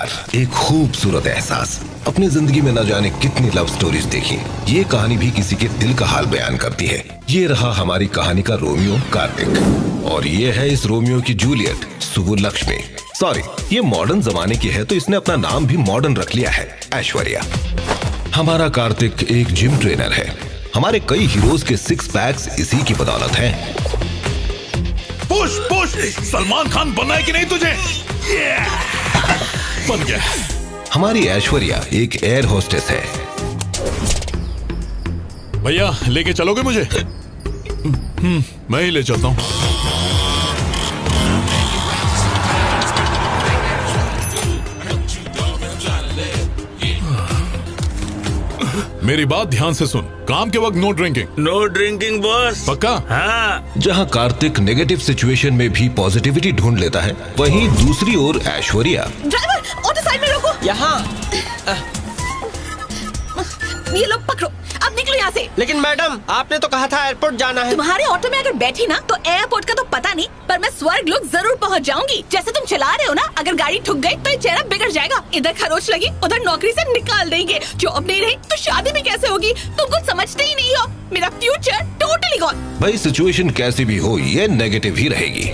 प्यार, एक खूबसूरत एहसास। अपनी जिंदगी में न जाने कितनी लव स्टोरीज देखी, ये कहानी भी किसी के दिल का हाल बयान करती है। ये रहा हमारी कहानी का रोमियो कार्तिक, और ये है इस रोमियो की जूलियट सुबुलक्ष्मी। सॉरी, ये मॉडर्न जमाने की है तो इसने अपना नाम भी मॉडर्न रख लिया है, ऐश्वर्या। हमारा कार्तिक एक जिम ट्रेनर है। हमारे कई हीरोज के सिक्स पैक्स इसी की बदौलत हैं। पुश पुश, सलमान खान बनना है कि नहीं तुझे? बन गया। हमारी ऐश्वर्या एक एयर होस्टेस है। भैया लेके चलोगे मुझे? मैं ही ले चलता हूँ। मेरी बात ध्यान से सुन, काम के वक्त no drinking. No drinking boss. पक्का? हाँ। जहां कार्तिक नेगेटिव सिचुएशन में भी पॉजिटिविटी ढूंढ लेता है, वहीं दूसरी ओर ऐश्वर्या। ड्राइवर, ऑटो साइड में रोको। यहाँ। ये लोग पकड़ो, अब निकलो यहाँ से। लेकिन मैडम, आपने तो कहा था एयरपोर्ट जाना है। तुम्हारे ऑटो में अगर बैठी ना तो एयरपोर्ट का तो पता नहीं, पर मैं स्वर्ग लोक जरूर पहुँच जाऊंगी। जैसे तुम चला रहे हो ना, अगर गाड़ी ठुक गई तो ये चेहरा बिगड़ जाएगा। इधर खरोच लगी, उधर नौकरी से निकाल देंगे। जॉब नहीं रही तो शादी भी कैसे होगी? तुम कुछ समझते ही नहीं हो। मेरा फ्यूचर टोटली गॉन। भाई सिचुएशन कैसी भी हो, ये नेगेटिव ही रहेगी।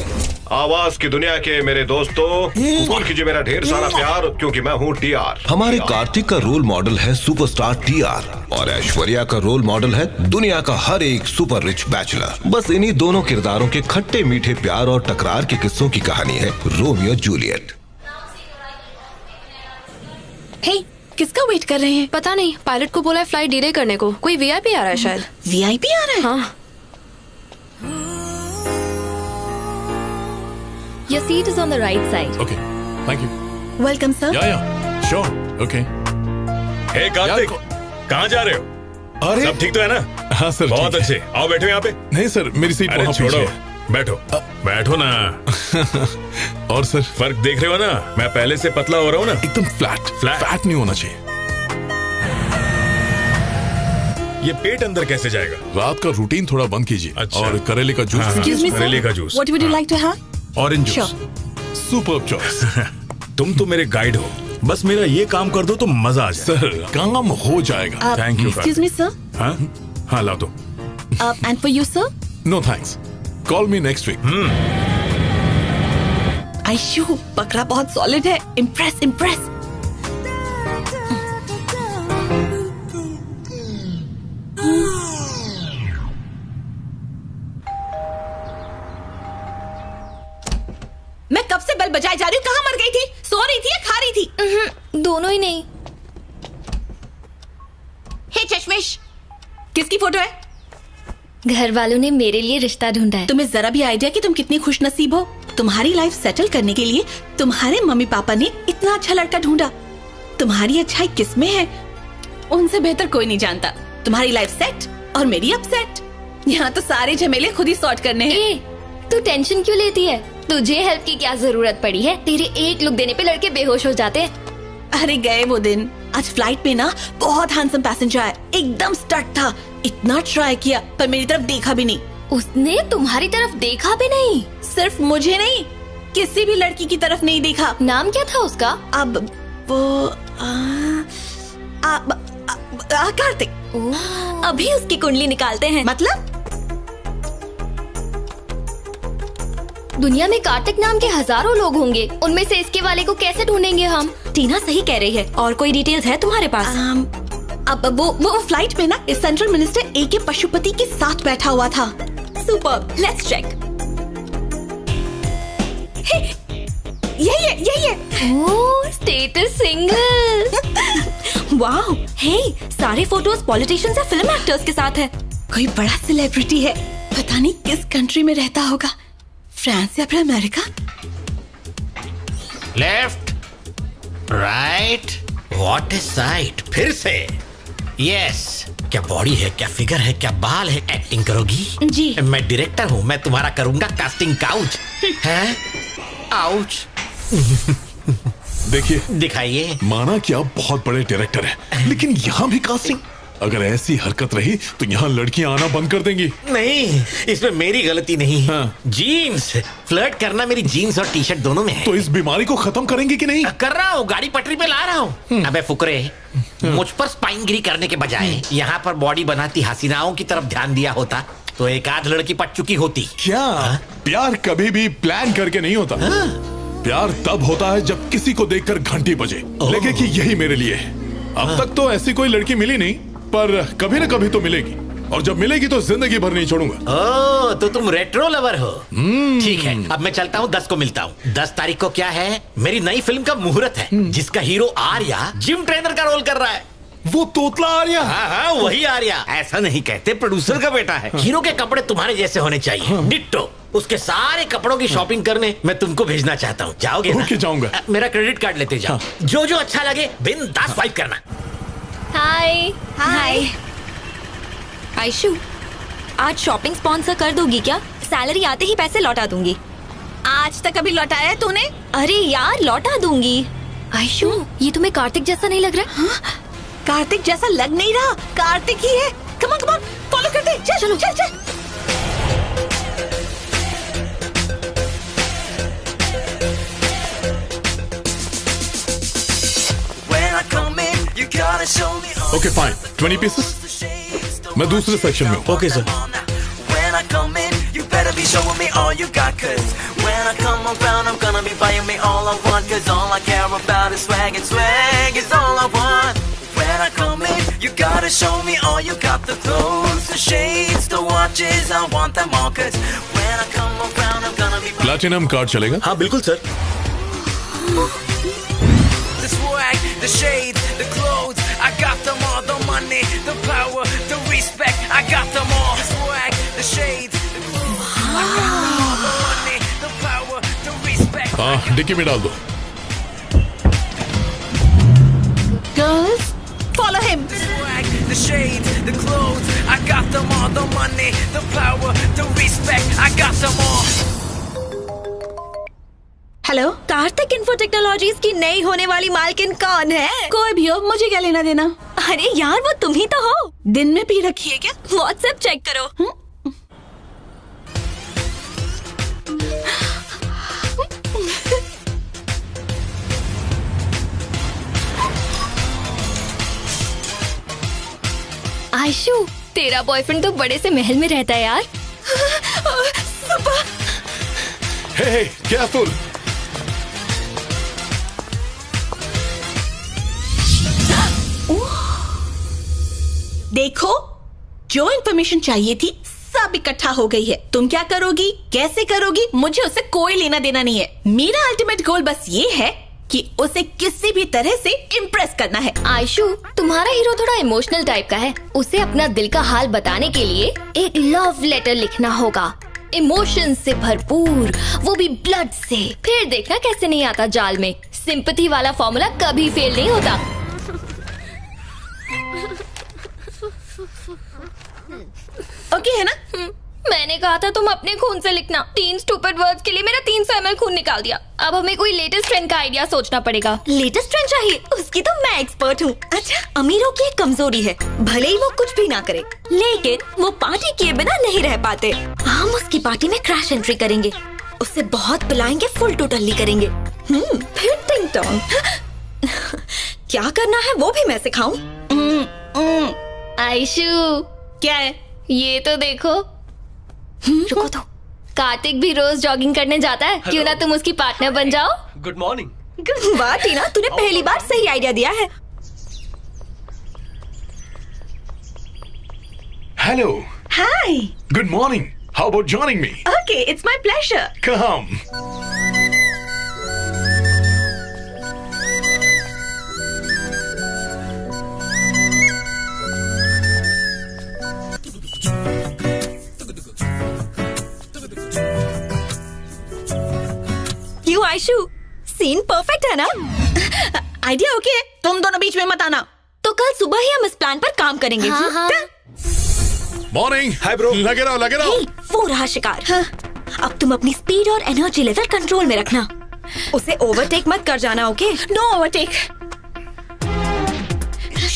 आवाज की दुनिया के मेरे दोस्तों, कबूल कीजिए मेरा ढेर सारा प्यार, क्योंकि मैं हूँ टीआर। हमारे कार्तिक का रोल मॉडल है सुपरस्टार टीआर, और ऐश्वर्या का रोल मॉडल है दुनिया का हर एक सुपर रिच बैचलर। बस इन्हीं दोनों किरदारों के खट्टे मीठे प्यार और टकरार के किस्सों की कहानी है रोमियो जूलियट। हे, किसका वेट कर रहे हैं? पता नहीं, पायलट को बोला है फ्लाइट डिले करने को। कोई वीआईपी आ रहा है शायद। वीआईपी आ रहा है? हाँ। Your seat is on the right side. Okay, thank you. Welcome sir. Yeah, sure, okay. हे कार्तिक, कहाँ जा रहे हो? अरे सब ठीक तो है ना? हाँ सर, बहुत ठीक है। अच्छे। आओ बैठो यहाँ पे। नहीं सर, मेरी सीट अरे वहाँ छोड़ो, पीछे है। बैठो। बैठो ना। और सर, फर्क देख रहे हो ना? मैं पहले से पतला हो रहा हूँ ना। एकदम फ्लैट नहीं होना चाहिए। ये पेट अंदर कैसे जाएगा? रात का रूटीन थोड़ा बंद कीजिए। अच्छा। और करेले का जूस। Excuse me, sir. करेले का juice. What would you like to have? Orange juice. Superb choice. तुम तो मेरे गाइड हो, बस मेरा ये काम कर दो तो मजा आ जाए। सर, काम हो जाएगा। Thank you. Excuse me, sir. हाँ हाँ, ला दो। And for you, sir? No thanks, call me next week. Aishu, बकरा बहुत सॉलिड है। Impress impress. मैं कब से बेल बजाए जा रही हूँ, कहाँ मर गई थी? सो रही थी या खा रही थी? दोनों ही नहीं। हे चश्मिश, किसकी फोटो है? घर वालों ने मेरे लिए रिश्ता ढूंढा है। तुम्हें जरा भी आइडिया कि तुम कितनी खुश नसीब हो? तुम्हारी लाइफ सेटल करने के लिए तुम्हारे मम्मी पापा ने इतना अच्छा लड़का ढूंढा। तुम्हारी अच्छाई किसमें है, उनसे बेहतर कोई नहीं जानता। तुम्हारी लाइफ सेट और मेरी अपसेट। यहाँ तो सारे झमेले खुद ही सॉर्ट करने हैं। ए, तू टेंशन क्यों लेती है? तुझे हेल्प की क्या जरूरत पड़ी है? तेरे एक लुक देने पे लड़के बेहोश हो जाते हैं। अरे गए वो दिन। आज फ्लाइट में ना बहुत हैंडसम पैसेंजर आया, एकदम स्टड था। इतना ट्राई किया पर मेरी तरफ देखा भी नहीं। उसने तुम्हारी तरफ देखा भी नहीं? सिर्फ मुझे नहीं, किसी भी लड़की की तरफ नहीं देखा। नाम क्या था उसका? अब वो कार्तिक। अभी उसकी कुंडली निकालते हैं। मतलब दुनिया में कार्तिक नाम के हजारों लोग होंगे, उनमें से इसके वाले को कैसे ढूंढेंगे हम? टीना सही कह रही है। और कोई डिटेल्स है तुम्हारे पास? अब वो फ्लाइट में ना इस सेंट्रल मिनिस्टर AK पशुपति के साथ बैठा हुआ था। Super, let's check. यही है। Oh, status single. वाह, हे, सारे फोटोज पॉलिटिशियंस या फिल्म एक्टर्स के साथ है। कोई बड़ा सेलिब्रिटी है, पता नहीं किस कंट्री में रहता होगा, फ्रांस या फिर America. Left, right, what is site? फिर से यस। क्या बॉडी है, क्या फिगर है, क्या बाल है। एक्टिंग करोगी? जी। मैं डायरेक्टर हूँ, मैं तुम्हारा करूंगा कास्टिंग काउच। है आउच। देखिए, दिखाइए। माना कि आप बहुत बड़े डायरेक्टर हैं, लेकिन यहाँ भी कास्टिंग। अगर ऐसी हरकत रही तो यहाँ लड़कियां आना बंद कर देंगी। नहीं, इसमें मेरी गलती नहीं। हाँ। जीन्स फ्लर्ट करना मेरी जीन्स और टी शर्ट दोनों में है। तो इस बीमारी को खत्म करेंगे कि नहीं? कर रहा हूँ, गाड़ी पटरी पे ला रहा हूँ। अबे फुकरे, मुझ पर स्पाइनगिरी करने के बजाय यहाँ पर बॉडी बनाती हसीनाओं की तरफ ध्यान दिया होता तो एक आध लड़की पट चुकी होती। क्या? प्यार कभी भी प्लान करके नहीं होता। प्यार तब होता है जब किसी को देखकर घंटी बजे, लगे कि यही मेरे लिए है। अब तक तो ऐसी कोई लड़की मिली नहीं, पर कभी न कभी तो मिलेगी, और जब मिलेगी तो जिंदगी भर नहीं छोड़ूंगा। ओह, तो तुम रेट्रो लवर हो। ठीक है, अब मैं चलता हूँ, 10 को मिलता हूँ। 10 तारीख को क्या है? मेरी नई फिल्म का मुहूर्त है, जिसका हीरो आर्या जिम ट्रेनर का रोल कर रहा है। वो तोतला आर्या? हाँ, वही आर्या। ऐसा नहीं कहते, प्रोड्यूसर का बेटा है। हीरो के कपड़े तुम्हारे जैसे होने चाहिए, डिट्टो। उसके सारे कपड़ों की शॉपिंग करने मैं तुमको भेजना चाहता हूँ। जाओगे ना? ओके, जाऊंगा। मेरा क्रेडिट कार्ड लेते जाओ। जो जो अच्छा लगे बिंदास स्वाइप करना। हाय हाय। आयशु, आज शॉपिंग स्पॉन्सर कर दोगी क्या? सैलरी आते ही पैसे लौटा दूंगी। आज तक अभी लौटाया है तूने? अरे यार, लौटा दूंगी। आयशु, ये तुम्हें कार्तिक जैसा नहीं लग रहा? हाँ? कार्तिक जैसा लग नहीं रहा, कार्तिक ही है। कम ऑन फॉलो करते। चल चलो, चल चल। Okay fine, 20 pieces. मैं दूसरे सेक्शन में हूँ। Okay sir. When I come in, you better be showing me all you got, 'cause when I come around, I'm gonna be buying me all I want, 'cause all I care about is swag, and swag is all I want. When I come in, you gotta show me all you got, the clothes, the shades, the watches, I want them all, 'cause when I come around, I'm gonna be platinum card चलेगा? हाँ बिल्कुल sir. the swag, the shades, the clothes, I got them all, the money, the power, the respect, I got them all. The swag, the shades, the clothes, I got them all, the money, the power, the respect. हाँ, dicky में डाल दो। Girls, follow him. The swag, the shades, the clothes, I got them all, the money, the power, the respect, I got them all. Hello, Kartik info technologies की नई होने वाली मालकिन कौन है? कोई भी हो, मुझे क्या लेना देना। अरे यार, वो तुम ही तो हो। दिन में पी रखी है क्या? व्हाट्सएप चेक करो। आयशु, तेरा बॉयफ्रेंड तो बड़े से महल में रहता है यार। हे, केयरफुल। देखो, जो इन्फॉर्मेशन चाहिए थी सब इकट्ठा हो गई है। तुम क्या करोगी, कैसे करोगी, मुझे उससे कोई लेना देना नहीं है। मेरा अल्टीमेट गोल बस ये है कि उसे किसी भी तरह से इम्प्रेस करना है। आयशु, तुम्हारा हीरो थोड़ा इमोशनल टाइप का है। उसे अपना दिल का हाल बताने के लिए एक लव लेटर लिखना होगा, इमोशन से भरपूर, वो भी ब्लड से। फिर देखना कैसे नहीं आता जाल में। सिंपैथी वाला फॉर्मूला कभी फेल नहीं होता। ओके है ना? मैंने कहा था तुम अपने खून से लिखना। 3 स्टूपिड वर्ड्स के लिए मेरा 300 ml खून निकाल दिया। अब हमें कोई लेटेस्ट ट्रेंड का आइडिया सोचना पड़ेगा। लेटेस्ट ट्रेंड चाहिए? उसकी तो मैं एक्सपर्ट हूँ। अच्छा, अमीरों की एक कमजोरी है, भले ही वो कुछ भी ना करे, लेकिन वो पार्टी किए बिना नहीं रह पाते। हम उसकी पार्टी में क्रैश एंट्री करेंगे, उससे बहुत पिलाएंगे, फुल टोटली करेंगे। फिर टिंग टोंग। क्या करना है वो भी मैं सिखाऊं। आयशु, क्या है? ये तो देखो। रुको तो, कार्तिक भी रोज जॉगिंग करने जाता है। क्यों ना तुम उसकी पार्टनर बन जाओ। Good morning. वाह टीना, तूने पहली बार सही आइडिया दिया है। Hello. Hi. Good morning. How about joining me? Okay, it's my pleasure. Come. क्यों आयशु, सीन परफेक्ट है ना? आइडिया ओके है, तुम दोनों बीच में मत आना। तो कल सुबह ही हम इस प्लान पर काम करेंगे। हाँ, हाँ। मॉर्निंग। Hi bro. लगे रहो, लगे रहो। वो रहा शिकार। हाँ। अब तुम अपनी स्पीड और एनर्जी लेवल कंट्रोल में रखना। उसे ओवरटेक मत कर जाना, ओके? No overtake.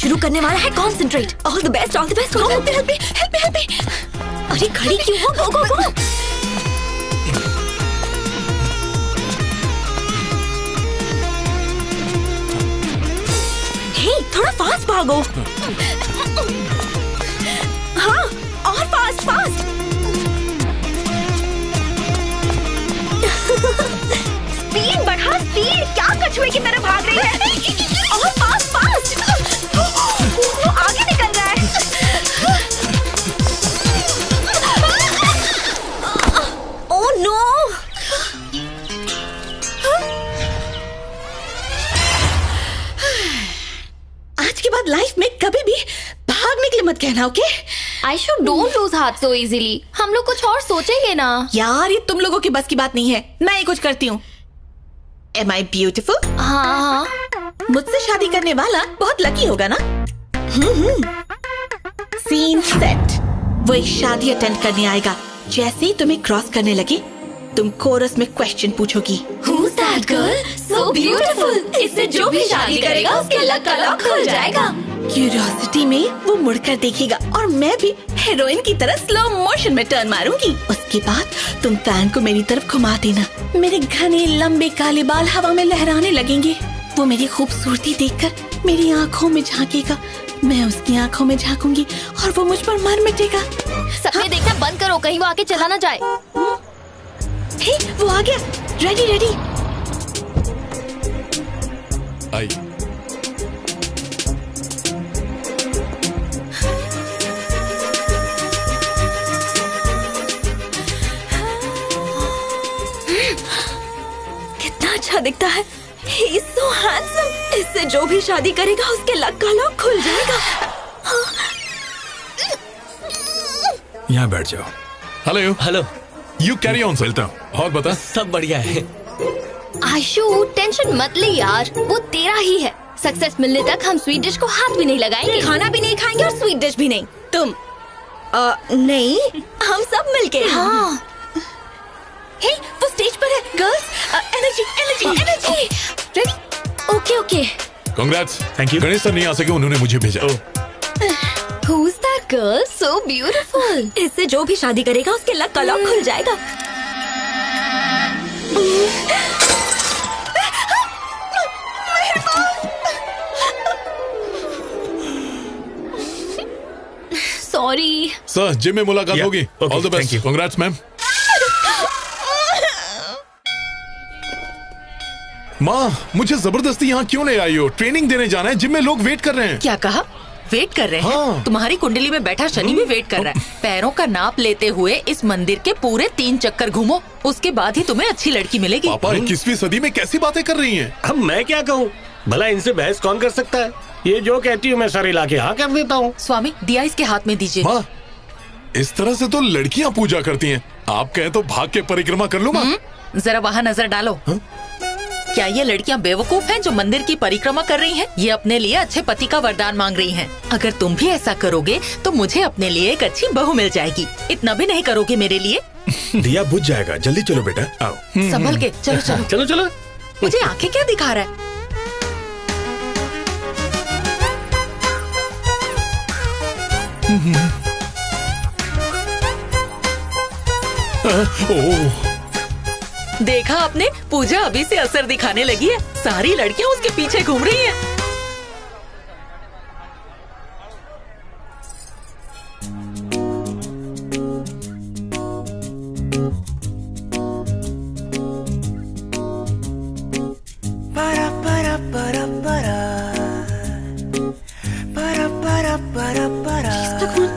शुरू करने वाला है। Concentrate. All the best, all the best. Help me. अरे खड़ी क्यों हो? गो गो गो। हे, थोड़ा फास्ट भागो। हाँ, और फास्ट फास्ट। स्पीड बढ़ा, स्पीड। क्या कछुए की तरह भाग रही है? और फास्ट फास्ट। वो आगे निकल रहा है। Oh no. आज के बाद लाइफ में कभी भी भागने के लिए मत कहना, okay? Aishu, don't lose heart so easily. हम लोग कुछ और सोचेंगे ना। यार, ये तुम लोगों की बस की बात नहीं है। मैं ही कुछ करती हूँ। Am I beautiful? हाँ। मुझसे शादी करने वाला बहुत लकी होगा ना? Scene set. वो एक शादी अटेंड करने आएगा। जैसे ही तुम्हें क्रॉस करने लगे, तुम कोरस में question पूछोगी। Who's that girl? So beautiful. इससे जो भी शादी करेगा उसके लक का लॉक खुल जाएगा। क्यूरियोसिटी में वो मुड़कर देखेगा और मैं भी हीरोइन की तरह स्लो मोशन में टर्न मारूंगी। उसके बाद तुम फैन को मेरी तरफ घुमा देना। मेरे घने लंबे काले बाल हवा में लहराने लगेंगे। वो मेरी खूबसूरती देखकर मेरी आँखों में झांकेगा। मैं उसकी आँखों में झांकूंगी और वो मुझ पर मर मिटेगा। सपने देखना बंद करो, कहीं वो आके चला ना जाए। हे, वो आ गया। Ready ready. आई। कितना अच्छा दिखता है। He is so handsome. इससे जो भी शादी करेगा उसके लक का लॉक खुल जाएगा। यहाँ बैठ जाओ। Hello hello. You carry on. चलता हूँ। और बता। सब बढ़िया है। आयशु, टेंशन मत ले यार, वो तेरा ही है। सक्सेस मिलने तक हम स्वीट डिश को हाथ भी नहीं लगाएंगे। खाना भी नहीं खाएंगे और स्वीट डिश भी नहीं। तुम नहीं, हम सब मिलके। हाँ। हे, वो स्टेज पर है। Girls, energy energy energy. Ready? Okay okay. Congrats. Thank you. Ganesh sir नहीं आ सके, उन्होंने मुझे भेजा। Who's that girl? So beautiful. इससे जो भी शादी करेगा उसके लक का लॉक खुल जाएगा। सॉरी। सर, जिम में मुलाकात Yeah, होगी। okay, all the thank best. you. Congrats ma'am. माँ, मुझे जबरदस्ती यहाँ क्यों ले आई हो? ट्रेनिंग देने जाना है। जिम में लोग वेट कर रहे हैं। क्या कहा? वेट कर रहे हैं? हाँ। तुम्हारी कुंडली में बैठा शनि भी वेट कर रहा है। पैरों का नाप लेते हुए इस मंदिर के पूरे 3 चक्कर घूमो, उसके बाद ही तुम्हें अच्छी लड़की मिलेगी। पापा 21वीं सदी में कैसी बातें कर रही हैं? अब मैं क्या कहूँ? भला इनसे बहस कौन कर सकता है? ये जो कहती हूँ मैं सारे इलाके हाँ कर देता हूँ। स्वामी, दिया इसके हाथ में दीजिए। माँ, इस तरह से तो लड़कियाँ पूजा करती हैं। आप कहें तो भाग के परिक्रमा कर लो। माँ, जरा वहाँ नजर डालो। क्या ये लड़कियाँ बेवकूफ हैं जो मंदिर की परिक्रमा कर रही हैं? ये अपने लिए अच्छे पति का वरदान मांग रही हैं। अगर तुम भी ऐसा करोगे तो मुझे अपने लिए एक अच्छी बहू मिल जाएगी। इतना भी नहीं करोगे मेरे लिए? दिया बुझ जाएगा। जल्दी चलो बेटा, आओ। संभल के चलो चलो। चलो चलो। मुझे आंखें क्या दिखा रहा है? ओह, देखा आपने, पूजा अभी से असर दिखाने लगी है। सारी लड़कियां उसके पीछे घूम रही हैं।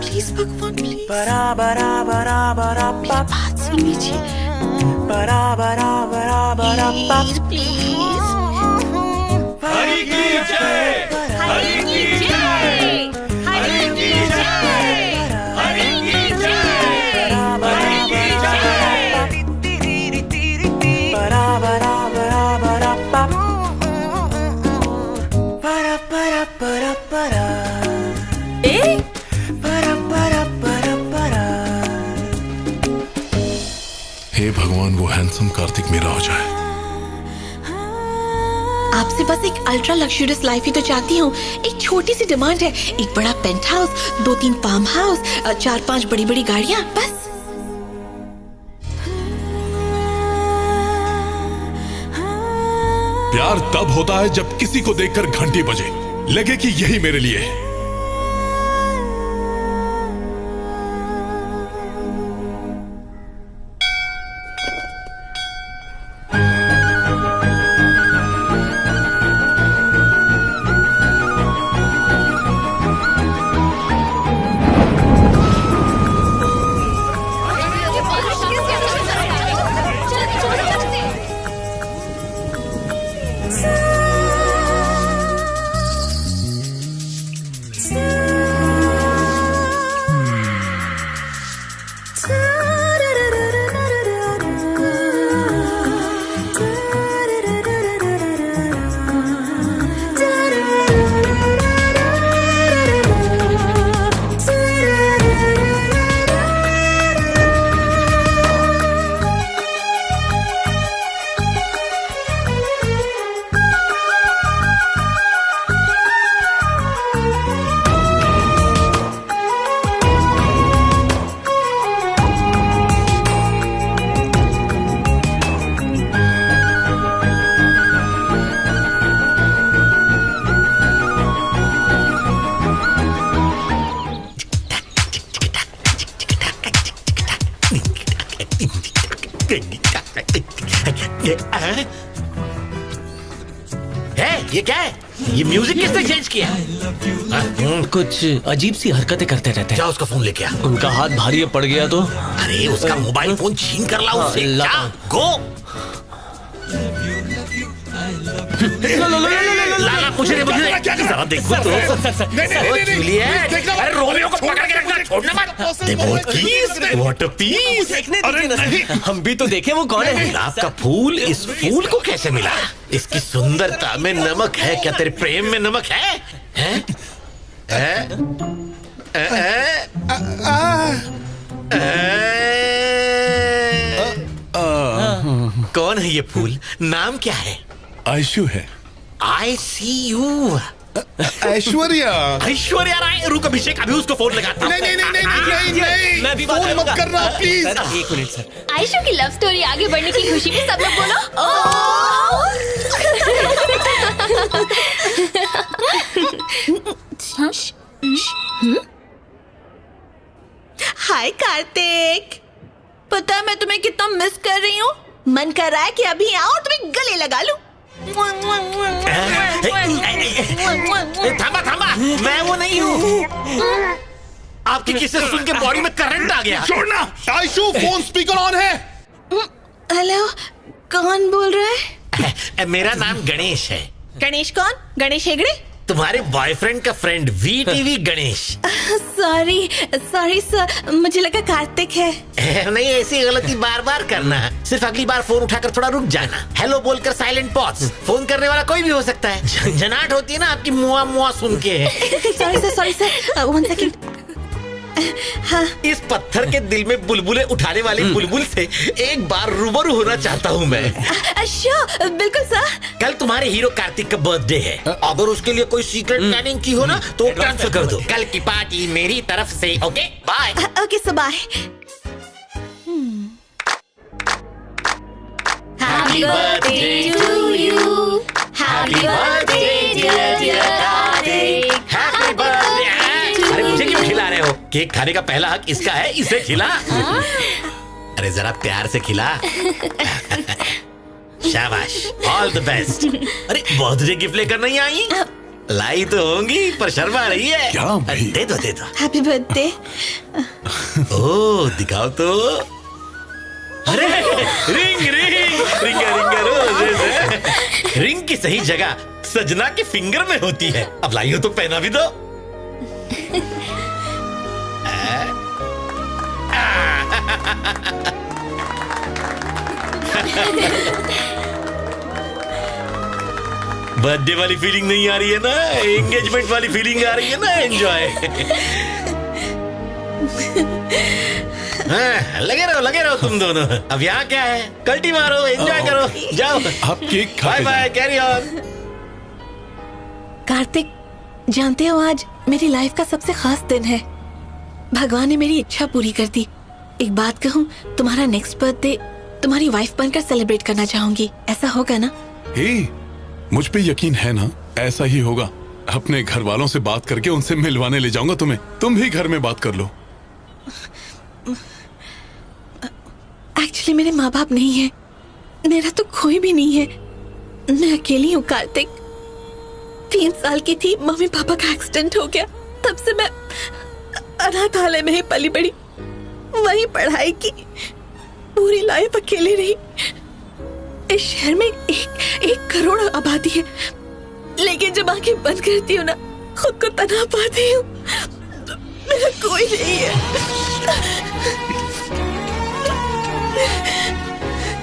प्लीज भगवान, प्लीज। बात सुन लीजिए। Please please. हरि की जय, हरि की जय, हरि की जय, हरि की जय, हरि की हे भगवान, वो हैंडसम कार्तिक मेरा हो जाए। आपसे बस एक अल्ट्रा लग्जरियस लाइफ ही तो चाहती हूँ। एक छोटी सी डिमांड है, एक बड़ा पेंट हाउस, 2-3 फार्म हाउस, 4-5 बड़ी बड़ी गाड़ियाँ, बस। प्यार तब होता है जब किसी को देखकर घंटी बजे, लगे कि यही मेरे लिए है। ये क्या है? ये म्यूजिक किसने चेंज किया? कुछ अजीब सी हरकतें करते रहते हैं। जा उसका फोन लेके आ। उनका हाथ भारी पड़ गया तो? अरे उसका मोबाइल फोन छीन कर लाओ उससे। गो। लाला मुझे जरा देखो तो। जूलियट, अरे रोमियो को पकड़ के रखना, छोड़ना मत। What a piece. हम भी तो देखें वो कौन है। गुलाब का फूल इस फूल को कैसे मिला? इसकी सुंदरता में नमक है क्या? तेरे प्रेम में नमक है? कौन है ये फूल? नाम क्या है? आयशु है। ICU। ऐश्वर्या। ऐश्वर्या राय। रुक अभिषेक, अभी उसको फोन लगाता हूँ। नहीं, मैं भी फोन मत करना प्लीज। एक मिनट सर। आयशु की लव स्टोरी आगे बढ़ने की खुशी में सब लोग बोलो हाय कार्तिक, पता है मैं तुम्हें कितना मिस कर रही हूँ। मन कर रहा है कि अभी आओ और तुम्हें गले लगा लूं। थामा, मैं वो नहीं हूँ। आपकी किस्से सुन के बॉडी में करंट आ गया। छोड़ना। आयशु, फोन स्पीकर ऑन है। हेलो, कौन बोल रहा है? मेरा नाम गणेश है। गणेश कौन? गणेश हेगड़े? तुम्हारे बॉयफ्रेंड का friend VTV Ganesh. Sorry sir, मुझे लगा कार्तिक है। नहीं, ऐसी गलती बार बार करना। सिर्फ अगली बार फोन उठाकर थोड़ा रुक जाना। हेलो बोलकर साइलेंट पॉज। फोन करने वाला कोई भी हो सकता है। झंझनाहट होती है ना आपकी मुआ मुआ सुन के। Sorry sir, 1 second. हाँ। इस पत्थर के दिल में बुलबुले उठाने वाले बुलबुल से एक बार रूबरू होना चाहता हूँ मैं। अच्छा, बिल्कुल सर। कल तुम्हारे हीरो कार्तिक का बर्थडे है। अगर उसके लिए कोई सीक्रेट प्लानिंग की हो ना तो ट्रांसफर कर दो। कल की पार्टी मेरी तरफ से। Okay bye. Okay sir, bye. Happy birthday to you. Happy birthday dear Kartik. Happy birthday। अरे मुझे क्यों खिला रहे हो? केक खाने का पहला हक इसका है, इसे खिला। अरे जरा प्यार से खिला। शाबाश, ऑल द बेस्ट। अरे बर्थडे गिफ्ट लेकर नहीं आई? लाई तो होंगी पर शर्मा रही है। क्या भाई? दे दो। Happy birthday. ओ दिखाओ तो। अरे रिंग रोजेस। रिंग की सही जगह सजना के फिंगर में होती है। अब लाई हो तो पहना भी दो। बर्थडे वाली फीलिंग नहीं आ रही है ना? एंगेजमेंट वाली फीलिंग आ रही है ना? एंजॉय। लगे रहो तुम दोनों। अब यहाँ क्या है? कल्टी मारो, एंजॉय करो, जाओ। आप cake bye bye, carry on. Kartik, जानते हो आज मेरी लाइफ का सबसे खास दिन है। भगवान ने मेरी इच्छा पूरी कर दी। एक बात कहूँ, तुम्हारा नेक्स्ट बर्थडे तुम्हारी वाइफ बनकर सेलिब्रेट करना चाहूंगी। ऐसा होगा ना? मुझ पे यकीन है ना, ऐसा ही होगा। अपने घर वालों से बात करके उनसे मिलवाने ले जाऊंगा तुम्हें। तुम भी घर में बात कर लो। एक्चुअली मेरे माँ बाप नहीं है, मेरा तो कोई भी नहीं है। मैं अकेली हूँ कार्तिक। 3 साल की थी, मम्मी पापा का एक्सीडेंट हो गया। तब से मैं अनाथालय में ही पली बड़ी, वहीं पढ़ाई की, पूरी लाइफ अकेले रही। इस शहर में 1 करोड़ आबादी है, लेकिन जब आंखें बंद करती हूँ ना, खुद को तना पाती हूँ। मेरा कोई नहीं है।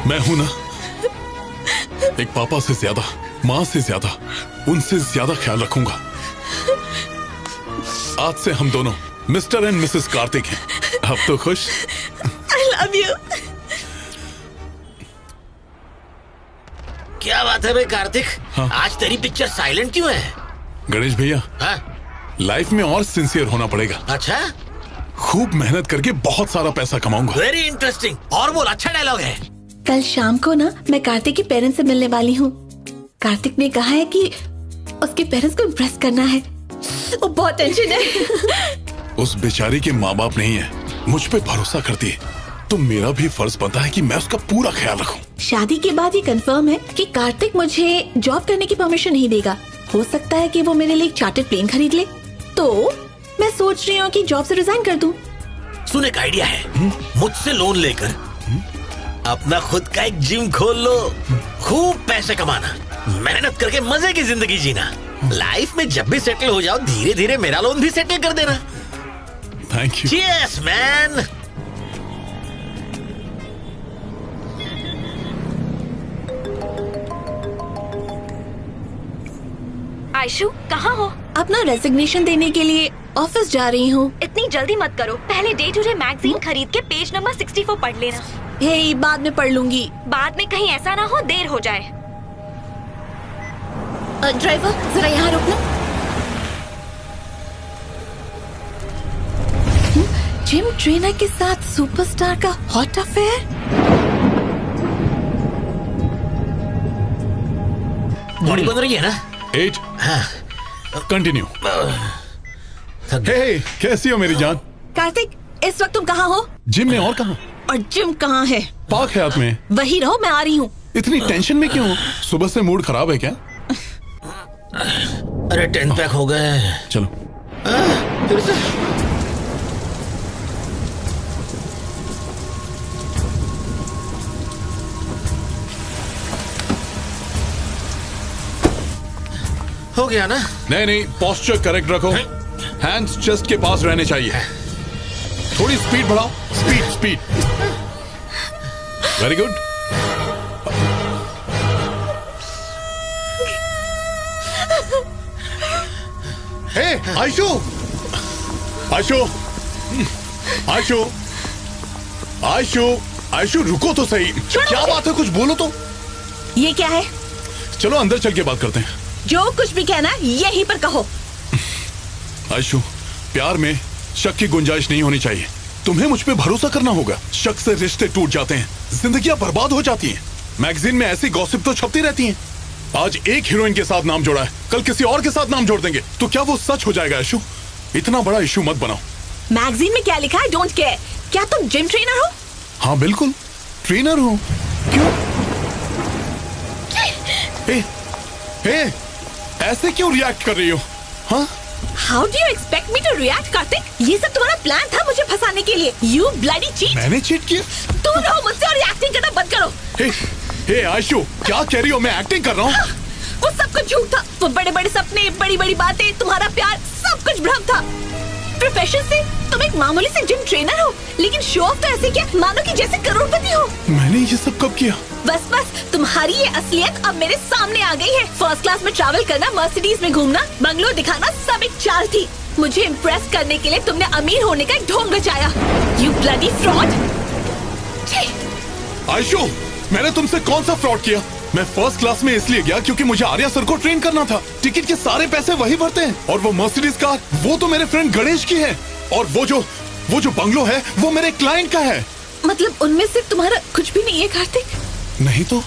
मैं हूं ना, एक पापा से ज्यादा, माँ से ज्यादा, उनसे ज्यादा ख्याल रखूंगा। आज से हम दोनों मिस्टर एंड मिसेस कार्तिक हैं। अब तो खुश? I love you। क्या बात है भाई कार्तिक? हाँ? आज तेरी पिक्चर साइलेंट क्यों है? गणेश भैया, लाइफ में और सिंसियर होना पड़ेगा। अच्छा? खूब मेहनत करके बहुत सारा पैसा कमाऊंगा। Very interesting. और बोल, अच्छा डायलॉग है। कल शाम को ना मैं कार्तिक के पेरेंट्स से मिलने वाली हूँ। कार्तिक ने कहा है कि उसके पेरेंट्स को इम्प्रेस करना है। वो बहुत टेंशन है। उस बेचारी के माँ बाप नहीं है, मुझ पे भरोसा करती है, तो मेरा भी फर्ज बनता है कि मैं उसका पूरा ख्याल रखूं। शादी के बाद ये कंफर्म है कि कार्तिक मुझे जॉब करने की परमिशन नहीं देगा। हो सकता है कि वो मेरे लिए एक चार्टर्ड प्लेन खरीद ले। तो मैं सोच रही हूँ कि जॉब से रिजाइन कर दूं। सुन, एक आइडिया है। मुझसे लोन लेकर अपना खुद का एक जिम खोल लो। खूब पैसे कमाना, मेहनत करके मजे की जिंदगी जीना। लाइफ में जब भी सेटल हो जाओ, धीरे धीरे मेरा लोन भी सेटल कर देना। Thank you. Cheers man. Aishu, कहाँ हो? अपना रेजिग्नेशन देने के लिए ऑफिस जा रही हूँ। इतनी जल्दी मत करो, पहले डे टू डे मैगजीन खरीद के पेज नंबर 64 पढ़ लेना। हे, बाद में पढ़ लूंगी। बाद में कहीं ऐसा ना हो देर हो जाए। ड्राइवर, जरा यहाँ रुकना। जिम ट्रेनर के साथ सुपरस्टार का हॉट अफेयर। बॉडी बन रही है ना? 8। कंटिन्यू। हे, कैसी हो मेरी जान? कार्तिक, इस वक्त तुम कहाँ हो? जिम में। और कहाँ? और जिम कहाँ है? पार्क है हाथ में। वही रहो, मैं आ रही हूँ। इतनी टेंशन में क्यों? सुबह से मूड खराब है क्या? अरे 10 पैक हो गए। चलो। फिर से? हो गया ना? नहीं, पोस्चर करेक्ट रखो। हैंड्स चेस्ट के पास रहने चाहिए। थोड़ी स्पीड बढ़ाओ। Speed. Very good. Hey, Ayshu, रुको तो सही। क्या बात है? कुछ बोलो तो। ये क्या है? चलो अंदर चल के बात करते हैं। जो कुछ भी कहना यहीं पर कहो। आयशु, प्यार में शक की गुंजाइश नहीं होनी चाहिए। तुम्हें मुझ पे भरोसा करना होगा। शक से रिश्ते टूट जाते हैं, जिंदगियां बर्बाद हो जाती हैं। मैगजीन में ऐसी गॉसिप तो छपती रहती हैं। आज एक हीरोइन के साथ नाम जोड़ा है, कल किसी और के साथ नाम जोड़ देंगे, तो क्या वो सच हो जाएगा? आयशु, इतना बड़ा इशू मत बनाओ। मैगजीन में क्या लिखा है? Don't care. क्या तुम जिम ट्रेनर हो? हाँ बिल्कुल, ट्रेनर हूँ। क्यों? ऐसे क्यों रिएक्ट कर रही हो? हाँ? How do you expect me to react, Kartik? ये सब तुम्हारा प्लान था मुझे फंसाने के लिए। You bloody cheat! मैंने चीट किया? तुम रहो मुझसे और एक्टिंग करना बंद करो। हे आयशु, क्या कह रही हो? मैं एक्टिंग कर रहा हूँ? वो सब कुछ झूठ था। वो बड़े बड़े सपने, बड़ी बड़ी बातें, तुम्हारा प्यार, सब कुछ भ्रम था। प्रोफेशन से तुम एक मामूली से जिम ट्रेनर हो, लेकिन शो ऑफ तो ऐसे किया मानो कि जैसे करोड़पति हो। मैंने ये सब कब किया? बस तुम्हारी ये असलियत अब मेरे सामने आ गई है। फर्स्ट क्लास में ट्रैवल करना, मर्सिडीज में घूमना, बंगलो दिखाना, सब एक चाल थी। मुझे इम्प्रेस करने के लिए तुमने अमीर होने का एक ढोंग रचाया। You bloody fraud! आयशु, मैंने तुमसे कौन सा फ्रॉड किया? मैं फर्स्ट क्लास में इसलिए गया क्योंकि मुझे आर्या सर को ट्रेन करना था। टिकट के सारे पैसे वही भरते हैं। और वो मर्सिडीज कार, वो तो मेरे फ्रेंड गणेश की है। और वो जो बंगलो है वो मेरे क्लाइंट का है। मतलब उनमें से तुम्हारा कुछ भी नहीं है कार्तिक? नहीं तो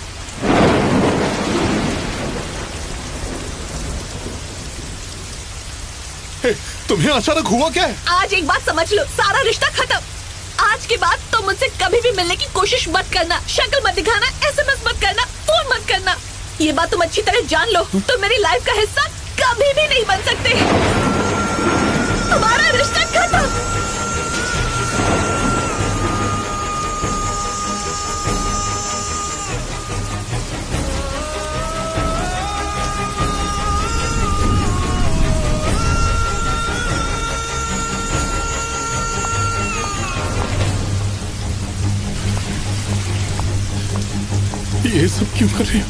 तुम्हें अचानक हुआ क्या है? आज एक बात समझ लो, सारा रिश्ता खत्म। आज के बाद तो मुझसे कभी भी मिलने की कोशिश मत करना, शक्ल मत दिखाना, SMS मत करना, फोन मत करना। ये बात तुम अच्छी तरह जान लो। तुम मेरी लाइफ का हिस्सा कभी भी नहीं बन सकते। तुम्हारा रिश्ता खत्म। ये सब क्यों कर रही हो?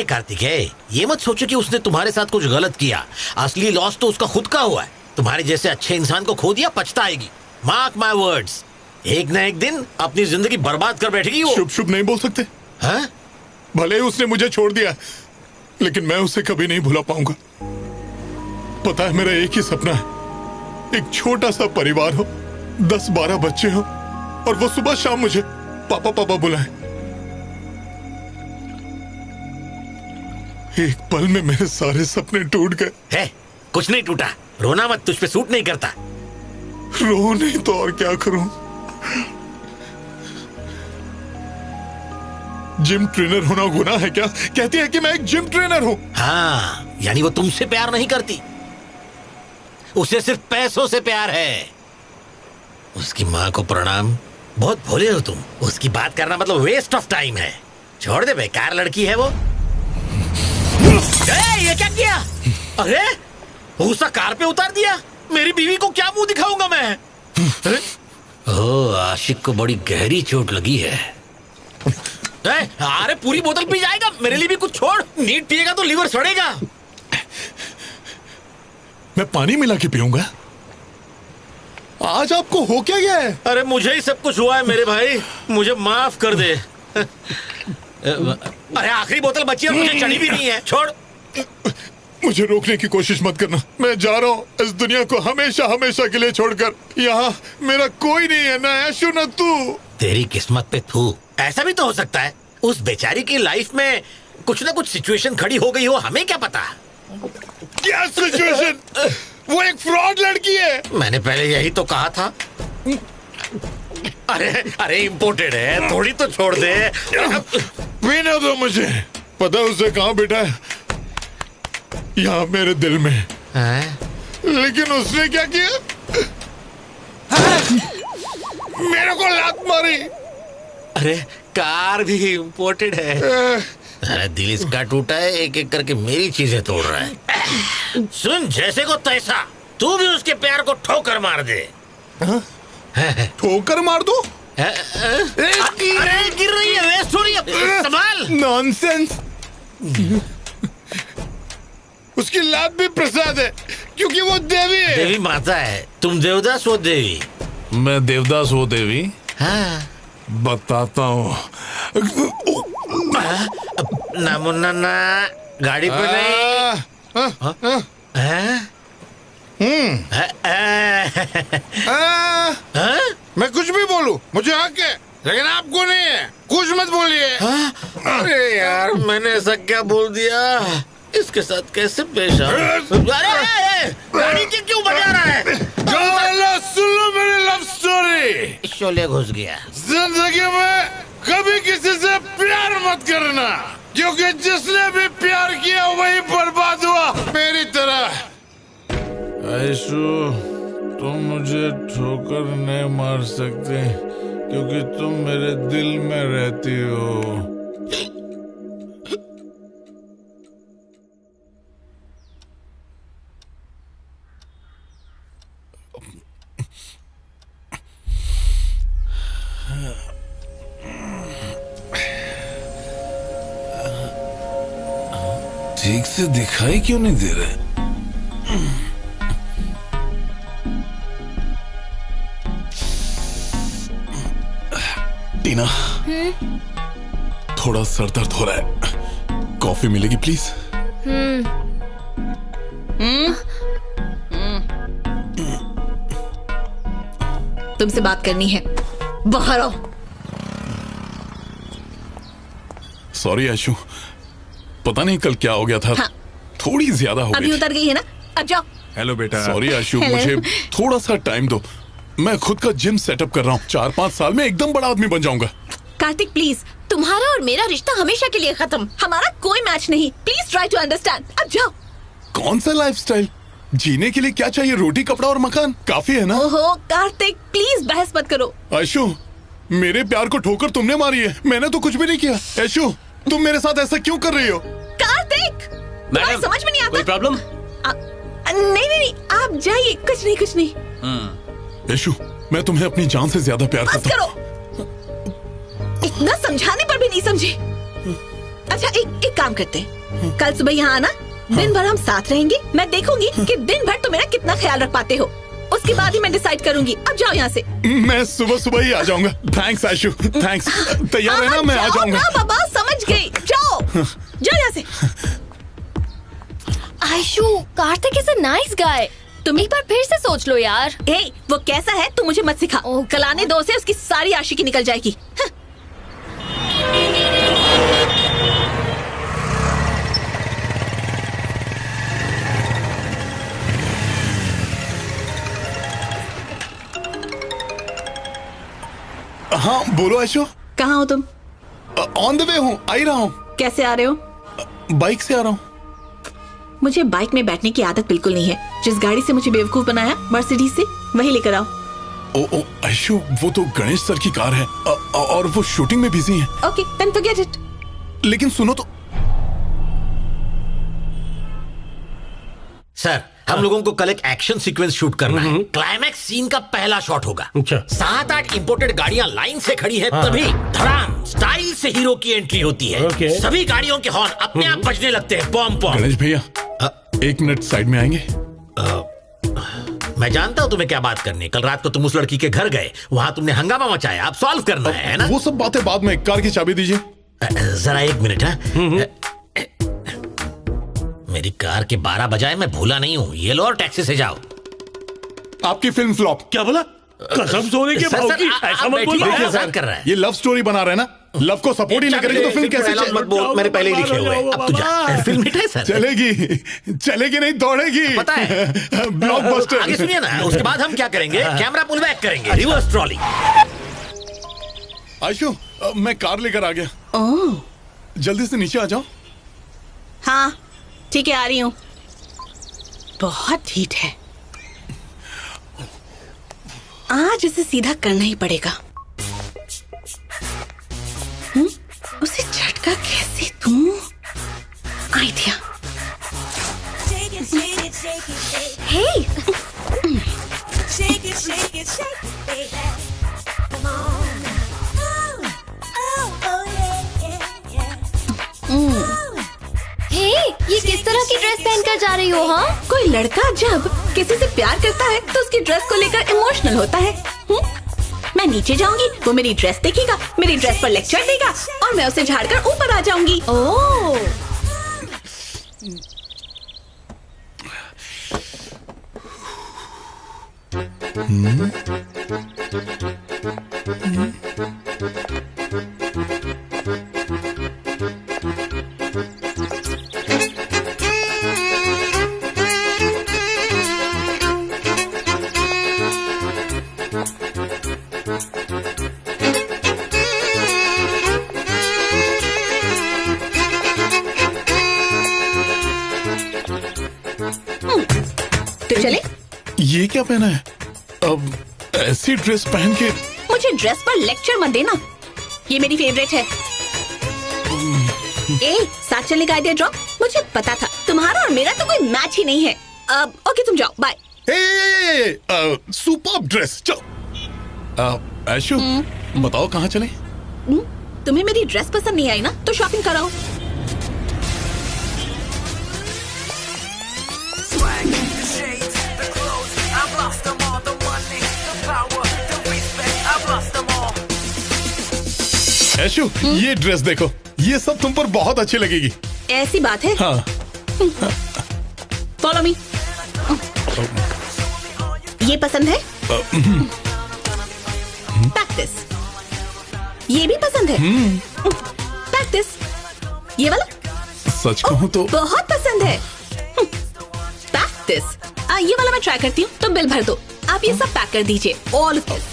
कार्तिकेय, ये मत सोचो कि उसने तुम्हारे साथ कुछ गलत किया। असली लॉस तो उसका खुद का हुआ है। तुम्हारे जैसे अच्छे इंसान को खो दिया, पछताएगी। मार्क माय वर्ड्स, एक न एक दिन अपनी जिंदगी बर्बाद कर बैठेगी वो। शुभ शुभ नहीं बोल सकते। हाँ? भले ही उसने मुझे छोड़ दिया, लेकिन मैं उसे कभी नहीं भुला पाऊंगा। पता है, मेरा एक ही सपना है, एक छोटा सा परिवार हो, 10-12 बच्चे हो, और वो सुबह शाम मुझे पापा पापा बुलाए। एक पल में मेरे सारे सपने टूट गए। है, कुछ नहीं टूटा, रोना मत, तुझ पे सूट नहीं करता। रो नहीं तो और क्या करूं? जिम ट्रेनर होना गुनाह है क्या? कहती है कि मैं एक जिम ट्रेनर हूं। हाँ, यानी वो तुमसे प्यार नहीं करती, उसे सिर्फ पैसों से प्यार है। उसकी माँ को प्रणाम, बहुत भोले हो तुम। उसकी बात करना मतलब वेस्ट ऑफ टाइम है। छोड़ दे, बेकार लड़की है वो। ये क्या किया? अरे भूसा कार पे उतार दिया। मेरी बीवी को क्या मुंह दिखाऊंगा मैं? ओह, आशिक को बड़ी गहरी चोट लगी है। अरे पूरी बोतल पी जाएगा, मेरे लिए भी कुछ छोड़। नीट पिएगा तो लीवर सड़ेगा। मैं पानी मिला के पीऊंगा। आज आपको हो क्या गया है? अरे मुझे ही सब कुछ हुआ है मेरे भाई, मुझे माफ कर दे। अरे आखिरी बोतल बची है, मुझे चढ़ी भी नहीं है। छोड़। मुझे रोकने की कोशिश मत करना। मैं जा रहा हूँ इस दुनिया को हमेशा हमेशा के लिए छोड़कर। यहाँ मेरा कोई नहीं है, ना ऐशु न तू। तेरी किस्मत पे थू। ऐसा भी तो हो सकता है उस बेचारी की लाइफ में कुछ ना कुछ सिचुएशन खड़ी हो गई हो, हमें क्या पता। क्या सिचुएशन? वो एक फ्रॉड लड़की है। मैंने पहले यही तो कहा था। अरे इम्पोर्टेड है, थोड़ी तो छोड़ दे। पीने दो मुझे। पता है उसे कहाँ बैठा है? यहाँ मेरे दिल में। लेकिन उसने क्या किया? मेरे को लात मारी। अरे कार भी इम्पोर्टेड है। अरे दिल इसका टूटा है, एक एक करके मेरी चीजें तोड़ रहा है। सुन, जैसे को तैसा, तू भी उसके प्यार को ठोकर मार दे। ठोकर मार दो? अरे गिर रही है, वेस्ट हो रही है, संभाल। नॉनसेंस। उसकी लात भी प्रसाद है, क्योंकि वो देवी है। देवी माता है, तुम देवदास हो देवी। मैं देवदास हो देवी। हाँ बताता हूँ। ना मुन्ना ना, गाड़ी पे नहीं। मैं कुछ भी बोलूं, मुझे हक है, लेकिन आपको नहीं है। कुछ मत बोलिए। अरे यार, मैंने ऐसा क्या बोल दिया? इसके साथ कैसे पेश आऊं? अरे गाड़ी क्यों बजा रहा है? सुन लो मेरी लव स्टोरी। शोले घुस गया। जिंदगी में कभी किसी से प्यार मत मत करना, क्योंकि जिसने भी प्यार किया वही बर्बाद हुआ मेरी तरह। आयशु, तुम मुझे ठोकर नहीं मार सकते क्योंकि तुम मेरे दिल में रहती हो। ठीक से दिखाई क्यों नहीं दे रहे? टीना, थोड़ा सर दर्द हो रहा है, कॉफी मिलेगी प्लीज? तुमसे बात करनी है, बाहर आओ। सॉरी आशु, पता नहीं कल क्या हो गया था। हाँ। थोड़ी ज्यादा हो अभी गई। उतर गई है ना, अब जाओ। हेलो बेटा। सॉरी आशु, Hello. मुझे थोड़ा सा टाइम दो, मैं खुद का जिम सेटअप कर रहा हूँ। 4-5 साल में एकदम बड़ा आदमी बन जाऊंगा। कार्तिक प्लीज, तुम्हारा और मेरा रिश्ता हमेशा के लिए खत्म। हमारा कोई मैच नहीं, प्लीज ट्राई टू अंडरस्टैंड। अब जाओ। कौन सा लाइफस्टाइल? जीने के लिए क्या चाहिए? रोटी, कपड़ा और मकान काफी है ना? ओहो कार्तिक, प्लीज बहस मत करो। आशु, मेरे प्यार को ठोकर तुमने मारी है, मैंने तो कुछ भी नहीं किया। आशु, तुम मेरे साथ ऐसा क्यों कर रही हो? कार्तिक, तुम्हें समझ में नहीं आता? कोई प्रॉब्लम? नहीं, आप जाइए। कुछ नहीं। आशु, मैं तुम्हें अपनी जान से ज्यादा प्यार बस करता हूँ। करो, इतना समझाने पर भी नहीं समझे। अच्छा एक काम करते हैं, कल सुबह यहाँ आना। दिन भर हम साथ रहेंगे, मैं देखूंगी कि दिन भर तुम मेरा कितना ख्याल रख पाते हो। उसके बाद ही मैं डिसाइड करूंगी। अब जाओ यहाँ से। मैं सुबह ही आ जाऊंगा। थैंक्स आशु, थैंक्स। तैयार है ना? मैं आ जाऊंगा। बाबा समझ गई, जाओ यहाँ से। Aishu, Kartik is a nice guy. तुम एक बार फिर से सोच लो यार। वो कैसा है तू मुझे मत सिखा। कल आने दो से, उसकी सारी आशिकी निकल जाएगी। हाँ बोलो आशु। कहाँ हो तुम? ऑन द वे हूँ, आ ही रहा हूँ। कैसे आ रहे हो? बाइक से आ रहा हूँ। मुझे बाइक में बैठने की आदत बिल्कुल नहीं है। जिस गाड़ी से मुझे बेवकूफ बनाया मर्सिडीज से, वही लेकर आओ। ओ आशु, वो तो गणेश सर की कार है और वो शूटिंग में बिजी है। Okay, then forget it. लेकिन सुनो तो। सर, हम लोगों को कल एक एक्शन सीक्वेंस शूट करना है। क्लाइमैक्स सीन का पहला शॉट होगा। 7-8 इंपोर्टेड गाड़ियां लाइन से खड़ी है, तभी धड़ाम स्टाइल से हीरो की एंट्री होती है। सभी गाड़ियों के हॉर्न अपने आप बजने लगते हैं। पॉम पॉम। गणेश भैया, 1 मिनट साइड में आएंगे? मैं जानता हूँ तुम्हें क्या बात करनी है। कल रात को तुम उस लड़की के घर गए, वहाँ तुमने हंगामा मचाया। अब सॉल्व करना है ना? वो सब बातें बाद में। कार की चाबी दीजिए। जरा 1 मिनट। मेरी कार के 12 बजाए, मैं भूला नहीं हूँ। ये लो और टैक्सी से जाओ। आपकी फिल्म फ्लॉप। क्या बोला? कसम सोने के भाव की, ऐसा मत बोलो। देखिए सर, कर रहा है। ये लव स्टोरी बना रहे हैं ना, लव को सपोर्ट ही नहीं करेंगे तो फिल्म कैसे मत बोल, मैंने पहले ही लिखे हुए। अब तू जा। फिल्म हिट है सर। चलेगी नहीं, दौड़ेगी। पता है। ब्लॉकबस्टर। आगे सुनिए ना, उसके बाद हम क्या करेंगे? कैमरा पुल बैक करेंगे, रिवर्स ट्रॉली। आयशु, मैं कार लेकर आ गया। ओह, जल्दी से नीचे आ जाओ। हाँ ठीक है, आ रही हूँ। बहुत हीट है, आज इसे सीधा करना ही पड़ेगा। उसे झटका कैसे दूं? आइडिया। हे, हे, ये किस तरह की ड्रेस पहनकर जा रही हो? हाँ, कोई लड़का जब किसी से प्यार करता है तो उसकी ड्रेस को लेकर इमोशनल होता है। मैं नीचे जाऊंगी, वो मेरी ड्रेस देखेगा, मेरी ड्रेस पर लेक्चर देगा और मैं उसे झाड़कर ऊपर आ जाऊंगी। ओह, ये क्या पहना है? अब ऐसी ड्रेस पहन के मुझे ड्रेस पर लेक्चर मत देना, ये मेरी फेवरेट है। साथ चलने का आइडिया ड्रॉप। मुझे पता था तुम्हारा और मेरा तो कोई मैच ही नहीं है। ओके तुम जाओ, बाय। Superb dress. चलो ऐशु, बताओ कहाँ चले? तुम्हें मेरी ड्रेस पसंद नहीं आई ना, तो शॉपिंग कराओ। ऐशु, ये ड्रेस देखो, ये सब तुम पर बहुत अच्छी लगेगी। ऐसी बात है? हाँ। Follow me. ये पसंद है? प्रैक्टिस। ये भी पसंद है? प्रैक्टिस। ये वाला? सच कहूँ तो बहुत पसंद है। प्रैक्टिस। ये वाला मैं ट्राई करती हूँ, तुम बिल भर दो। आप ये सब पैक कर दीजिए, ऑल ऑफ दिस।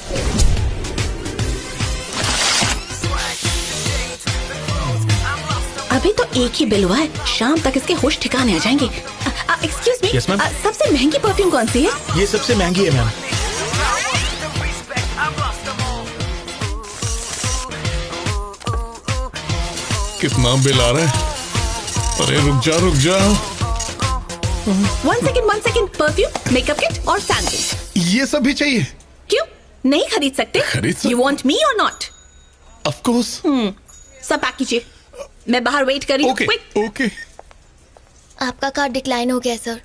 अभी तो एक ही बिल हुआ है, शाम तक इसके होश ठिकाने आ जाएंगे। Excuse me, Yes, ma'am? सबसे महंगी परफ्यूम कौन सी है? ये सबसे महंगी है मैम। कितना बिल आ रहा है? अरे रुक जा। 1 सेकंड। परफ्यूम, मेकअप किट और सैंडल। ये सब भी चाहिए? क्यों नहीं खरीद सकते? खरीद सकते। यू वांट मी और नॉट? Of course. सब पैक कीजिए, मैं बाहर वेट कर रही हूँ। ओके। आपका कार्ड डिक्लाइन हो गया सर।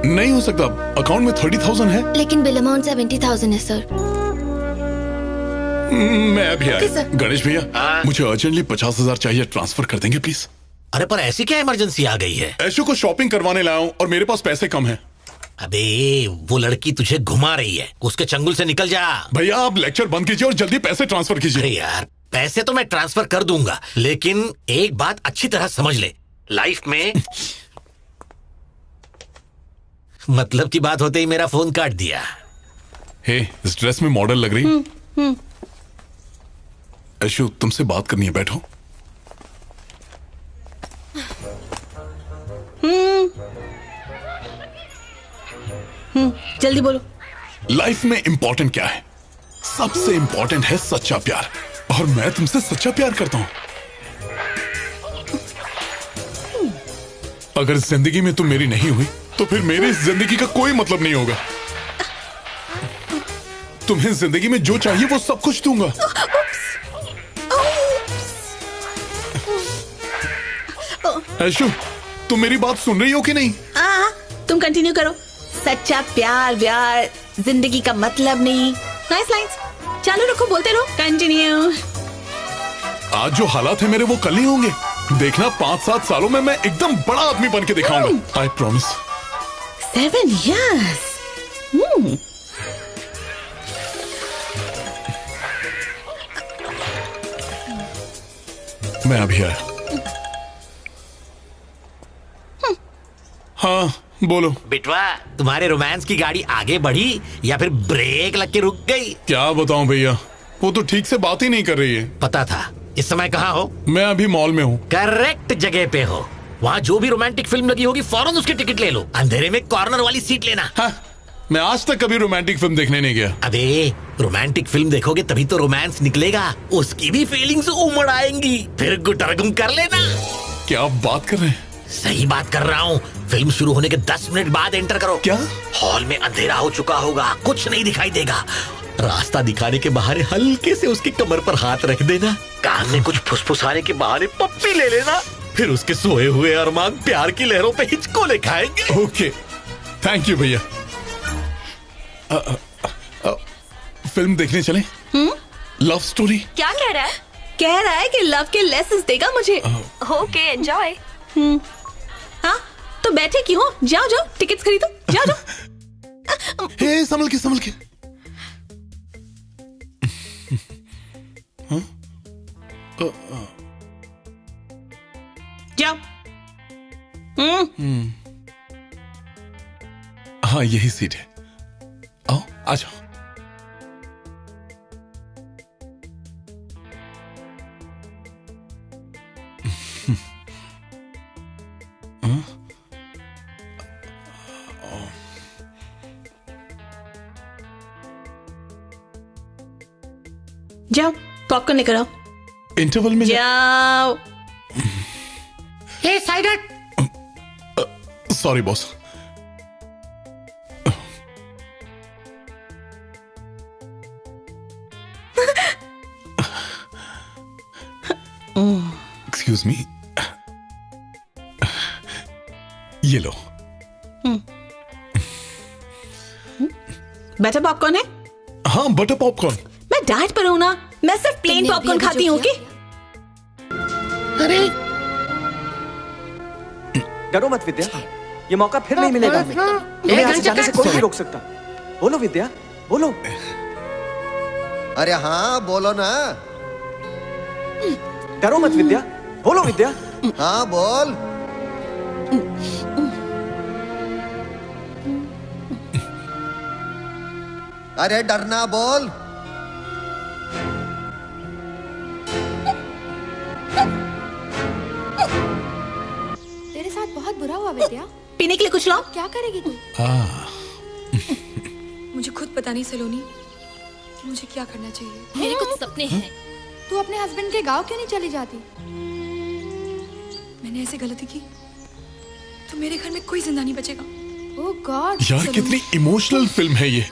नहीं हो सकता, अकाउंट में 30,000 है। लेकिन बिल अमाउंट 70,000 है सर। मैं अभी आया। गणेश भैया, मुझे अर्जेंटली 50,000 चाहिए, ट्रांसफर कर देंगे प्लीज? अरे पर ऐसी क्या इमरजेंसी आ गई है? ऐशु को शॉपिंग करवाने लाया हूँ और मेरे पास पैसे कम हैं। अबे वो लड़की तुझे घुमा रही है, उसके चंगुल से निकल जा। भैया आप लेक्चर बंद कीजिए और जल्दी पैसे ट्रांसफर कीजिए। अरे यार, पैसे तो मैं ट्रांसफर कर दूंगा, लेकिन एक बात अच्छी तरह समझ ले, लाइफ में मतलब की बात होते ही मेरा फोन काट दिया। हे, इस ड्रेस में मॉडल लग रही। ऐशु तुमसे बात करनी है, बैठो। जल्दी बोलो। लाइफ में इंपॉर्टेंट क्या है? सबसे इंपॉर्टेंट है सच्चा प्यार, और मैं तुमसे सच्चा प्यार करता हूं। अगर जिंदगी में तुम मेरी नहीं हुई तो फिर मेरी जिंदगी का कोई मतलब नहीं होगा। तुम्हें जिंदगी में जो चाहिए वो सब कुछ दूंगा। ऐशु, तुम मेरी बात सुन रही हो कि नहीं? तुम कंटिन्यू करो। सच्चा प्यार व्यार जिंदगी का मतलब नहीं। नाइस लाइंस, चालू रखो, बोलते रहो, कंटिन्यू। आज जो हालात है मेरे वो कल ही होंगे। देखना 5-7 सालों में मैं एकदम बड़ा आदमी बन के दिखाऊंगा। I promise. 7 years। मैं अभी आया। हाँ बोलो। बिटवा, तुम्हारे रोमांस की गाड़ी आगे बढ़ी या फिर ब्रेक लग के रुक गई? क्या बताऊं भैया, वो तो ठीक से बात ही नहीं कर रही है। पता था। इस समय कहाँ हो? मैं अभी मॉल में हूँ। करेक्ट जगह पे हो। वहाँ जो भी रोमांटिक फिल्म लगी होगी फौरन उसकी टिकट ले लो। अंधेरे में कॉर्नर वाली सीट लेना। हाँ, मैं आज तक कभी रोमांटिक फिल्म देखने नहीं गया। अबे रोमांटिक फिल्म देखोगे तभी तो रोमांस निकलेगा, उसकी भी फीलिंग्स उमड़ आएंगी, फिर गुटरगुम कर लेना। क्या आप बात कर रहे हैं? सही बात कर रहा हूँ। फिल्म शुरू होने के 10 मिनट बाद एंटर करो। क्या? हॉल में अंधेरा हो चुका होगा, कुछ नहीं दिखाई देगा। रास्ता दिखाने के बहाने हल्के से उसकी कमर पर हाथ रख देना, कान में कुछ फुसफुसाने के बहाने पप्पी ले लेना, फिर उसके सोए हुए अरमान प्यार की लहरों पे हिचकोले खाएंगे। ओके, थैंक यू भैया। फिल्म देखने चले? Love story. क्या कह रहा है? कह रहा है कि लव के लेसन्स देगा मुझे। Okay, enjoy. हाँ तो बैठे क्यों हो? जाओ जाओ, टिकट्स खरीदो, जाओ जाओ। हे, संभल के संभल के। जाओ। हाँ यही सीट है, आओ आ जाओ। जाओ पॉपकॉर्न लेकर आओ। इंटरवल में जाओ। हे साइडर। Sorry boss. एक्सक्यूज मी, ये लो। बटर पॉपकॉर्न है? हाँ बटर पॉपकॉर्न। मैं डाइट पर हूँ ना, मैं सिर्फ प्लेन पॉपकॉर्न खाती हूँ। अरे डरो मत विद्या, ये मौका फिर नहीं मिलेगा हमें। तुम्हें यहाँ से जाने से कोई नहीं रोक सकता। बोलो विद्या, बोलो। अरे हाँ बोलो ना। डरो मत विद्या, बोलो विद्या। हाँ बोल। अरे डरना बोल। तेरे साथ बहुत बुरा हुआ विद्या। पीने के लिए कुछ लाओ। क्या करेगी तू? मुझे खुद पता नहीं सलोनी, मुझे क्या करना चाहिए। मेरे कुछ सपने हैं। तू अपने हस्बैंड के गांव क्यों नहीं चली जाती? मैंने ऐसी गलती की तो मेरे घर में कोई जिंदा नहीं बचेगा। ओह गॉड। यार कितनी इमोशनल फिल्म है ये।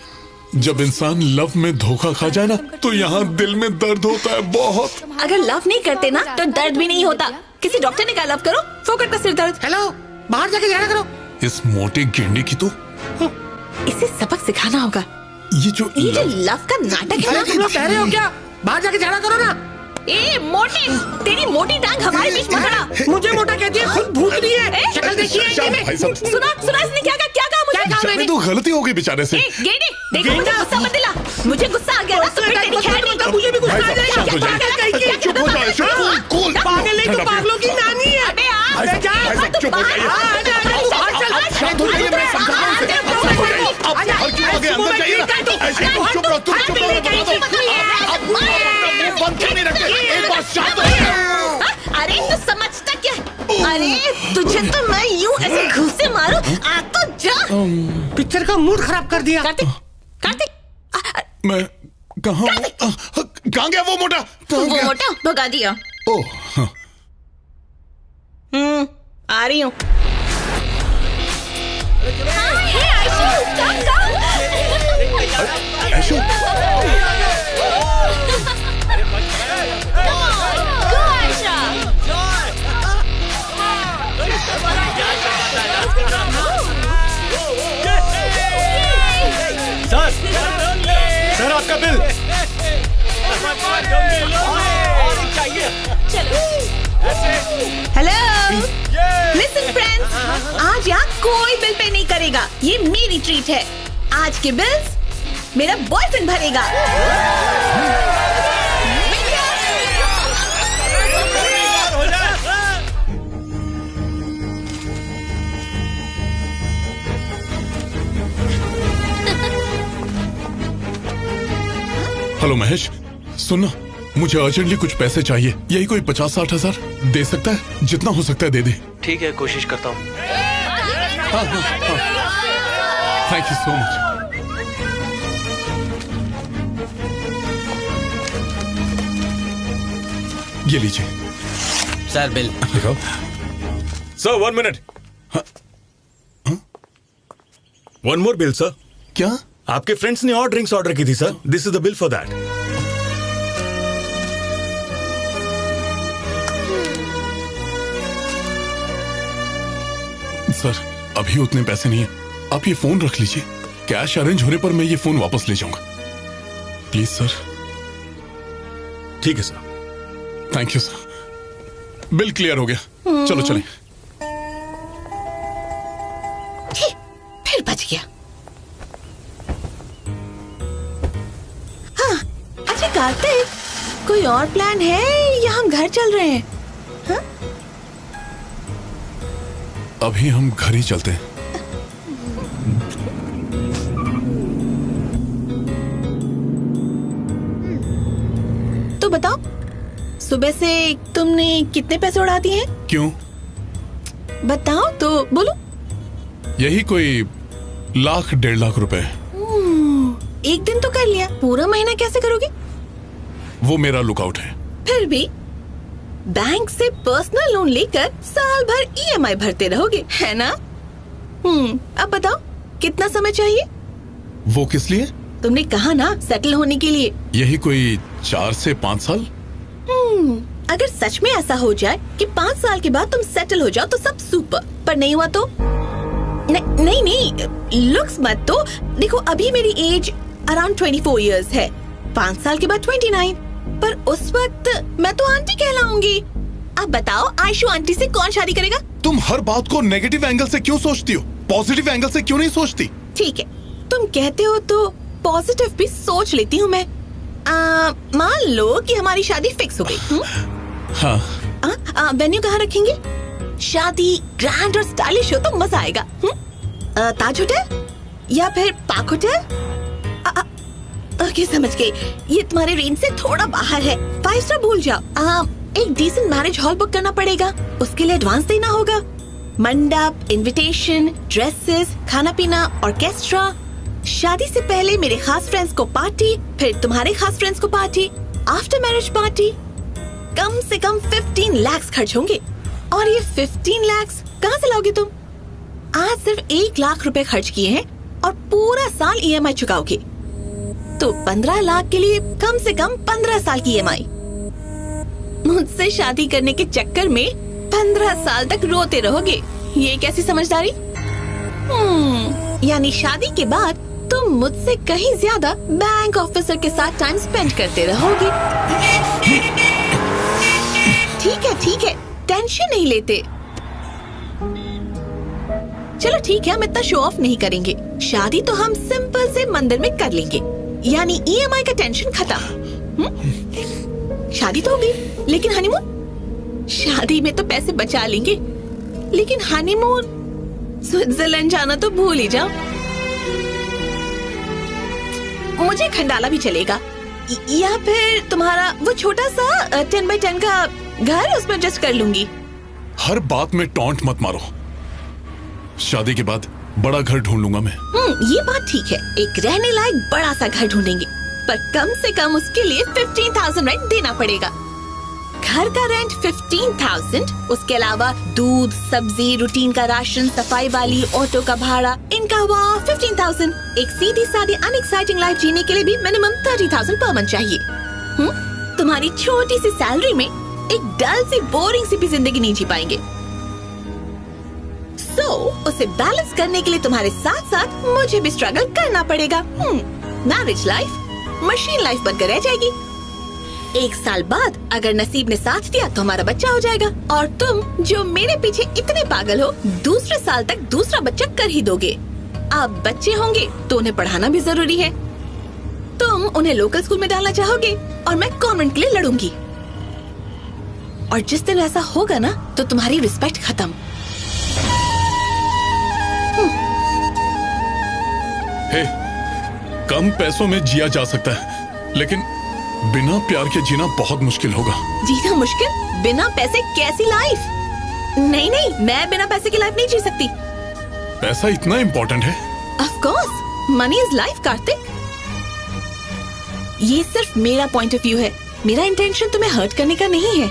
जब इंसान लव में धोखा खा जाए ना तो यहाँ दिल में दर्द होता है बहुत। अगर लव नहीं करते ना तो दर्द भी नहीं होता। किसी डॉक्टर ने कहा लव करो, फोकट का सिर दर्द। हेलो, बाहर जाके ध्यान करो। इस मोटे गेंडे की तो इसे सबक सिखाना होगा। ये जो लव का नाटक है ना। तुम लोग कह रहे हो क्या? बाहर जाके ध्यान करो ना। ए मोटे, तेरी मोटी टांग हमारे बीच में खड़ा। मुझे मोटा कहती है, खुद भूत रही है। शक्ल देखिए। सुना इसने क्या कहा मुझे? तो गलती हो गई बेचारे से। गेंडे, देखो मुझे गुस्सा मत दिला। मुझे गुस्सा आ गया ना तो फिर तेरी खैर नहीं। मुझे भी गुस्सा आ जाएगा। चुप हो जाओ। पागल नहीं तो पागलों की नानी है। अबे यार चुप हो जाइए। शांत हो जाइए, मैं समझा रहा हूं। अब हर क्यों आ गए? अंदर जाइए ना। ऐसे चुप रहो, तुम चुप रहो, बता दो। आप बंद क्यों नहीं रखते? एक बार शांत हो जाओ। अरे तू समझता क्या? अरे तुझे तो मैं यूं ऐसे घूंसे मारूं, आ तो जा। पिक्चर का मूड खराब कर दिया। कार्तिक मैं कहाँ गया वो मोटा? वो मोटा भगा दिया। ओह आ रही हूँ। सर आपका बिल। हेलो लिसन फ्रेंड्स, आज यहाँ कोई बिल पे नहीं करेगा। ये मेरी ट्रीट है। आज के बिल्स मेरा बॉयफ्रेंड भरेगा। हेलो महेश, सुनना, मुझे अर्जेंटली कुछ पैसे चाहिए। यही कोई 50-60 हजार दे सकता है? जितना हो सकता है दे दे। ठीक है, कोशिश करता हूँ। Thank you so much. ये लीजिए सर बिल। Sir 1 minute. 1 मोर बिल सर। क्या? आपके फ्रेंड्स ने और ड्रिंक्स ऑर्डर की थी sir. This is the bill for that. Sir अभी उतने पैसे नहीं है। आप ये फोन रख लीजिए। कैश अरेंज होने पर मैं ये फोन वापस ले जाऊंगा। Please sir. ठीक है sir. Thank you sir. Bill clear हो गया। चलो चलें। फिर बच गया। हाँ, अच्छा कार्तिक, कोई और प्लान है या हम घर चल रहे हैं? हाँ? अभी हम घर ही चलते हैं। तो बताओ, सुबह से तुमने कितने पैसे उड़ा दिए हैं? क्यों? बताओ तो बोलो। यही कोई 1,00,000-1,50,000 रुपए। एक दिन तो कर लिया, पूरा महीना कैसे करोगे? वो मेरा लुकआउट है। फिर भी बैंक से पर्सनल लोन लेकर साल भर ईएमआई भरते रहोगे, है ना? अब बताओ कितना समय चाहिए? वो किस लिए? तुमने कहा ना सेटल होने के लिए। यही कोई 4 से 5 साल। अगर सच में ऐसा हो जाए कि 5 साल के बाद तुम सेटल हो जाओ तो सब सुपर, पर नहीं हुआ तो? नहीं, लुक्स मत तो देखो, अभी मेरी एज अराउंड 24 इयर्स है, 5 साल के बाद 29, पर उस वक्त मैं तो आंटी कहलाऊंगी। अब बताओ आयशु आंटी से कौन शादी करेगा? तुम हर बात को नेगेटिव एंगल से क्यों सोचती हो? पॉजिटिव एंगल से क्यों नहीं सोचती? ठीक है, तुम कहते हो तो पॉजिटिव भी सोच लेती हूँ मैं। मान लो कि हमारी शादी फिक्स हो गई। हाँ। वेन्यू कहाँ रखेंगे? शादी ग्रैंड और स्टाइलिश हो तो मजा आएगा। ताज होटल या फिर पार्क होटल? ओके, समझ गई। ये तुम्हारे रेंज से थोड़ा बाहर है। 5 स्टार भूल जाओ। एक डिसेंट मैरिज हॉल बुक करना पड़ेगा, उसके लिए एडवांस देना होगा। मंडप, इनविटेशन, ड्रेसेस, खाना पीना, ऑर्केस्ट्रा। शादी से पहले मेरे खास फ्रेंड्स को पार्टी, फिर तुम्हारे खास फ्रेंड्स को पार्टी, आफ्टर मैरिज पार्टी। कम से कम 15 लाख खर्च होंगे। और ये 15 लाख कहाँ से लाओगे तुम? आज सिर्फ 1 लाख रुपए खर्च किए हैं और पूरा साल ईएमआई चुकाओगे, तो 15 लाख के लिए कम से कम 15 साल की ईएमआई। मुझसे शादी करने के चक्कर में 15 साल तक रोते रहोगे। ये कैसी समझदारी? यानी शादी के बाद तुम मुझसे कहीं ज्यादा बैंक ऑफिसर के साथ टाइम स्पेंड करते रहोगे। ठीक है, टेंशन नहीं लेते। चलो ठीक है, हम इतना शो ऑफ नहीं करेंगे। शादी तो हम सिंपल से मंदिर में कर लेंगे, यानी ईएमआई का टेंशन खत्म। शादी तो होगी, लेकिन हनीमून? शादी में तो पैसे बचा लेंगे, लेकिन हनीमून स्विट्जरलैंड जाना तो भूल ही जाओ। मुझे खंडाला भी चलेगा, या फिर तुम्हारा वो छोटा सा 10 by 10 का घर, उसमें एडजस्ट कर लूंगी। हर बात में टॉन्ट मत मारो। शादी के बाद बड़ा घर ढूंढ लूंगा मैं। ये बात ठीक है, एक रहने लायक बड़ा सा घर ढूंढेंगे, पर कम से कम उसके लिए 15,000 रेंट देना पड़ेगा। घर का रेंट 15,000, उसके अलावा दूध, सब्जी, रूटीन का राशन, सफाई वाली, ऑटो का भाड़ा, इनका हुआ 15,000। एक सीधी सादी अनएक्साइटिंग लाइफ जीने के लिए भी मिनिमम 30,000 पर मंथ चाहिए। तुम्हारी छोटी सी सैलरी में एक डल सी बोरिंग सी भी जिंदगी नहीं जी पाएंगे। उसे बैलेंस करने के लिए तुम्हारे साथ साथ मुझे भी स्ट्रगल करना पड़ेगा। मैरिज लाइफ मशीन लाइफ बनकर रह जाएगी। 1 साल बाद अगर नसीब ने साथ दिया तो हमारा बच्चा हो जाएगा, और तुम जो मेरे पीछे इतने पागल हो, दूसरे साल तक दूसरा बच्चा कर ही दोगे। अब बच्चे होंगे तो उन्हें पढ़ाना भी जरूरी है। तुम उन्हें लोकल स्कूल में डालना चाहोगे और मैं कॉन्वेंट के लिए लड़ूंगी। और जिस दिन ऐसा होगा ना, तो तुम्हारी रिस्पेक्ट खत्म। हे, कम पैसों में जिया जा सकता है, लेकिन बिना प्यार के जीना बहुत मुश्किल होगा। जीना मुश्किल? बिना पैसे कैसी लाइफ? नहीं, मैं बिना पैसे की लाइफ नहीं जी सकती। पैसा इतना इम्पोर्टेंट है? Of course, money is life, Kartik. ये सिर्फ मेरा पॉइंट ऑफ व्यू है, मेरा इंटेंशन तुम्हें हर्ट करने का नहीं है।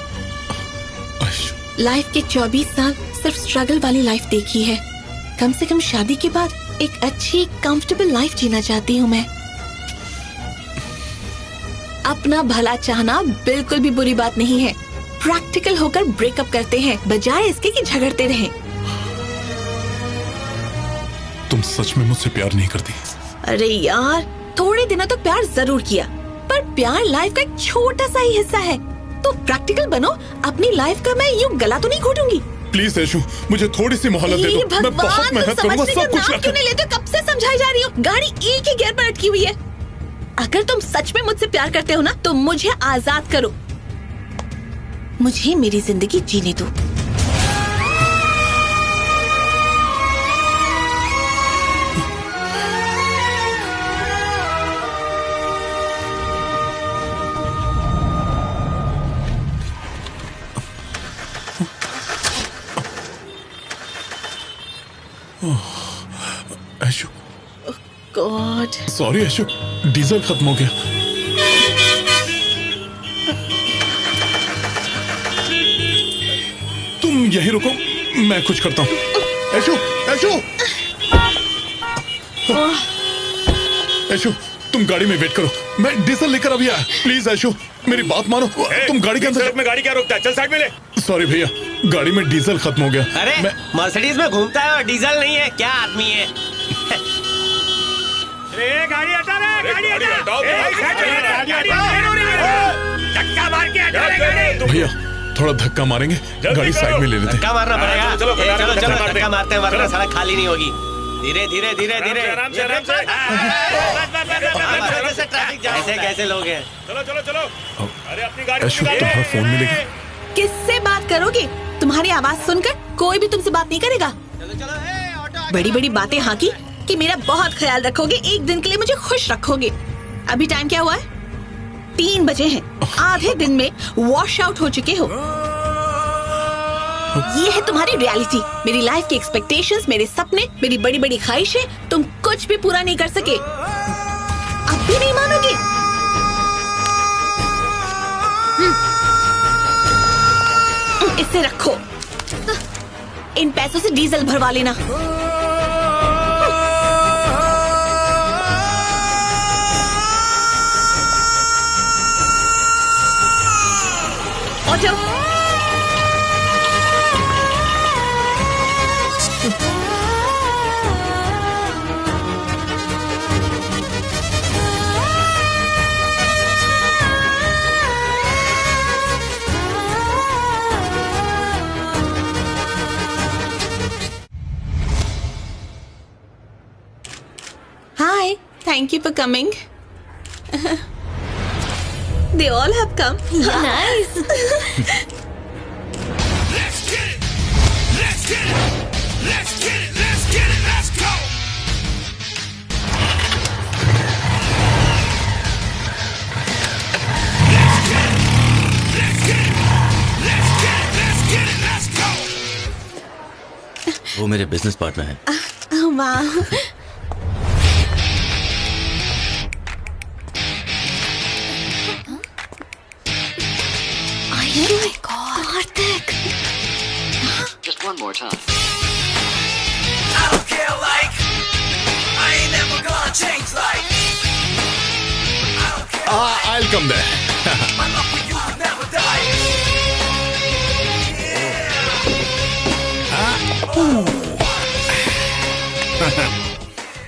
लाइफ के 24 साल सिर्फ स्ट्रगल वाली लाइफ देखी है। कम से कम शादी के बाद एक अच्छी कंफर्टेबल लाइफ जीना चाहती हूँ मैं। अपना भला चाहना बिल्कुल भी बुरी बात नहीं है। प्रैक्टिकल होकर ब्रेकअप करते हैं, बजाय इसके कि झगड़ते रहें। तुम सच में मुझसे प्यार नहीं करती? अरे यार, थोड़े दिनों तक प्यार जरूर किया, पर प्यार लाइफ का एक छोटा सा ही हिस्सा है। तो प्रैक्टिकल बनो। अपनी लाइफ का मैं यूं गला तो नहीं घोटूंगी। प्लीज ऐशु, मुझे थोड़ी सी मोहलत दे दो। मैं बहुत मेहनत करूंगा, सब कुछ क्यों नहीं लेते? कब से समझाई जा रही हूँ। गाड़ी एक ही गियर पर अटकी हुई है। अगर तुम सच में मुझसे प्यार करते हो ना, तो मुझे आजाद करो। मुझे मेरी जिंदगी जीने दो। ऐशु, गॉड, सॉरी ऐशु, डीजल खत्म हो गया। यहीं रुको, मैं कुछ करता हूँ। ऐशु, ऐशु, ऐशु, तुम गाड़ी में वेट करो, मैं डीजल लेकर अभी आया। प्लीज ऐशु, मेरी बात मानो। तुम गाड़ी के अंदर। में गाड़ी क्या रोकता है? चल साइड में ले। सॉरी भैया, गाड़ी में डीजल खत्म हो गया। अरे मर्सिडीज में घूमता है और डीजल नहीं है, क्या आदमी है? गाड़ी हटा रे, गाड़ी हटाओ, धक्का मार के हटा रे गाड़ी। भैया थोड़ा धक्का मारेंगे, गाड़ी साइड में ले लेते। धक्का मारना पड़ेगा। चलो चलो धक्का मारते हैं वरना सड़क खाली नहीं होगी। धीरे धीरे धीरे धीरे, ट्रैफिक जाम। ऐसे कैसे लोग हैं? चलो चलो चलो, अरे अपनी गाड़ी। ऐशु तुम्हारा फोन मिलेगा। किससे बात करोगे? तुम्हारी आवाज सुनकर कोई भी तुमसे बात नहीं करेगा। बड़ी बड़ी बातें हाकी कि मेरा बहुत ख्याल रखोगे, एक दिन के लिए मुझे खुश रखोगे। अभी टाइम क्या हुआ है? 3 बजे हैं। आधे दिन में वॉश आउट हो चुके हो। ये है तुम्हारी रियलिटी। मेरी लाइफ की एक्सपेक्टेशंस, मेरे सपने, मेरी बड़ी बड़ी ख्वाहिशें, तुम कुछ भी पूरा नहीं कर सके। अब भी नहीं मानोगे? इसे रखो, इन पैसों से डीजल भरवा लेना। और जाओ। Hi, thank you for coming. They all have come. Nice. Let's get it. Let's get it. Let's get it. Let's get it. Let's go. Let's get it. Let's get it. Let's get it. Let's get it. Let's go. वो मेरे business partner हैं। वाह। Oh my God, Karthik. Just one more time. I don't care like I ain't never gonna change like I don't care. I'll come there. My love for you will never die.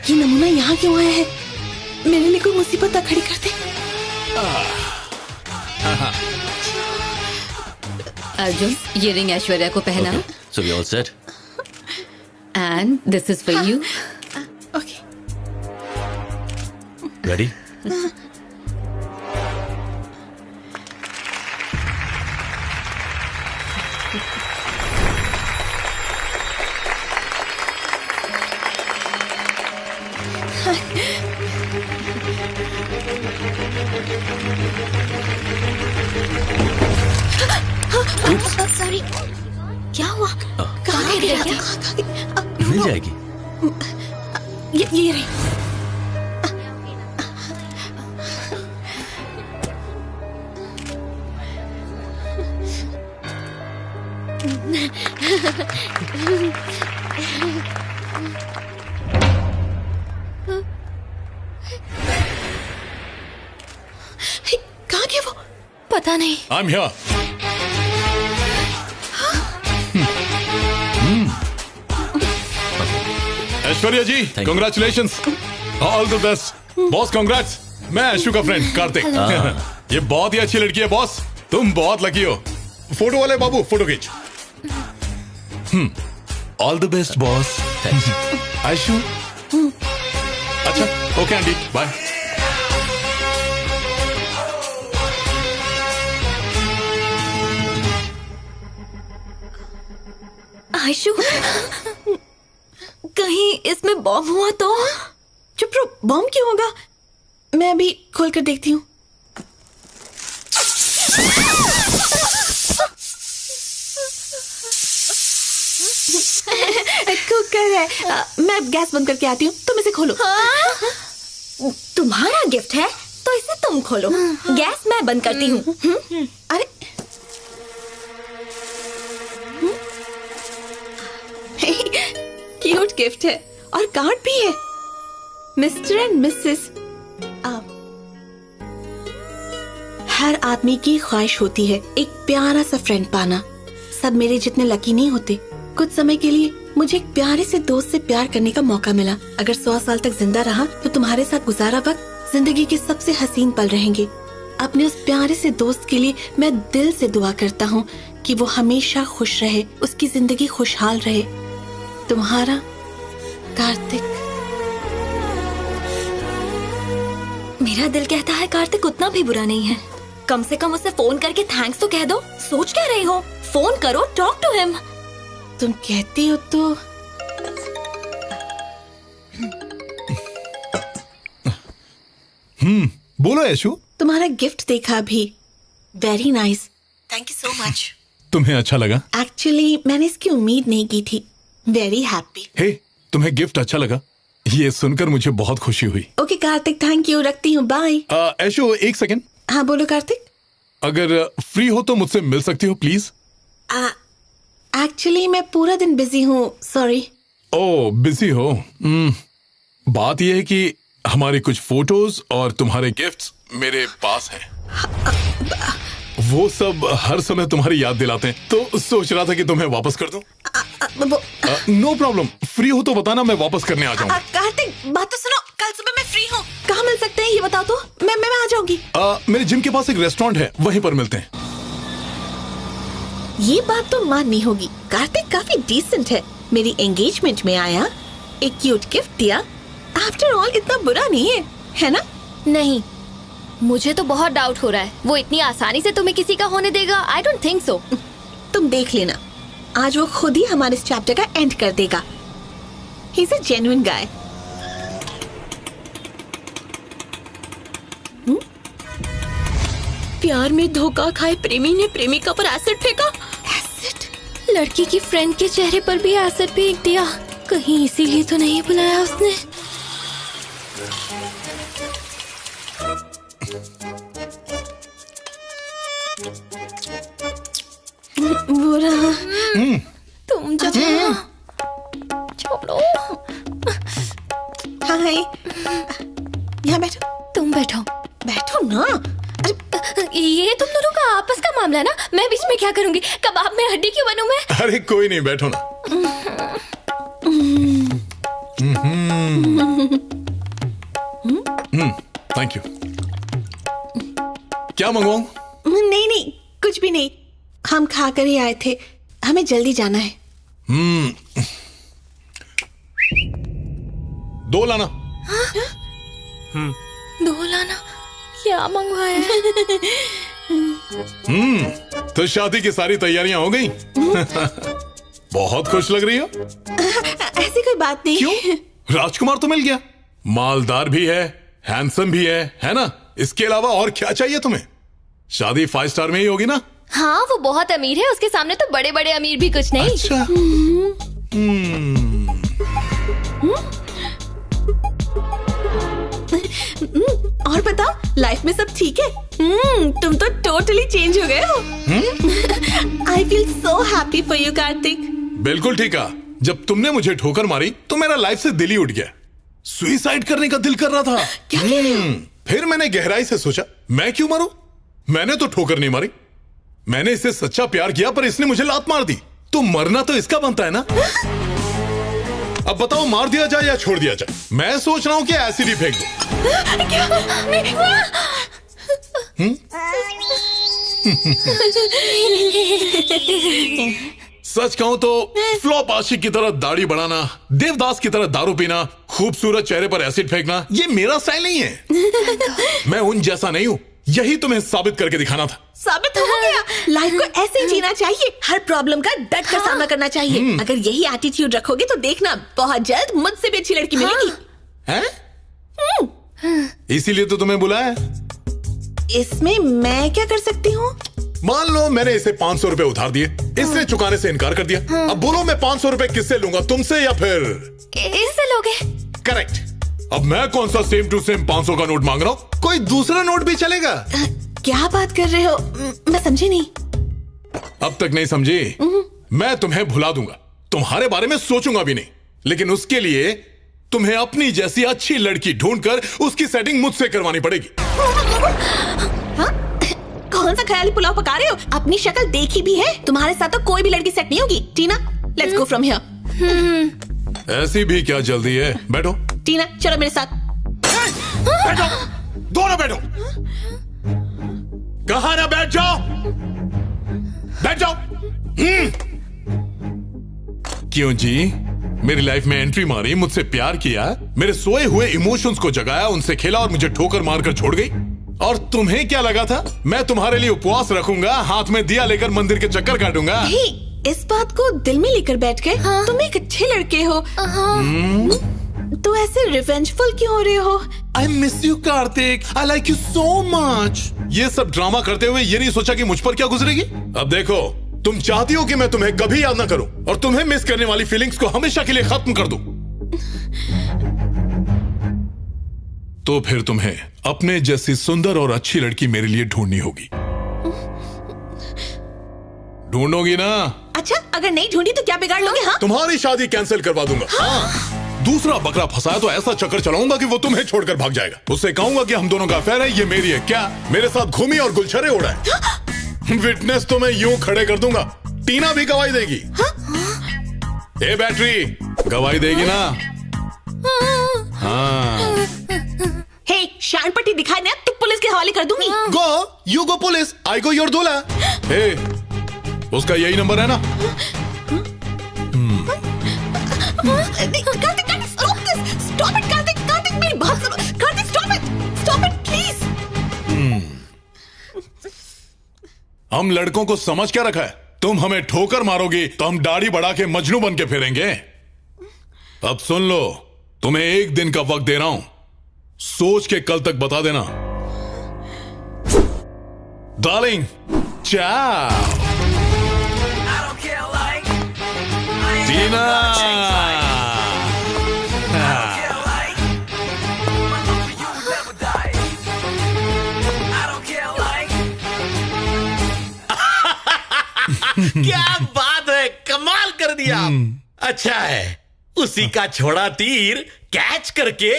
ये नमूना यहाँ क्यों आया है? मेरे लिए कोई मुसीबत ना खड़ी कर दे। अर्जुन, ये रिंग ऐश्वर्या को पहना। So we all set? And this is for you. Okay. Ready? Sorry, क्या हुआ? कहाँ गई क्या? मिल जाएगी। ये रही। कहाँ गया वो? पता नहीं। I'm here. Aishwarya ji, congratulations. All the best. Boss congrats. मैं ऐशु का फ्रेंड कार्तिक। ये बहुत ही अच्छी लड़की है बॉस, तुम बहुत लकी हो। फोटो वाले बाबू फोटो खींच। All the best boss. Aishu. अच्छा, ओके आंटी, बाय। आयशु, कहीं इसमें बॉम्ब हुआ तो? चुप रहो, बॉम्ब क्यों होगा? मैं अभी खोल कर देखती हूँ। कुकर है। मैं गैस बंद करके आती हूँ, तुम इसे खोलो। हाँ? तुम्हारा गिफ्ट है तो इसे तुम खोलो। गैस मैं बंद करती हूँ। अरे गिफ्ट है और कार्ड भी है। Mister and Mrs. हर आदमी की ख्वाहिश होती है एक प्यारा सा फ्रेंड पाना। सब मेरे जितने लकी नहीं होते। कुछ समय के लिए मुझे एक प्यारे से दोस्त से प्यार करने का मौका मिला। अगर 100 साल तक जिंदा रहा तो तुम्हारे साथ गुजारा वक्त जिंदगी के सबसे हसीन पल रहेंगे। अपने उस प्यारे से दोस्त के लिए मैं दिल से दुआ करता हूँ कि वो हमेशा खुश रहे, उसकी जिंदगी खुशहाल रहे। तुम्हारा कार्तिक। मेरा दिल कहता है कार्तिक उतना भी बुरा नहीं है। कम से कम उसे फोन करके थैंक्स तो कह दो। सोच क्या रही हो? फोन करो, टॉक टू हिम। तुम कहती हो तो। बोलो ऐशु। तुम्हारा गिफ्ट देखा अभी। Very nice, thank you so much. तुम्हें अच्छा लगा? एक्चुअली मैंने इसकी उम्मीद नहीं की थी। Very happy. हे, तुम्हें गिफ्ट अच्छा लगा? ये सुनकर मुझे बहुत खुशी हुई। ओके कार्तिक, थैंक यू, रखती हूँ, बाय। ऐशु एक सेकंड। हाँ बोलो कार्तिक। अगर फ्री हो तो मुझसे मिल सकती हो प्लीज? एक्चुअली मैं पूरा दिन बिजी हूँ, सॉरी। ओह, बिजी हो? बात यह है कि हमारी कुछ फोटोज और तुम्हारे गिफ्ट्स मेरे पास हैं। वो सब हर समय तुम्हारी याद दिलाते हैं, तो सोच रहा था कि तुम्हें वापस कर दूं। नो प्रॉब्लम, फ्री हो तो बताना, मैं वापस करने आ जाऊंगा। कार्तिक बात तो सुनो, कल सुबह मैं फ्री हूँ। कहाँ मिल सकते हैं ये बताओ तो। मैं आ जाऊंगी। मेरे जिम के पास एक रेस्टोरेंट है, वहीं पर मिलते हैं। ये बात तो माननी होगी, कार्तिक काफी डिसेंट है। मेरी एंगेजमेंट में आया, एक क्यूट गिफ्ट दिया। आफ्टर ऑल इतना बुरा नहीं है ना? नहीं, मुझे तो बहुत डाउट हो रहा है। वो इतनी आसानी से तुम्हें किसी का होने देगा? I don't think so. तुम देख लेना, आज वो खुद ही हमारे इस चैप्टर का एंड कर देगा। ही इज अ जेन्युइन गाय। प्यार में धोखा खाए प्रेमी ने प्रेमिका पर एसिड फेंका। एसिड? लड़की की फ्रेंड के चेहरे पर भी एसिड फेंक दिया। कहीं इसीलिए तो नहीं बुलाया उसने। बुरा। तुम जाओ। छोड़ो। हाय, यहाँ बैठो। तुम बैठो। बैठो ना। ये तुम दोनों का आपस का मामला ना, मैं बीच में क्या करूंगी? कबाब में हड्डी क्यों बनूं मैं? अरे कोई नहीं, बैठो ना। Thank you. क्या मंगवाऊं? नहीं, कुछ भी नहीं। हम खाकर ही आए थे, हमें जल्दी जाना है। 2 लाना। 2 लाना? क्या मंगवाया? तो शादी की सारी तैयारियां हो गई? बहुत खुश लग रही हो। ऐसी कोई बात नहीं। क्यों? राजकुमार तो मिल गया, मालदार भी है, हैंडसम भी है ना? इसके अलावा और क्या चाहिए तुम्हें? शादी 5 स्टार में ही होगी ना? हाँ, वो बहुत अमीर है, उसके सामने तो बड़े बड़े अमीर भी कुछ नहीं। अच्छा। और बताओ, लाइफ में सब ठीक है? तुम तो टोटली चेंज हो गए हो। I feel so happy for you Kartik. बिल्कुल ठीक है। जब तुमने मुझे ठोकर मारी तो मेरा लाइफ से दिल ही उठ गया। सुसाइड करने का दिल कर रहा था। क्या कह रहे हो? फिर मैंने गहराई से सोचा, मैं क्यों मरूं? मैंने तो ठोकर नहीं मारी, मैंने इससे सच्चा प्यार किया, पर इसने मुझे लात मार दी। तो मरना तो इसका बनता है ना। अब बताओ, मार दिया जाए या छोड़ दिया जाए? मैं सोच रहा हूं कि एसिड ही फेंक दो। सच कहूं तो फ्लॉप आशिक की तरह दाढ़ी बढ़ाना, देवदास की तरह दारू पीना, खूबसूरत चेहरे पर एसिड फेंकना, ये मेरा स्टाइल नहीं है। मैं उन जैसा नहीं हूं, यही तुम्हें साबित करके दिखाना था। साबित हो गया। लाइफ को ऐसे ही जीना चाहिए, हर प्रॉब्लम का डट कर सामना करना चाहिए। अगर यही एटीट्यूड रखोगे तो देखना, बहुत जल्द मुझसे भी अच्छी लड़की मिलेगी। हैं? इसीलिए तो तुम्हें बुलाया। इसमें मैं क्या कर सकती हूँ? मान लो मैंने इसे 500 रुपए उधार दिए, इसने चुकाने से इनकार कर दिया। अब बोलो, मैं 500 रुपए किससे लूंगा, तुमसे या फिर इससे लोगे? करेक्ट। अब मैं कौन सा सेम टू सेम 500 का नोट मांग रहा हूँ? कोई दूसरा नोट भी चलेगा। क्या बात कर रहे हो? मैं समझी नहीं। अब तक नहीं समझी? मैं तुम्हें भुला दूंगा, तुम्हारे बारे में सोचूंगा भी नहीं। लेकिन उसके लिए तुम्हें अपनी जैसी अच्छी लड़की ढूंढकर उसकी सेटिंग मुझसे करवानी पड़ेगी। हाँ? कौन सा ख्याली पुलाव पका रहे हो? अपनी शक्ल देखी भी है? तुम्हारे साथ तो कोई भी लड़की सेट नहीं होगी। टीना, लेट्स गो फ्रॉम हियर। ऐसी भी क्या जल्दी है? बैठो। टीना, चलो मेरे साथ। बैठो, दोनों बैठो। कहा ना बैठ जाओ, बैठ जाओ। क्यों जी? मेरी लाइफ में एंट्री मारी, मुझसे प्यार किया, मेरे सोए हुए इमोशंस को जगाया, उनसे खेला और मुझे ठोकर मारकर छोड़ गई। और तुम्हें क्या लगा था मैं तुम्हारे लिए उपवास रखूंगा, हाथ में दिया लेकर मंदिर के चक्कर काटूंगा? इस बात को दिल में लेकर बैठ गए। हाँ। तुम एक अच्छे लड़के हो। तो ऐसे रिवेंजफुल क्यों हो रहे हो? I miss you, Kartik. I like you so much। ये सब ड्रामा करते हुए ये नहीं सोचा कि मुझ पर क्या गुजरेगी? अब देखो, तुम चाहती हो कि मैं तुम्हें कभी याद ना करूं और तुम्हें मिस करने वाली फीलिंग्स को हमेशा के लिए खत्म कर दूं। तो फिर तुम्हें अपने जैसी सुंदर और अच्छी लड़की मेरे लिए ढूंढनी होगी। ढूंढोगी ना? अच्छा, अगर नहीं ढूंढी तो क्या बिगाड़ लोगे? हाँ? तुम्हारी शादी कैंसिल करवा दूंगा। हाँ। दूसरा बकरा फंसाया तो ऐसा चक्कर चलाऊंगा कि वो तुम्हें छोड़कर भाग जाएगा। उससे कहूंगा कि हम दोनों का अफेयर है, ये मेरी है। क्या मेरे साथ घूमी और गुलछरे उड़ाए? विटनेस तो मैं यूं खड़े कर दूंगा, टीना भी गवाही देगी। ए बैटरी, गवाही देगी ना? हाँ। हे, शान पट्टी दिखाई ना तो पुलिस के हवाले कर दूंगी। Go, you go police, I go your दूल्हा। हे, उसका यही नंबर है ना? कार्तिक, stop it, कार्तिक, मेरी बात सुनो। Kartik, stop it, please। हम लड़कों को समझ क्या रखा है? तुम हमें ठोकर मारोगी तो हम दाढ़ी बढ़ा के मजनू बन के फिरेंगे। अब सुन लो, तुम्हें एक दिन का वक्त दे रहा हूं, सोच के कल तक बता देना। डार्लिंग, चाओ। टीना। क्या बात है, कमाल कर दिया। अच्छा है, उसी का छोड़ा तीर कैच करके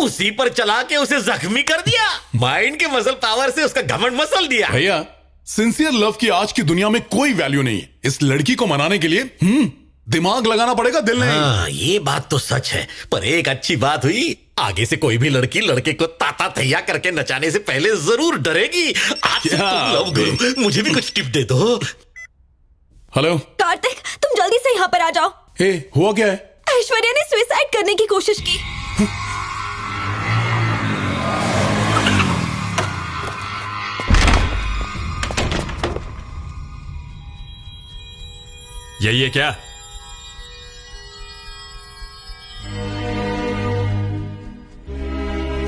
उसी पर चला के उसे जख्मी कर दिया। माइंड के मसल पावर से उसका घमंड मसल दिया। भैया, सिंसियर लव की आज की दुनिया में कोई वैल्यू नहीं है। इस लड़की को मनाने के लिए दिमाग लगाना पड़ेगा, दिल नहीं। हाँ, ये बात तो सच है, पर एक अच्छी बात हुई, आगे से कोई भी लड़की लड़के को ताता तैया करके नचाने से पहले जरूर डरेगी। आज से तुम लव गुरु, मुझे भी कुछ टिप दे दो। हेलो कार्तिक, तुम जल्दी से यहाँ पर आ जाओ। हे, हुआ क्या है? ऐश्वर्या ने सुसाइड करने की कोशिश की। यही है क्या?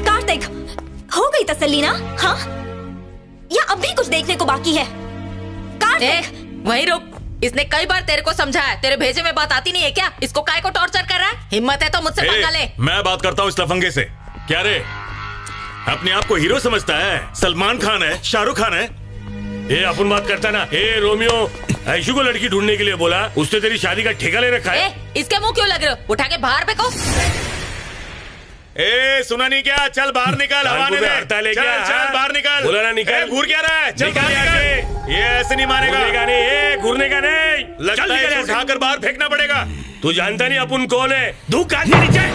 कार्तिक, हो गई तसल्ली ना? हाँ, या अब भी कुछ देखने को बाकी है? कार्तिक, वहीं रुक। इसने कई बार तेरे को समझाया, तेरे भेजे में बात आती नहीं है क्या? इसको काय को टॉर्चर कर रहा है? हिम्मत है तो मुझसे पंगा ले। मैं बात करता हूँ इस लफंगे से। क्या रे, अपने आप को हीरो समझता है? सलमान खान है, शाहरुख खान है? ये अपन बात करता ना। ए रोमियो, ऐशु को लड़की ढूंढने के लिए बोला, उसने तेरी शादी का ठेका ले रखा है। इसके मुंह क्यों लग रहे हो? उठा के बाहर फेंको। ए सुना नहीं क्या? चल बाहर निकल, हवा ने चल बाहर निकल। बोला ना निकल। घूर क्या रहा है? चल बाहर निकल। ये ऐसे नहीं मानेगा। घूरने का नहीं, लगता है उठाकर बाहर फेंकना पड़ेगा। तू जानता नहीं अपन कौन है? धूप काट के नीचे।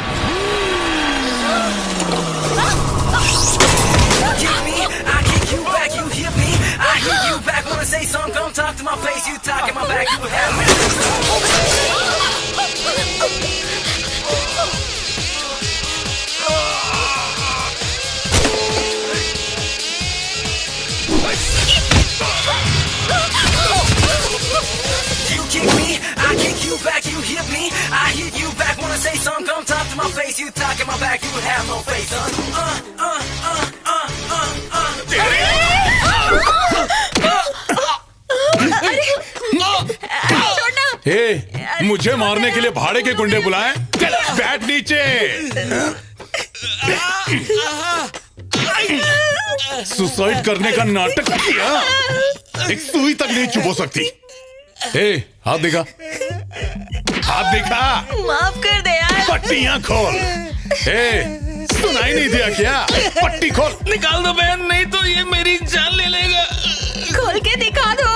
kick me, I kick you back, you hit me, I hit you back. Wanna say something, come talk to my face, you talk in my back, you have no face. हे, मुझे मारने के लिए भाड़े के गुंडे बुलाए? बैठ नीचे। सुसाइड करने का नाटक किया, एक सुई तक नहीं चुप हो सकती। ए, हाथ दिखा। हाथ दिखा। माफ कर दे यार। पट्टियां खोल। सुनाई नहीं दिया क्या? पट्टी खोल। निकाल दो बहन, नहीं तो ये मेरी जान ले लेगा। खोल के दिखा दो।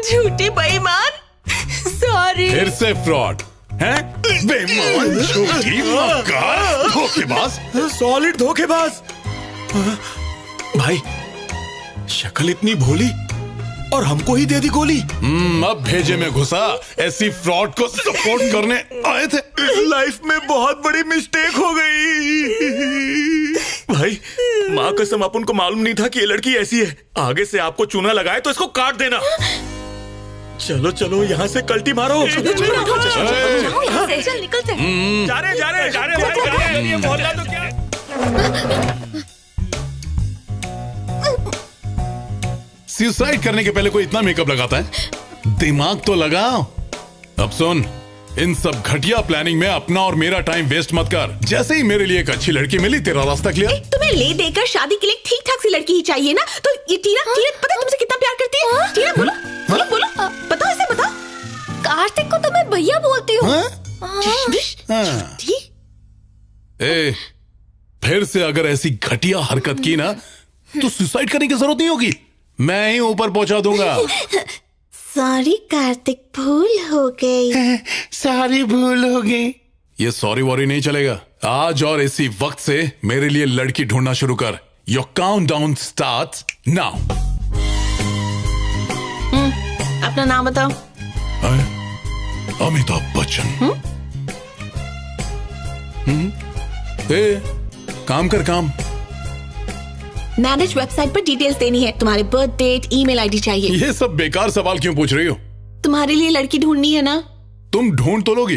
झूठी बेईमान। सॉरी। फिर से फ्रॉड हैं? बेईमान, झूठी, मक्कार, धोखेबाज, सॉलिड धोखेबाज। भाई शक्ल इतनी भोली और हमको ही दे दी गोली। अब भेजे में घुसा। ऐसी फ्रॉड को सपोर्ट करने आए थे। लाइफ में बहुत बड़ी मिस्टेक हो गई। भाई माँ कसम, अपन को मालूम नहीं था कि ये लड़की ऐसी है। आगे से आपको चूना लगाए तो इसको काट देना। चलो चलो यहाँ से कल्टी मारो। चल निकलते हैं। जा रहे भाई, जा रहे। ये मोहल्ला तो क्या? सुसाइड करने के पहले कोई इतना मेकअप लगाता है? दिमाग तो लगाओ। अब सुन, इन सब घटिया प्लानिंग में अपना और मेरा टाइम वेस्ट मत कर। जैसे ही मेरे लिए एक अच्छी लड़की मिली, तेरा रास्ता क्लियर। तुम्हें ले देकर शादी के लिए ठीक ठाक सी लड़की ही चाहिए ना? तो ये टीना पता है तुमसे कितना प्यार करती है? टीना बोलो, बोलो, बताओ, इसे बताओ। कार्तिक को तो मैं भैया बोलती हूँ। फिर से अगर ऐसी घटिया हरकत की ना, तो सुसाइड करने की जरूरत नहीं होगी। मैं ही ऊपर पहुंचा दूंगा। सॉरी कार्तिक, भूल हो गई। सारी भूल हो गई। ये सॉरी वॉरी नहीं चलेगा। आज और इसी वक्त से मेरे लिए लड़की ढूंढना शुरू कर। Your countdown starts now. अपना नाम बताओ। अमिताभ बच्चन। काम कर काम। मैरिज वेबसाइट पर डिटेल्स देनी है। तुम्हारे बर्थ डेट, ईमेल आईडी चाहिए। ये सब बेकार सवाल क्यों पूछ रही हो? तुम्हारे लिए लड़की ढूंढनी है ना? तुम ढूंढ तो लोगी,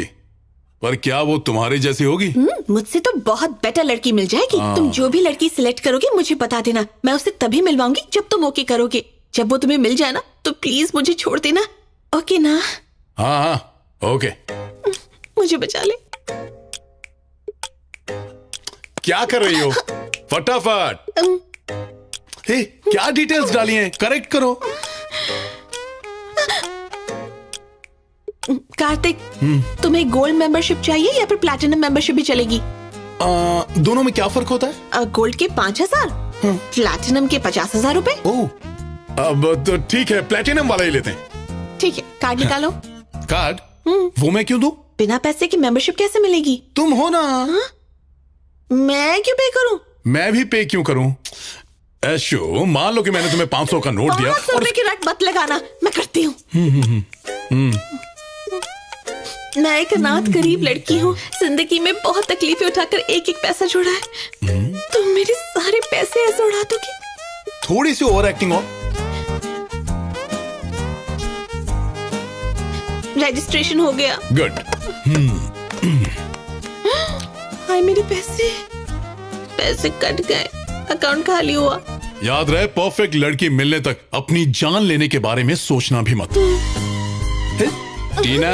पर क्या वो तुम्हारी जैसी होगी? मुझसे तो बहुत बेटर लड़की मिल जाएगी। तुम जो भी लड़की सिलेक्ट करोगे मुझे बता देना। मैं उसे तभी मिलवाऊंगी जब तुम ओके करोगे। जब वो तुम्हें मिल जाए ना, तो प्लीज मुझे छोड़ देना। ओके ना? हाँ ओके। मुझे बचा ले। क्या कर रही हो? फटाफट। क्या डिटेल्स डाली हैं? करेक्ट करो। कार्तिक, तुम्हें गोल्ड मेंबरशिप चाहिए या फिर प्लैटिनम मेंबरशिप भी चलेगी? दोनों में क्या फर्क होता है? गोल्ड के 5,000, प्लैटिनम के 50,000 रुपए। अब तो ठीक है, प्लैटिनम वाला ही लेते हैं। ठीक है, कार्ड निकालो। कार्ड? वो मैं क्यों दूं? बिना पैसे की मेंबरशिप कैसे मिलेगी? तुम हो ना। मैं क्यों पे करूं? मैं भी पे क्यों करूं? ऐशो, मान लो कि मैंने तुम्हें 500 का नोट दिया। 500 रुपए की रट मत लगाना, मैं करती हूँ। मैं एक अनाथ गरीब लड़की हूँ। जिंदगी में बहुत तकलीफें उठाकर एक एक पैसा जोड़ा है। तुम मेरे सारे पैसे ऐसे उड़ा दोगे? थोड़ी सी ओवर एक्टिंग हो। रजिस्ट्रेशन हो गया। गुड। हाय मेरे पैसे कट गए, अकाउंट खाली हुआ। याद रहे, परफेक्ट लड़की मिलने तक अपनी जान लेने के बारे में सोचना भी मत। टीना,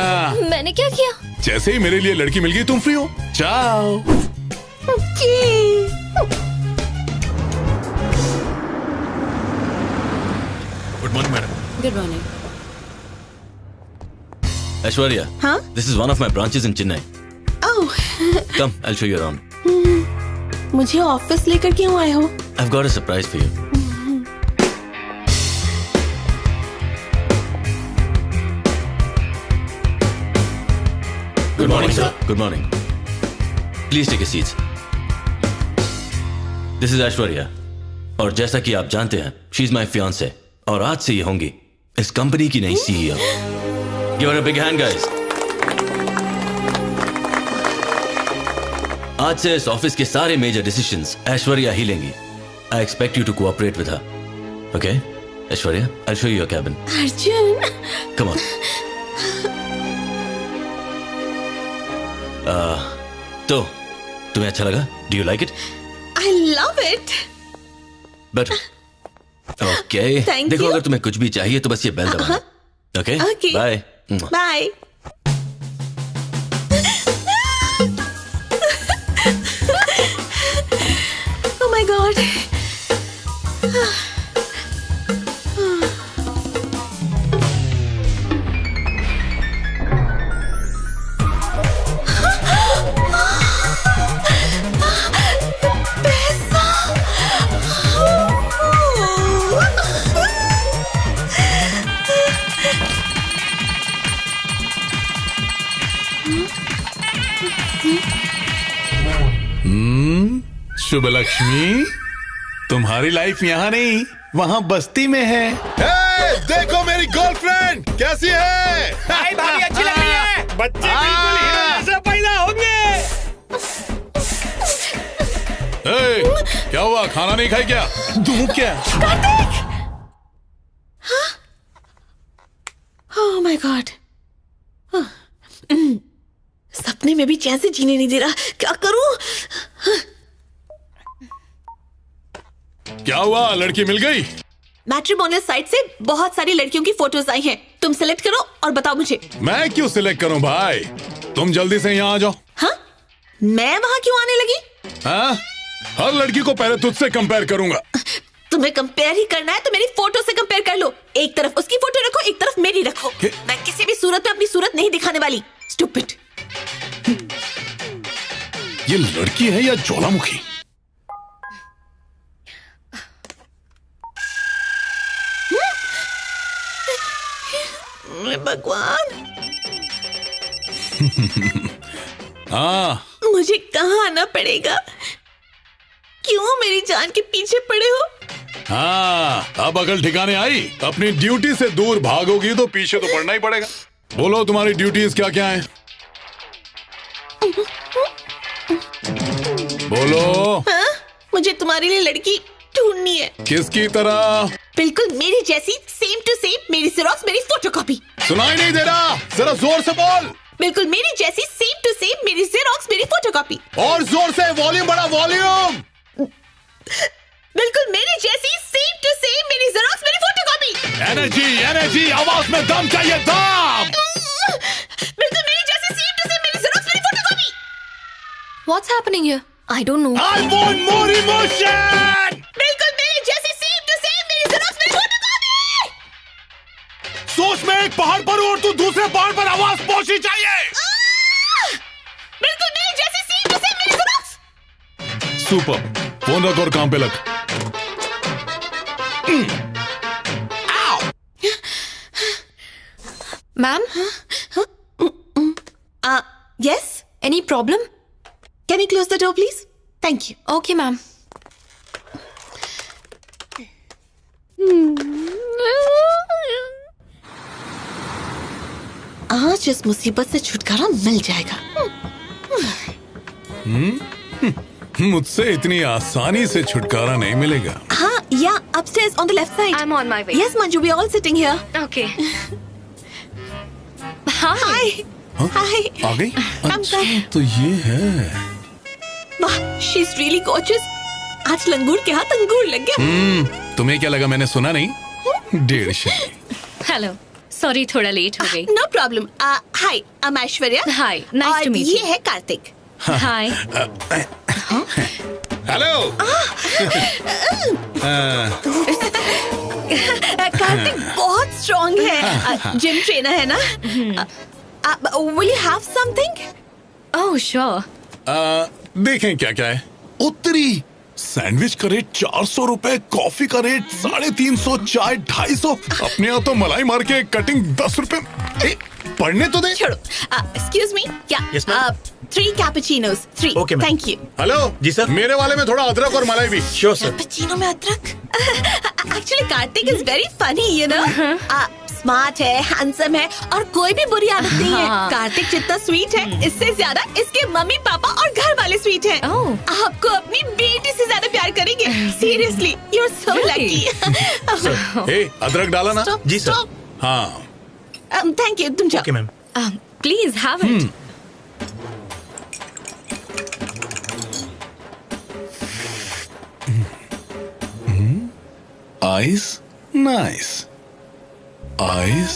मैंने क्या किया? जैसे ही मेरे लिए लड़की मिल गई, तुम फ्री हो। चाओ। Good morning madam. Good morning. Aishwarya, huh? This is one of my branches in Chennai. Oh. Come, I'll show you around. मुझे ऑफिस लेकर क्यों आए हो? I've got a surprise for you. Good morning, sir. Good morning. Please take a seat. This is Aishwarya. और जैसा कि आप जानते हैं, she's my fiancée. और आज से ये होंगी इस कंपनी की नई CEO. Give her a big hand, guys. आज से इस ऑफिस के सारे मेजर डिसीजंस ऐश्वर्या ही लेंगी. I expect you to cooperate with her. Okay? Aishwarya, I'll show you your cabin. Arjun. Come on. तो तुम्हें अच्छा लगा? Do you like it? I love it. Better. Okay. Thank देखो, you. अगर तुम्हें कुछ भी चाहिए तो बस ये बेल दबाना. Okay? Okay. Bye. Bye. Oh my my god. Shubh Lakshmi, तुम्हारी लाइफ यहाँ नहीं वहाँ बस्ती में है। देखो मेरी गर्लफ्रेंड कैसी है। भाभी अच्छी लग रही है। बच्चे बिल्कुल हीरो जैसे पैदा होंगे। क्या हुआ, खाना नहीं खाई क्या? तू क्या? ओह माय गॉड, सपने में भी चैन से जीने नहीं दे रहा, क्या करूं? क्या हुआ, लड़की मिल गई? मैट्रिमोनियल साइट से बहुत सारी लड़कियों की फोटोज आई हैं, तुम सिलेक्ट करो और बताओ मुझे। मैं क्यों सिलेक्ट करूं भाई, तुम जल्दी से यहाँ आ जाओ। हाँ, मैं वहाँ क्यों आने लगी? हाँ, हर लड़की को पहले तुझसे कंपेयर करूंगा। तुम्हें कंपेयर ही करना है तो मेरी फोटो से कंपेयर कर लो। एक तरफ उसकी फोटो रखो, एक तरफ मेरी रखो। मैं किसी भी सूरत में अपनी सूरत नहीं दिखाने वाली। स्टूपिड। ये लड़की है या ज्वालामुखी? भगवान। हाँ, मुझे कहाँ आना पड़ेगा? क्यों मेरी जान के पीछे पड़े हो? हाँ, अब अकल ठिकाने आई। अपनी ड्यूटी से दूर भागोगी तो पीछे तो पड़ना ही पड़ेगा। बोलो तुम्हारी ड्यूटीज क्या क्या हैं? बोलो। हाँ? मुझे तुम्हारे लिए लड़की ढूंढनी है। किसकी तरह? बिल्कुल मेरी जैसी, सेम टू सेम, मेरी जेरॉक्स, मेरी फोटोकॉपी। सुनाई नहीं दे रहा, जरा जोर से बोल। बिल्कुल मेरी जैसी, सेम टू सेम, मेरी जेरॉक्स, मेरी फोटोकॉपी। और जोर से, वॉल्यूम बढ़ा, वॉल्यूम। बिल्कुल मेरी जैसी, सेम टू सेम, मेरी जेरॉक्स, मेरी फोटोकॉपी। एनर्जी, एनर्जी, आवाज में दम चाहिए, दम। बिल्कुल मेरी जैसी, सेम टू सेम, मेरी जेरॉक्स, मेरी photocopy. What's happening here? I don't know. I want more emotion. बिल्कुल मेरी जैसी, सेम टू सेम, मेरी जेरॉक्स, मेरी फोटोकॉपी। सोच में एक पहाड़ पर हूं और तू दूसरे पहाड़ पर, आवाज पहुंचनी चाहिए। बिल्कुल मेरी जैसी, सेम टू सेम, मेरी जेरॉक्स। सुपर, फोन रख और काम पे लग। Ma'am? Yes? Any problem? Can you close the door, please? Thank you. Okay, ma'am. आज इस मुसीबत से छुटकारा मिल जाएगा। मुझसे इतनी आसानी से छुटकारा नहीं मिलेगा। हाँ, yeah, upstairs on the left side. I'm on my way. Yes, Manju, we are all sitting here. Okay. Hi. Hi. आ गई? Come अच्छा, back. तो ये है। वाह, she's really gorgeous. आज लंगूर के हाथ अंगूर लग गया। तुम्हें क्या लगा मैंने सुना नहीं? 150। हेलो, सॉरी थोड़ा लेट हो गई। No problem. Hi, I'm Aishwarya. Hi, nice to meet you. ये है कार्तिक। Hi. हेलो। कार्तिक बहुत स्ट्रॉन्ग है, जिम ट्रेनर है ना? Will you have something? Oh, sure. देखें क्या क्या है। उत्तरी सैंडविच का रेट 400 रुपए, कॉफी का रेट 350, चाय 250। अपने यहाँ तो मलाई मार के कटिंग 10 रुपए। पढ़ने तो दे। छोड़ो। Excuse me. Yes, Yeah. ma'am. 3 cappuccinos. 3. Okay, ma'am. Thank you. Hello जी सर। मेरे वाले में थोड़ा अदरक और मलाई भी। Sure sir. कैपेचिनो में अदरक? Actually, Kartik is very funny, you know. Smart है, हैंडसम है और कोई भी बुरी आदत नहीं है। कार्तिक जितना स्वीट है, इससे ज्यादा इसके मम्मी पापा और घर वाले स्वीट हैं। आपको अपनी बेटी से ज्यादा प्यार करेंगे। Seriously, you are so lucky. अदरक डाला ना? जी सर। हाँ। थैंक यू, तुम जाओ। Okay ma'am. Please have it. Eyes, nice. Eyes,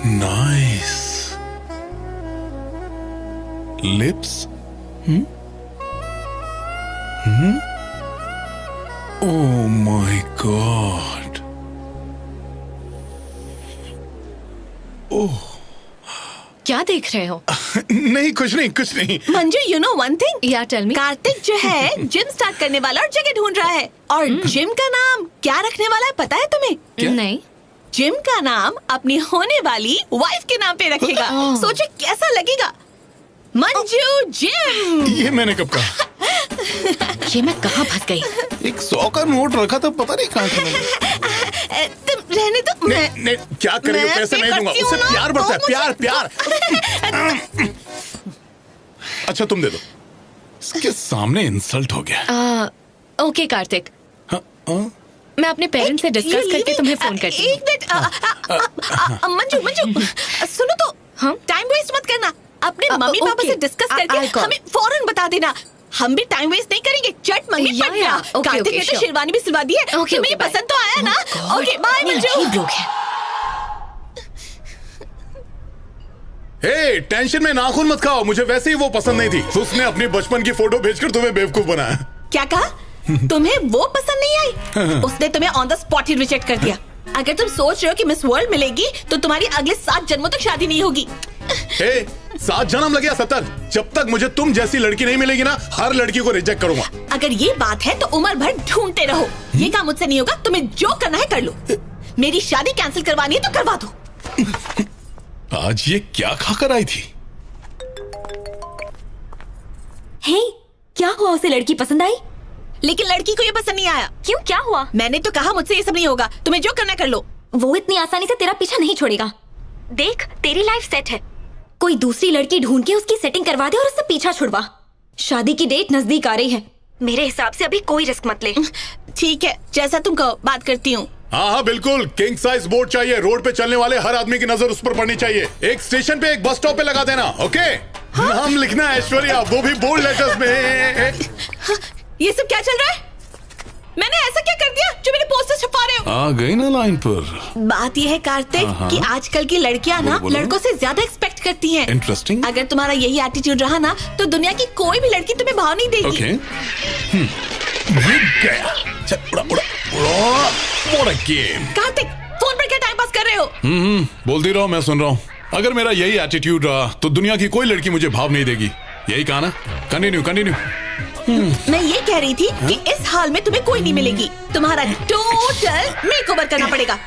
nice. Lips, क्या देख रहे हो? नहीं कुछ नहीं। Manju, you know one thing? या टेल मी। कार्तिक जो है जिम स्टार्ट करने वाला और जगह ढूंढ रहा है, और जिम का नाम क्या रखने वाला है पता है तुम्हें? क्या? नहीं। जिम का नाम अपनी होने वाली वाइफ के नाम पे रखेगा। सोचो कैसा लगेगा? मंजू जिम। ये मैंने कब कहा? ये मैं कहाँ फंस गई? एक 100 का नोट रखा था, पता नहीं कहाँ से। तुम रहने दो। नहीं, क्या करेंगे? पैसे नहीं दूंगा। उससे प्यार बढ़ता है, प्यार। अच्छा तुम दे दो। इसके सामने इंसल्ट हो गया। ओके कार्तिक, मैं अपने पेरेंट्स से डिस्कस करके तुम्हें फोन करती हूँ। एक मिनट मंजू सुनो तो, टाइम वेस्ट मत करना। अपने मम्मी पापा से डिस्कस करके हमें फौरन बता देना। हम भी टाइम वेस्ट नहीं करेंगे। चट मंगी पट गया। कार्तिक ने तो शेरवानी भी सिलवा दी है। तुम्हें पसंद तो आया ना? Okay bye Manju. Hey, tension में नाखून मत खाओ। मुझे वैसे ही वो पसंद नहीं थी। उसने अपनी बचपन की फोटो भेजकर तुम्हें बेवकूफ बनाया। क्या कहा? तुम्हें वो पसंद नहीं आई? उसने तुम्हें on the spot he reject कर दिया। अगर तुम सोच रहे हो कि मिस वर्ल्ड मिलेगी तो तुम्हारी अगले 7 जन्मों तक शादी नहीं होगी। 7 जन्म लगे 70, जब तक मुझे तुम जैसी लड़की नहीं मिलेगी ना, हर लड़की को रिजेक्ट करूंगा। अगर ये बात है तो उम्र भर ढूंढते रहो। ये काम मुझसे नहीं होगा। तुम्हें जो करना है कर लो। मेरी शादी कैंसिल करवानी है तो करवा दो। आज ये क्या खाकर आई थी? हे, क्या हुआ? उसे लड़की पसंद आई? लेकिन लड़की को ये पसंद नहीं आया। क्यों, क्या हुआ? मैंने तो कहा मुझसे ये सब नहीं होगा। तुम्हें जो करना कर लो। वो इतनी आसानी से तेरा पीछा नहीं छोड़ेगा। देख, तेरी लाइफ सेट है। कोई दूसरी लड़की ढूंढ के उसकी सेटिंग करवा दे और उससे पीछा छुड़वा। शादी की डेट नजदीक आ रही है। मेरे हिसाब से अभी कोई रिस्क मत ले। ठीक है, जैसा तुम कहो, बात करती हूँ। हाँ बिल्कुल। किंग साइज बोर्ड चाहिए। रोड पे चलने वाले हर आदमी की नजर उस पर पड़नी चाहिए। एक स्टेशन पे, एक बस स्टॉप पे लगा देना। ओके? नाम लिखना है ऐश्वर्या, वो भी बोल्ड लेटर्स में। ये सब क्या चल रहा है? मैंने ऐसा क्या कर दिया जो मेरे पोस्टर छपा रहे हो? आ गई ना लाइन पर। बात यह है कार्तिक कि आजकल की लड़कियां ना लड़कों से ज्यादा एक्सपेक्ट करती हैं। इंटरेस्टिंग। अगर तुम्हारा यही एटीट्यूड रहा ना तो दुनिया की कोई भी लड़की तुम्हें भाव नहीं देगी। ओके। गया। चल उड़ा। What a game। Kartik, phone पर क्या टाइम पास कर रहे हो? बोलती रहो, मैं सुन रहा हूँ। अगर मेरा यही एटीट्यूड रहा तो दुनिया की कोई लड़की मुझे भाव नहीं देगी। यही कहा ना? कंटिन्यू। मैं ये कह रही थी कि इस हाल में तुम्हें कोई नहीं मिलेगी। तुम्हारा टोटल मेकओवर करना पड़ेगा।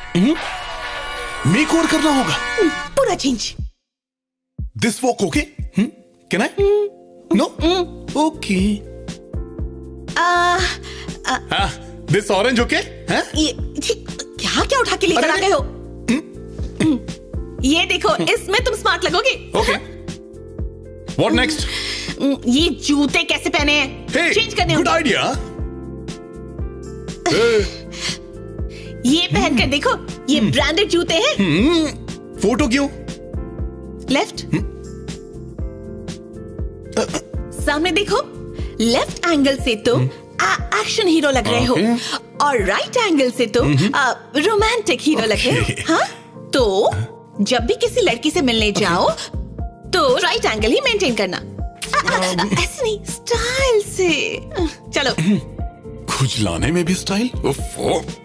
मेकओवर करना होगा? पूरा change. This walk okay? Can I? No? Okay. This orange okay? ये क्या उठा के लेकर आ गए हो? ये देखो, इसमें तुम स्मार्ट लगोगे। ओके। What next? ये जूते कैसे पहने हैं? चेंज करने गुड आइडिया। ये पहनकर देखो, ये ब्रांडेड जूते हैं। फोटो क्यों? लेफ्ट। सामने देखो, लेफ्ट एंगल से तुम एक्शन हीरो लग रहे हो और राइट एंगल से तुम रोमांटिक हीरो लग रहे हो। हाँ? तो जब भी किसी लड़की से मिलने जाओ तो राइट एंगल ही मेंटेन करना। ऐसे नहीं, स्टाइल से। चलो। कुछ लाने में भी स्टाइल?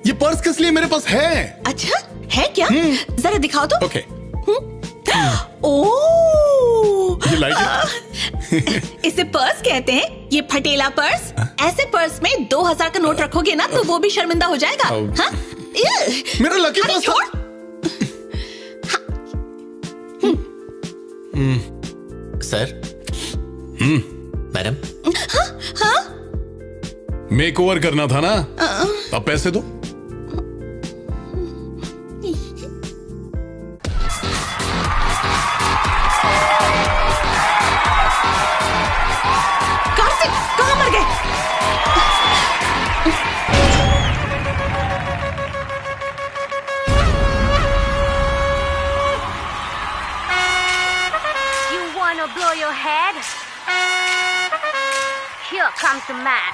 ये पर्स किस लिए मेरे पास है? अच्छा है क्या? जरा दिखाओ तो। Okay. Oh, You like it? इसे पर्स कहते हैं। ये फटेला पर्स। ऐसे पर्स में 2000 का नोट रखोगे ना तो वो भी शर्मिंदा हो जाएगा। हाँ? मेरा लकी पर्स छोड़। सर। मैडम। हाँ? मेकओवर करना था ना? अब पैसे दो। कार्तिक, कहाँ मर गए? You wanna blow your head? Here comes the man.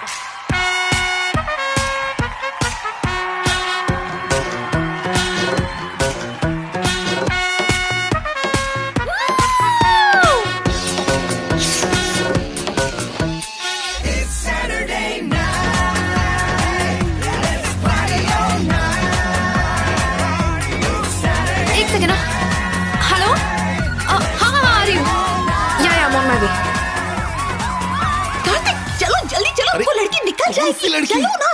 एक सेकंड। हेलो? हाँ, आ जाएगी, लड़की? चलो ना।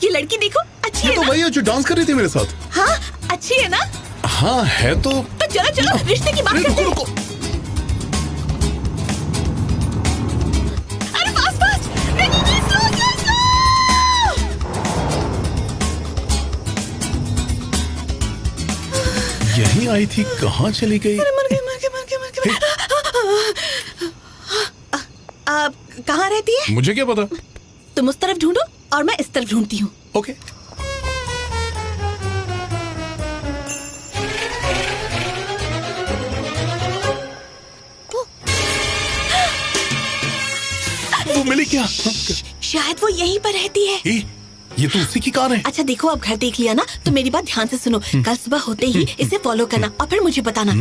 ये लड़की देखो, अच्छी है तो ना? वही है जो डांस कर रही थी मेरे साथ। हाँ, अच्छी है ना? हाँ है तो चलो चलो रिश्ते की बात करते हैं। अरे फास्ट फास्ट, नहीं स्लो। यही आई थी, कहाँ चली गई? मर गई। आप कहाँ रहती है? मुझे क्या पता। तुम उस तरफ ढूंढो और मैं इस तरफ ढूंढती हूँ। ओके। वो मिली क्या? शायद वो यहीं पर रहती है। ये तो उसी की कार है। अच्छा देखो, अब घर देख लिया ना, तो मेरी बात ध्यान से सुनो। कल सुबह होते ही इसे फॉलो करना और फिर मुझे बताना।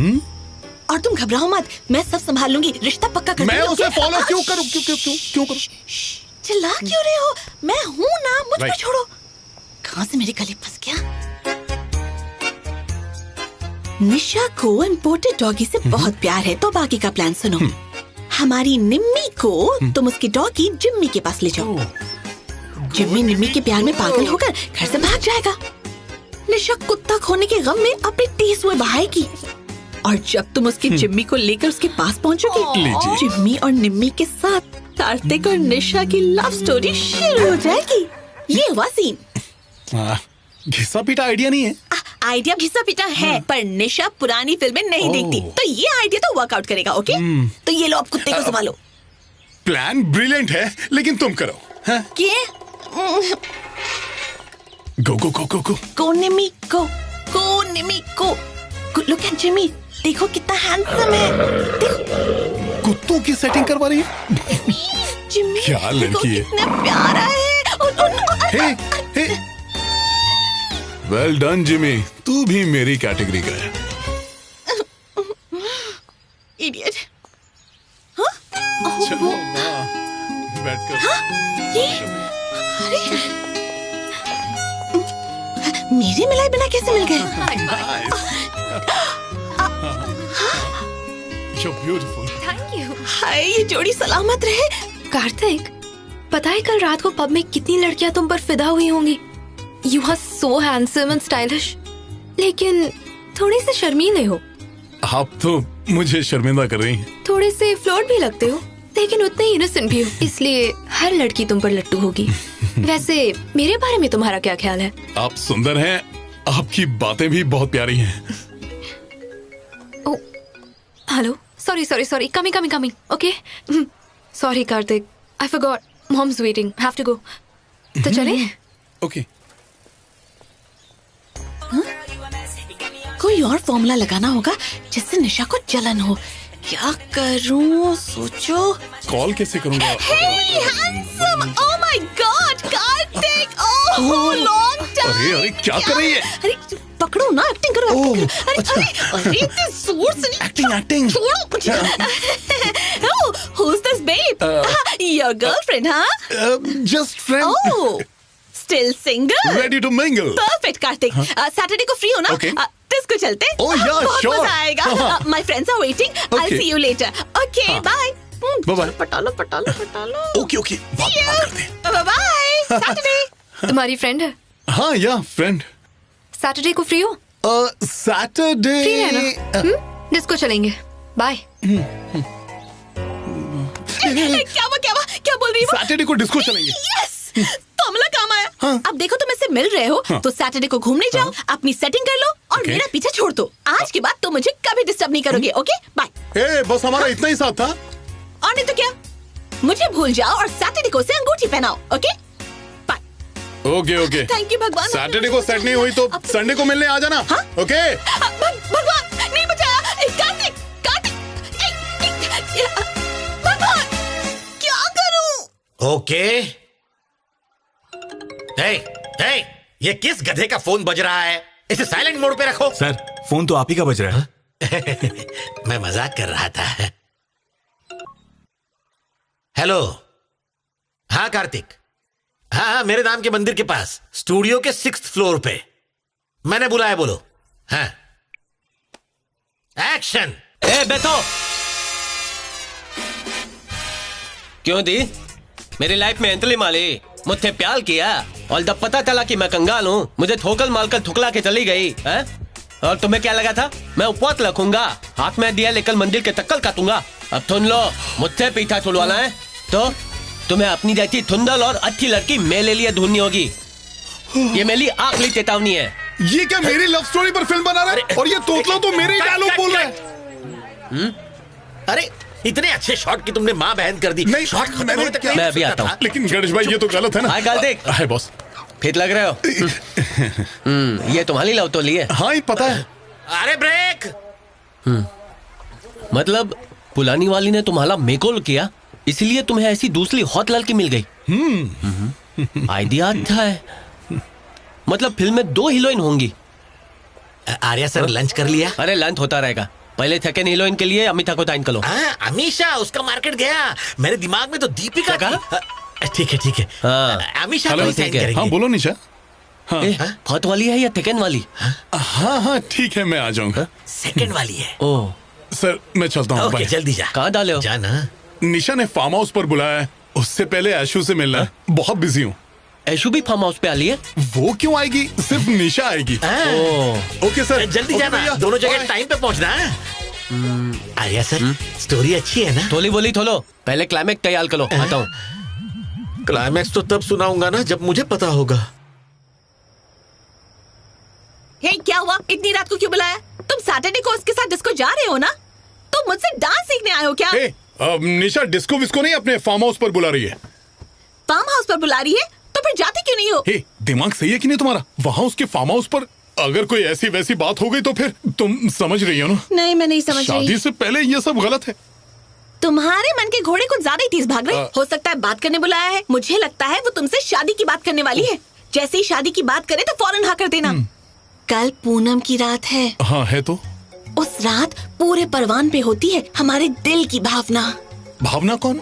और तुम घबराओ मत, मैं सब संभाल लूंगी, रिश्ता पक्का कर। मैं उसे फॉलो क्यों करूं? क्यों करूं? चिल्ला क्यों रहे हो? मैं हूँ ना, मुझ पर छोड़ो। कहाँ से मेरे गले फंस गया? निशा को इम्पोर्टेड डॉगी से बहुत प्यार है, तो बाकी का प्लान सुनो। हमारी निम्मी को तुम उसकी डॉगी जिम्मी के पास ले जाओ। जिम्मी निम्मी के प्यार में पागल होकर घर से भाग जाएगा। निशा कुत्ता खोने के गम में अपने टीस हुए बहाएगी। और जब तुम उसकी जिम्मी को लेकर उसके पास पहुंचोगी, जिम्मी और निम्मी के साथ कार्तिक और निशा की लव स्टोरी शुरू हो जाएगी। ये हुआ सीन। घिसा पीटा आइडिया नहीं है। आइडिया घिसा पीटा है, पर निशा पुरानी फिल्में नहीं देखती, तो ये आइडिया तो वर्कआउट करेगा। ओके, तो ये लो, अब कुत्ते को संभालो। प्लान ब्रिलियंट है, लेकिन तुम करो। गो निम्मी को लुक एट जिम्मी, देखो कितना हैंडसम है। देखो कुत्तों की सेटिंग करवा रही है। जिम्मी क्या लड़की है, कितना प्यारा है। वेल डन जिमी, तू भी मेरी कैटेगरी का है। इडियट। चलो बैठकर। अरे मेरे मिलाए बिना कैसे मिल गए? ब्यूटीफुल। Thank you. हाय, ये जोड़ी सलामत रहे। कार्तिक, पता है कल रात को पब में कितनी लड़कियां तुम पर फिदा हुई होंगी। You are so handsome and stylish, लेकिन थोड़े से शर्मीले हो। आप तो मुझे शर्मिंदा कर रही हैं। थोड़े से फ्लर्ट भी लगते हो, लेकिन उतने ही इनोसेंट भी हो, इसलिए हर लड़की तुम पर लट्टू होगी। वैसे मेरे बारे में तुम्हारा क्या ख्याल है? आप सुंदर हैं, आपकी बातें भी बहुत प्यारी हैं। Hello, sorry, coming, okay. Sorry Kartik, I forgot, mom's waiting, have to go. तो चले? ओके। कोई और फॉर्मूला लगाना होगा जिससे निशा को जलन हो। क्या करूं, सोचो। कॉल कैसे करूंगा? Hey, handsome! Oh my God, Kartik! Oh, long time! अरे क्या कर रही है? अरे पकड़ो ना, एक्टिंग करो। अरे इतने जोर से नहीं। एक्टिंग। छोड़ो। Oh, who's this babe? Your girlfriend, huh? Just friend. Oh, still single? Ready to mingle. Perfect, Kartik. Saturday को फ्री हो ना? Okay. डिस्को चलते? Oh yeah, बहुत sure. मजा आएगा। My friends are waiting. I'll see you later. Okay, bye. Bye. पटालो। Okay. बात करते हैं। Bye. Saturday. तुम्हारी फ्रेंड है? हाँ या फ्रेंड। सैटरडे को फ्री हो? सैटरडे फ्री रहना। डिस्को चलेंगे। बाय। क्या बोल रही हो? सैटरडे को डिस्को चलेंगे। Yes. फॉर्मूला काम आया। अब देखो, तुम इससे मिल रहे हो, तो सैटरडे को घूमने जाओ, अपनी सेटिंग कर लो और मेरा पीछा छोड़ दो। आज के बाद तुम मुझे कभी डिस्टर्ब नहीं करोगे। Okay, bye. बस हमारा इतना ही साथ था। और नहीं तो क्या, मुझे भूल जाओ और सैटरडे को से अंगूठी पहनाओ। Okay, bye. Okay. Thank you भगवान। सैटरडे को सेट नहीं हुई तो संडे को मिलने आ जाना। ओके। भगवान नहीं बचाया। कार्तिक, भगवान, क्या करूं? ओके। हे, ये किस गधे का फोन बज रहा है? इसे साइलेंट मोड पे रखो। सर, फोन तो आप ही का बज रहा है। मैं मजाक कर रहा था। हेलो। हाँ कार्तिक, हाँ मेरे नाम के मंदिर के पास स्टूडियो के 6th फ्लोर पे मैंने बुलाया, बोलो। हाँ, एक्शन। बेटो, क्यों दी? मेरी लाइफ में एंतली माली मुझसे प्यार किया और जब पता चला कि मैं कंगाल हूँ मुझे ठोकर मारकर ठुकला के चली गई है? और तुम्हें क्या लगा था मैं उपवास रखूंगा, हाथ में दिया लेकर मंदिर के चक्कर काटूंगा? अब सुन लो, मुझसे पीछा छुड़वाना है तो तुम्हें अपनी जैसी सुंदर और अच्छी लड़की मेरे लिए ढूंढनी होगी। ये मेरी आखिरी चेतावनी है। ये क्या मेरी लव स्टोरी पर फिल्म बना रहा है? और ये तोतला तो मेरे ही डायलॉग बोल रहा है। अरे इतने अच्छे शॉट की तुमने माँ बहन कर दी। नहीं शॉट खत्म होने तक मैं अभी आता हूँ। लेकिन गणेश भाई ये तो गलत है ना। हाय गाल देख। हाय बॉस। फिट लग रहे हो। ये तुम्हारी लव तो ली है। हाँ, ये पता है। अरे ब्रेक। मतलब पुलानी वाली ने तुम्हारा मेकओवर किया इसलिए तुम्हें ऐसी दूसरी हॉट लड़की मिल गई। आइडिया अच्छा है। मतलब फिल्म में 2 हीरोइन होंगी। आर्या सर लंच कर लिया? अरे लंच होता रहेगा, पहले सेकंड हीरोइन के लिए अमिता को टाइम करो। अमीशा, उसका मार्केट गया। मेरे दिमाग में तो दीपिका का। ठीक है ठीक है। अमीशा को साइन करेंगे। हाँ बोलो निशा। हॉट वाली है या सेकंड वाली? हाँ हाँ ठीक है, मैं आ जाऊंगा। सेकंड वाली है। ओह सर मैं चलता हूँ। ओके जल्दी जा। कहाँ डाले हो? जाना। निशा ने फार्म हाउस पर बुलाया है, उससे पहले ऐशु से मिलना है। बहुत बिजी हूँ। ऐशु भी फार्म हाउस पे आ लिया? वो क्यों आएगी, सिर्फ निशा आएगी। ओके सर जल्दी जाना, दोनों जगह टाइम पे पहुंचना है। आर्या सर स्टोरी अच्छी है ना? थोली बोली थोलो, पहले क्लाइमेक्स तैयार करो। आता हूँ। क्लाइमेक्स तो तब सुनाऊंगा ना जब मुझे पता होगा। हे क्या हुआ, इतनी रात को क्यों बुलाया? तुम सैटरडे को उसके साथ डिस्को जा रहे हो ना? तुम मुझसे डांस सीखने आए हो क्या? निशा डिस्को विस्को नहीं, अपने फार्म हाउस पर बुला रही है। फार्म हाउस पर बुला रही है तो फिर जाते क्यों नहीं हो? दिमाग सही है कि नहीं तुम्हारा? वहाँ उसके फार्म हाउस पर अगर कोई ऐसी वैसी बात हो गई तो फिर तुम समझ रही हो ना? नहीं मैं नहीं समझ रही। शादी से पहले ये सब गलत है। तुम्हारे मन के घोड़े कुछ ज्यादा ही तेज भाग रहे। हो सकता है बात करने बुलाया है। मुझे लगता है वो तुमसे शादी की बात करने वाली है। जैसे ही शादी की बात करे तो फौरन हाँ कर देना। कल पूनम की रात है। हाँ है तो। उस रात पूरे परवान पे होती है हमारे दिल की भावना। भावना कौन?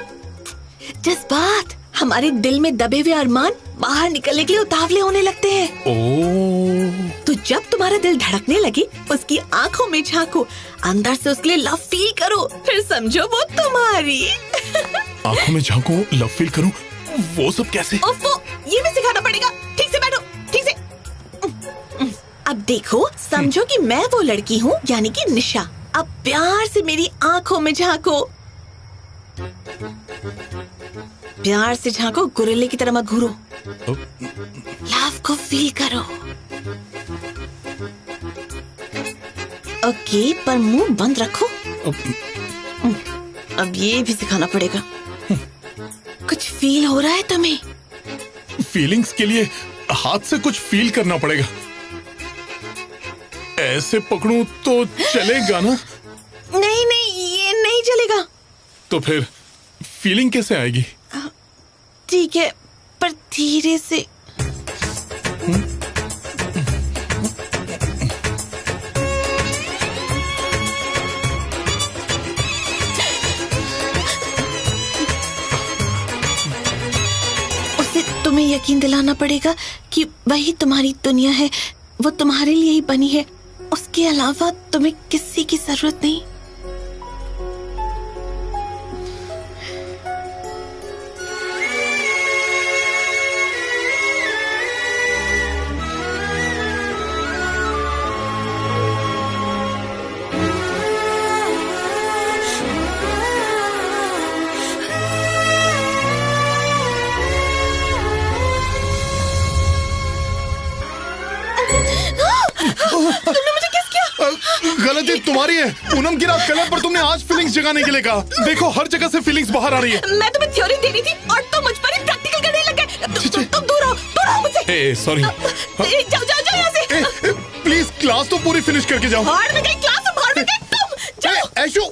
जज्बात। हमारे दिल में दबे हुए अरमान बाहर निकलने के लिए उतावले होने लगते हैं। तो जब तुम्हारा दिल धड़कने लगे उसकी आंखों में झांको, अंदर से उसके लिए लव फील करो, फिर समझो वो तुम्हारी। आंखों में झांको, लव फील करूं, वो सब कैसे? ओफो, ये भी सिखाना पड़ेगा। ठीक से बैठो, ठीक से। अब देखो, समझो कि मैं वो लड़की हूँ, यानी कि निशा। अब प्यार से मेरी आंखों में झांको। प्यार से झांको, गोरिल्ले की तरह मत घूरो। लव को फील करो। ओके, पर मुंह बंद रखो। अब ये भी सिखाना पड़ेगा। कुछ फील हो रहा है तुम्हें? फीलिंग्स के लिए हाथ से कुछ फील करना पड़ेगा। ऐसे पकड़ूं तो चलेगा ना? नहीं नहीं, ये नहीं चलेगा। तो फिर फीलिंग कैसे आएगी? ठीक है, पर धीरे से। उसे तुम्हें यकीन दिलाना पड़ेगा कि वही तुम्हारी दुनिया है, वो तुम्हारे लिए ही बनी है। उसके अलावा तुम्हें किसी की जरूरत नहीं। तुमने मुझे किस किया? गलती तुम्हारी है। पूनम की रात कलर पर तुमने आज फीलिंग्स जगाने के लिए कहा। देखो हर जगह से फीलिंग्स बाहर आ रही है। मैं तुम्हें थ्योरी दे रही थी और तुम मुझ पर ही प्रैक्टिकल करने लग गए। तुम दूर रहो मुझसे। सॉरी। जाओ जाओ जाओ यहाँ से। प्लीज क्लास तो पूरी फिनिश करके जाओ। बाहर में गई क्लास, बाहर में गई तुम। जाओ। ऐशु।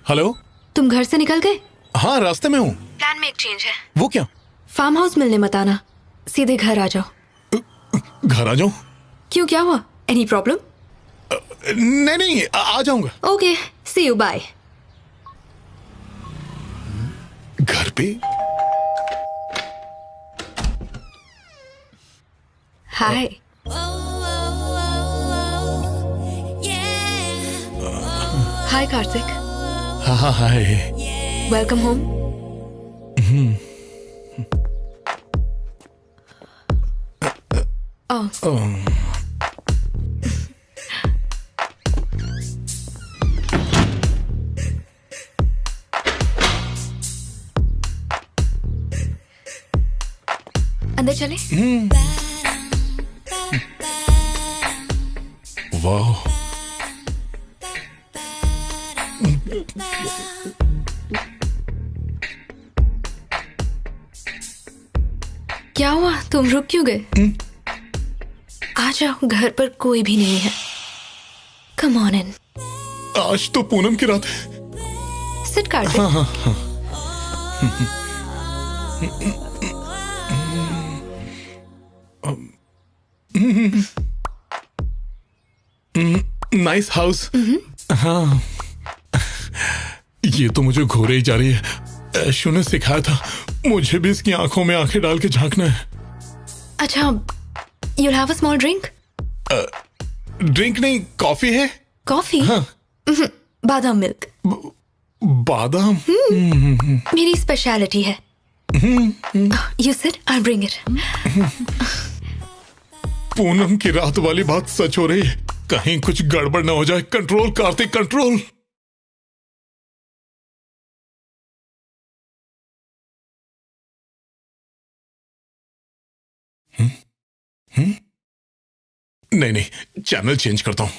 हेलो, तुम घर से निकल गए? हाँ रास्ते में हूँ। प्लान में एक चेंज है। वो क्या? फार्म हाउस मिलने मत आना, सीधे घर आ जाओ। घर आ जाऊँ? क्यों, क्या हुआ? Any problem? नहीं आ जाऊंगा। Okay, see you, bye. घर पे? हाय। हाय कार्तिक। हाँ हाय। Welcome home. अंदर चले? वाह, क्या हुआ, तुम रुक क्यों गए? आ जाओ, घर पर कोई भी नहीं है। Come on in. आज तो पूनम की रात है। सिट कार्तिक। हाँ हाँ हाँ। Nice house. हाँ, ये तो मुझे घोरे ही जा रही है। ऐशु ने सिखाया था, मुझे भी इसकी आंखों में आंखें डाल के झांकना है। अच्छा, you'll have a small drink? Drink नहीं, कॉफी है। कॉफी? हाँ। बादाम मिल्क। बादाम? मेरी स्पेशलिटी है। You sit, I'll bring it. Poonam की रात वाली बात सच हो रही है। कहीं कुछ गड़बड़ ना हो जाए। Control Kartik, control. नहीं नहीं, चैनल चेंज करता हूं।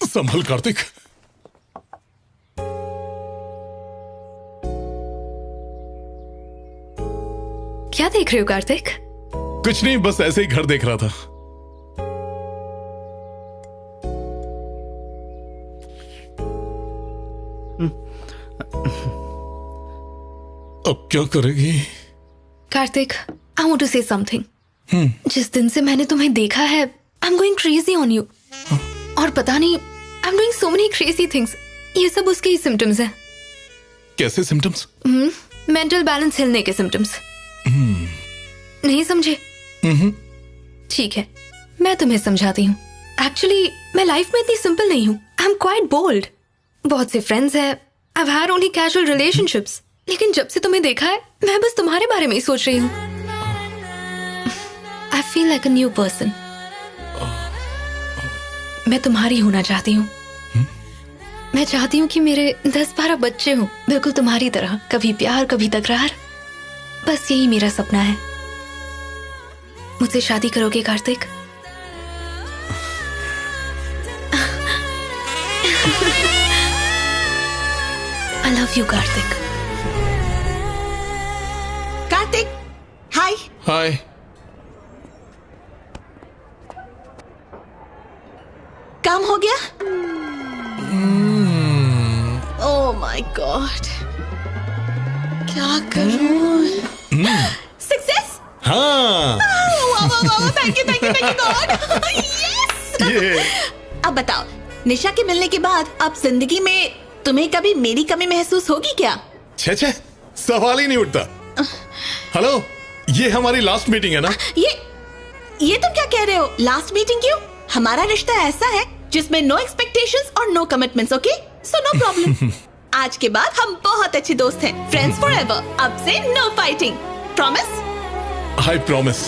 संभल कार्तिक। क्या देख रहे हो कार्तिक? कुछ नहीं, बस ऐसे ही घर देख रहा था। अब क्या करेगी? Kartik, I want to say something. जिस दिन से मैंने तुम्हें देखा है, I'm going crazy on you. और पता नहीं, I'm doing so many crazy things. ये सब उसके ही symptoms हैं। कैसे symptoms? मेंटल बैलेंस हिलने के symptoms। नहीं समझे? ठीक है, मैं तुम्हें समझाती हूँ। एक्चुअली मैं लाइफ में इतनी सिंपल नहीं हूँ। I am quite bold. बहुत से फ्रेंड्स हैं, I have had only casual relationships. लेकिन जब से तुम्हें देखा है, मैं बस तुम्हारे बारे में ही सोच रही हूँ। I feel like a new person. मैं तुम्हारी होना चाहती हूँ। मैं चाहती हूँ कि मेरे 10-12 बच्चे हों, बिल्कुल तुम्हारी तरह, कभी प्यार कभी तकरार। बस यही मेरा सपना है। मुझसे शादी करोगे Kartik? I love you, Kartik. Kartik, हाय। हाय। काम हो गया? ओह माय गॉड, क्या करूं? सक्सेस? हाँ। Thank you God. यस। अब बताओ, निशा के मिलने के बाद अब जिंदगी में तुम्हें कभी मेरी कमी महसूस होगी क्या? छे, सवाल ही नहीं उठता। हेलो, ये हमारी लास्ट मीटिंग है ना? ये तुम क्या कह रहे हो? लास्ट मीटिंग क्यों? हमारा रिश्ता ऐसा है जिसमें नो एक्सपेक्टेशंस और no commitments, okay? So no problem. आज के बाद हम बहुत अच्छे दोस्त हैं, फ्रेंड्स फॉरएवर। अब से no fighting, promise? I promise.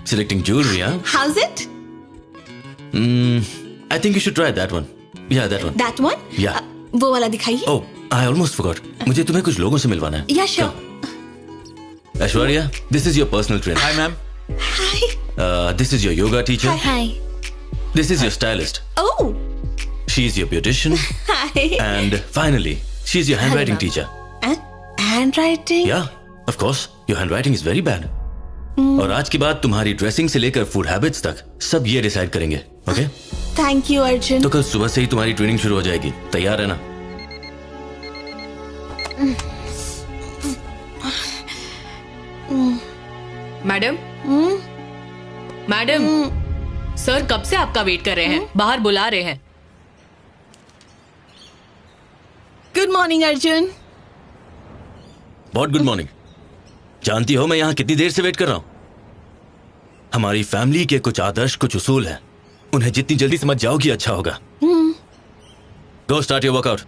Selecting jewelry, huh? How's it? I think you should try that one. Yeah, that one. That one? Yeah. वो वाला दिखाइए। Oh, I almost forgot. मुझे तुम्हें कुछ लोगों से मिलवाना है। Yeah, sure. Aishwarya, this is your personal trainer. Hi, ma'am. Hi. This is your yoga teacher. Hi. This is your stylist. Oh. She's your beautician. Hi. And finally, she's your handwriting Hello. teacher. Handwriting? Yeah. Of course your handwriting is very bad. और आज के बाद तुम्हारी dressing से लेकर food habits तक सब ये डिसाइड करेंगे। ओके? Thank you Arjun. तो कल सुबह से ही तुम्हारी ट्रेनिंग शुरू हो जाएगी, तैयार है ना? मैडम मैडम सर कब से आपका वेट कर रहे हैं, बाहर बुला रहे हैं। Good morning Arjun. बहुत गुड मॉर्निंग। जानती हो मैं यहाँ कितनी देर से वेट कर रहा हूँ? हमारी फैमिली के कुछ आदर्श, कुछ उसूल हैं, उन्हें जितनी जल्दी समझ जाओगी अच्छा होगा। गो start your workout.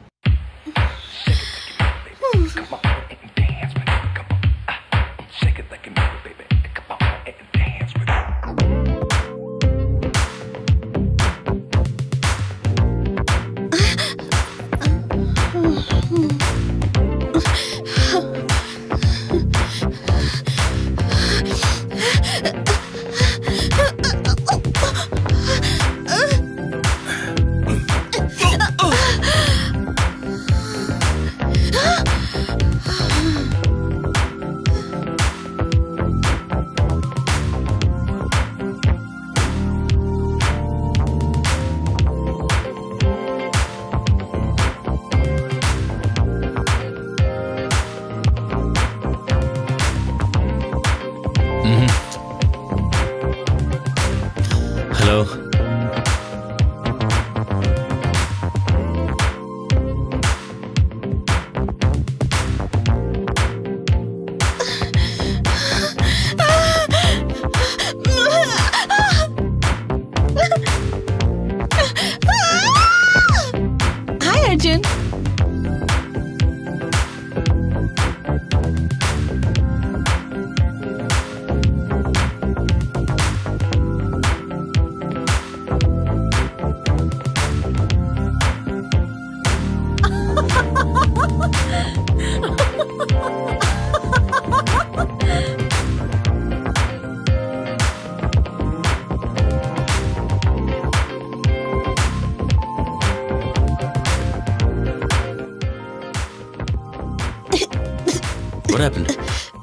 What happened?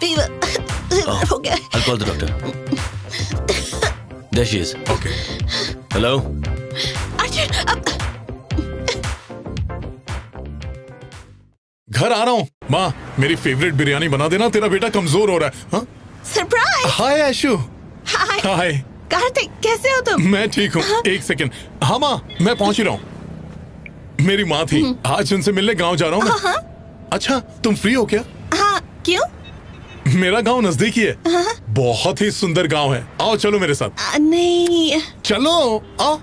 Fever. हो गया। I'll call the doctor. There she is. Okay. Hello? घर आ रहा हूँ। माँ, मेरी फेवरेट बिरयानी बना देना, तेरा बेटा कमजोर हो रहा है। हाँ? सरप्राइज। हाय आशु। हाय। कार्तिक, कैसे हो तुम? मैं ठीक हूँ। एक सेकंड। हाँ माँ, मैं पहुँच ही रहा हूँ। मेरी माँ थी, आज उनसे मिलने गाँव जा रहा हूँ मैं। अच्छा, तुम फ्री हो क्या? हाँ, क्यों? मेरा गांव नजदीक ही है। बहुत ही सुंदर गांव है। आओ चलो मेरे साथ। नहीं। चलो आओ।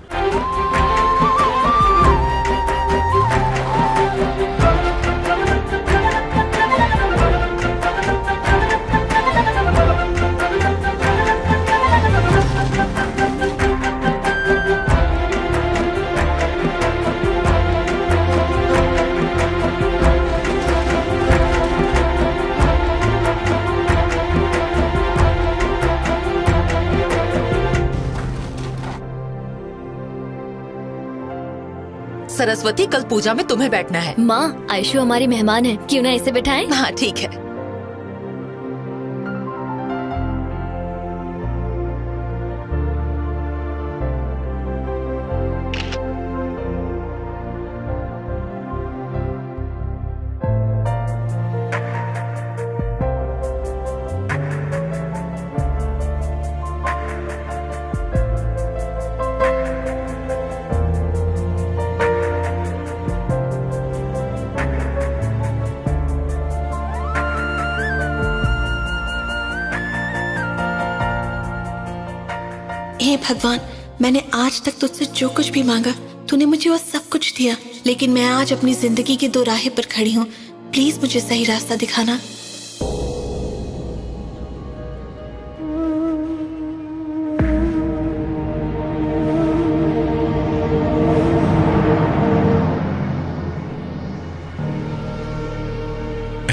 सरस्वती, कल पूजा में तुम्हें बैठना है। माँ, आयशु हमारी मेहमान है, क्यों ना इसे बिठाएं? हाँ ठीक है। हे भगवान, मैंने आज तक तुझसे जो कुछ भी मांगा तूने मुझे वो सब कुछ दिया, लेकिन मैं आज अपनी जिंदगी की दो राहें पर खड़ी हूँ। प्लीज मुझे सही रास्ता दिखाना।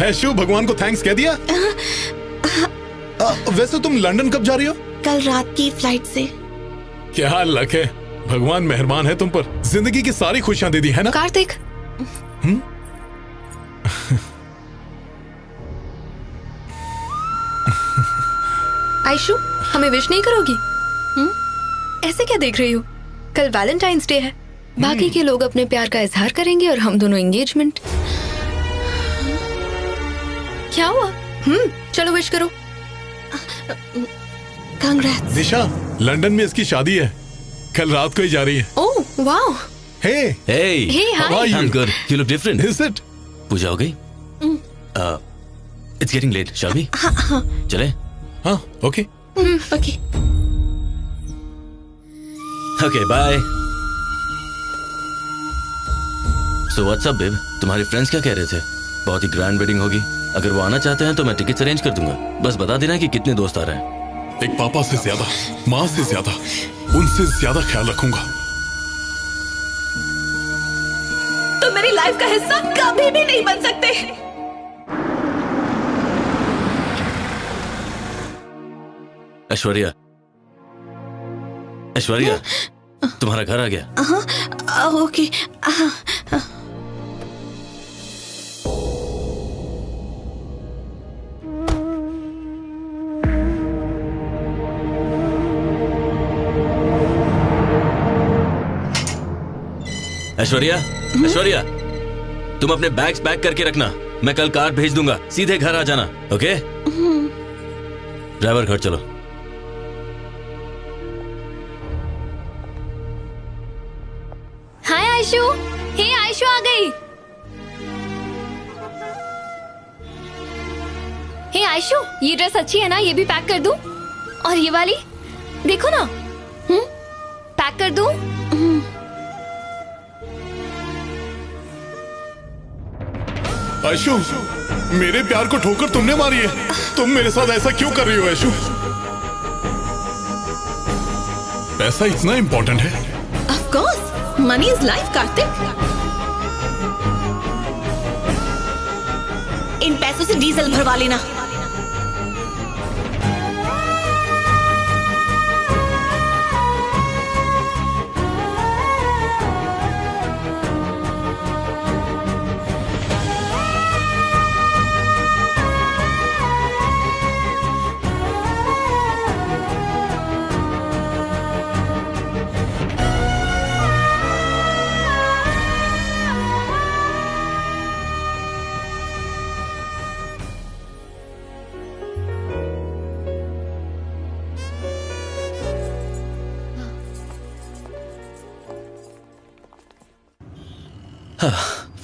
ऐशु, भगवान को थैंक्स कह दिया? वैसे तुम लंदन कब जा रही हो? कल रात की फ्लाइट से। क्या लक है, भगवान मेहरबान है तुम पर, जिंदगी की सारी खुशियां दे दी है ना? कार्तिक, आयशु, हमें विश नहीं करोगी? ऐसे क्या देख रही हो? कल वैलेंटाइंस डे है। बाकी के लोग अपने प्यार का इजहार करेंगे और हम दोनों एंगेजमेंट। क्या हुआ? चलो विश करो। कांग्रेस। दिशा, लंदन में इसकी शादी है, कल रात को ही जा रही है। Oh wow. Hey. Hey. Hey, hi. How are you? I'm good. You look different. Is it? पूजा हो गई? It's getting late. Shall we? हाँ। चले? हाँ, okay. Okay. Okay, bye. So what's up, babe? तुम्हारे फ्रेंड्स क्या कह रहे थे? बहुत ही ग्रैंड वेडिंग होगी। अगर वो आना चाहते हैं तो मैं टिकट्स अरेंज कर दूंगा। बस बता देना कि कितने दोस्त आ रहे हैं। एक पापा से ज्यादा, माँ से ज्यादा, उनसे ज्यादा ख्याल रखूंगा। तुम मेरी लाइफ का हिस्सा कभी भी नहीं बन सकते। ऐश्वर्या, ऐश्वर्या, तुम्हारा घर आ गया। ओके। ऐश्वर्या, ऐश्वर्या, तुम अपने बैग्स पैक करके रखना। मैं कल कार भेज दूंगा, सीधे घर आ जाना। ओके? ड्राइवर घर चलो। हाय आयशु। हे आयशु आ गई। हे आयशु, ये ड्रेस अच्छी है ना? ये भी पैक कर दूं? और ये वाली देखो ना। पैक कर दूं? आयशु, मेरे प्यार को ठोकर तुमने मारी है। तुम मेरे साथ ऐसा क्यों कर रही हो आयशु? पैसा इतना इम्पोर्टेंट है? Of course, money is life, Kartik. इन पैसों से डीजल भरवा लेना।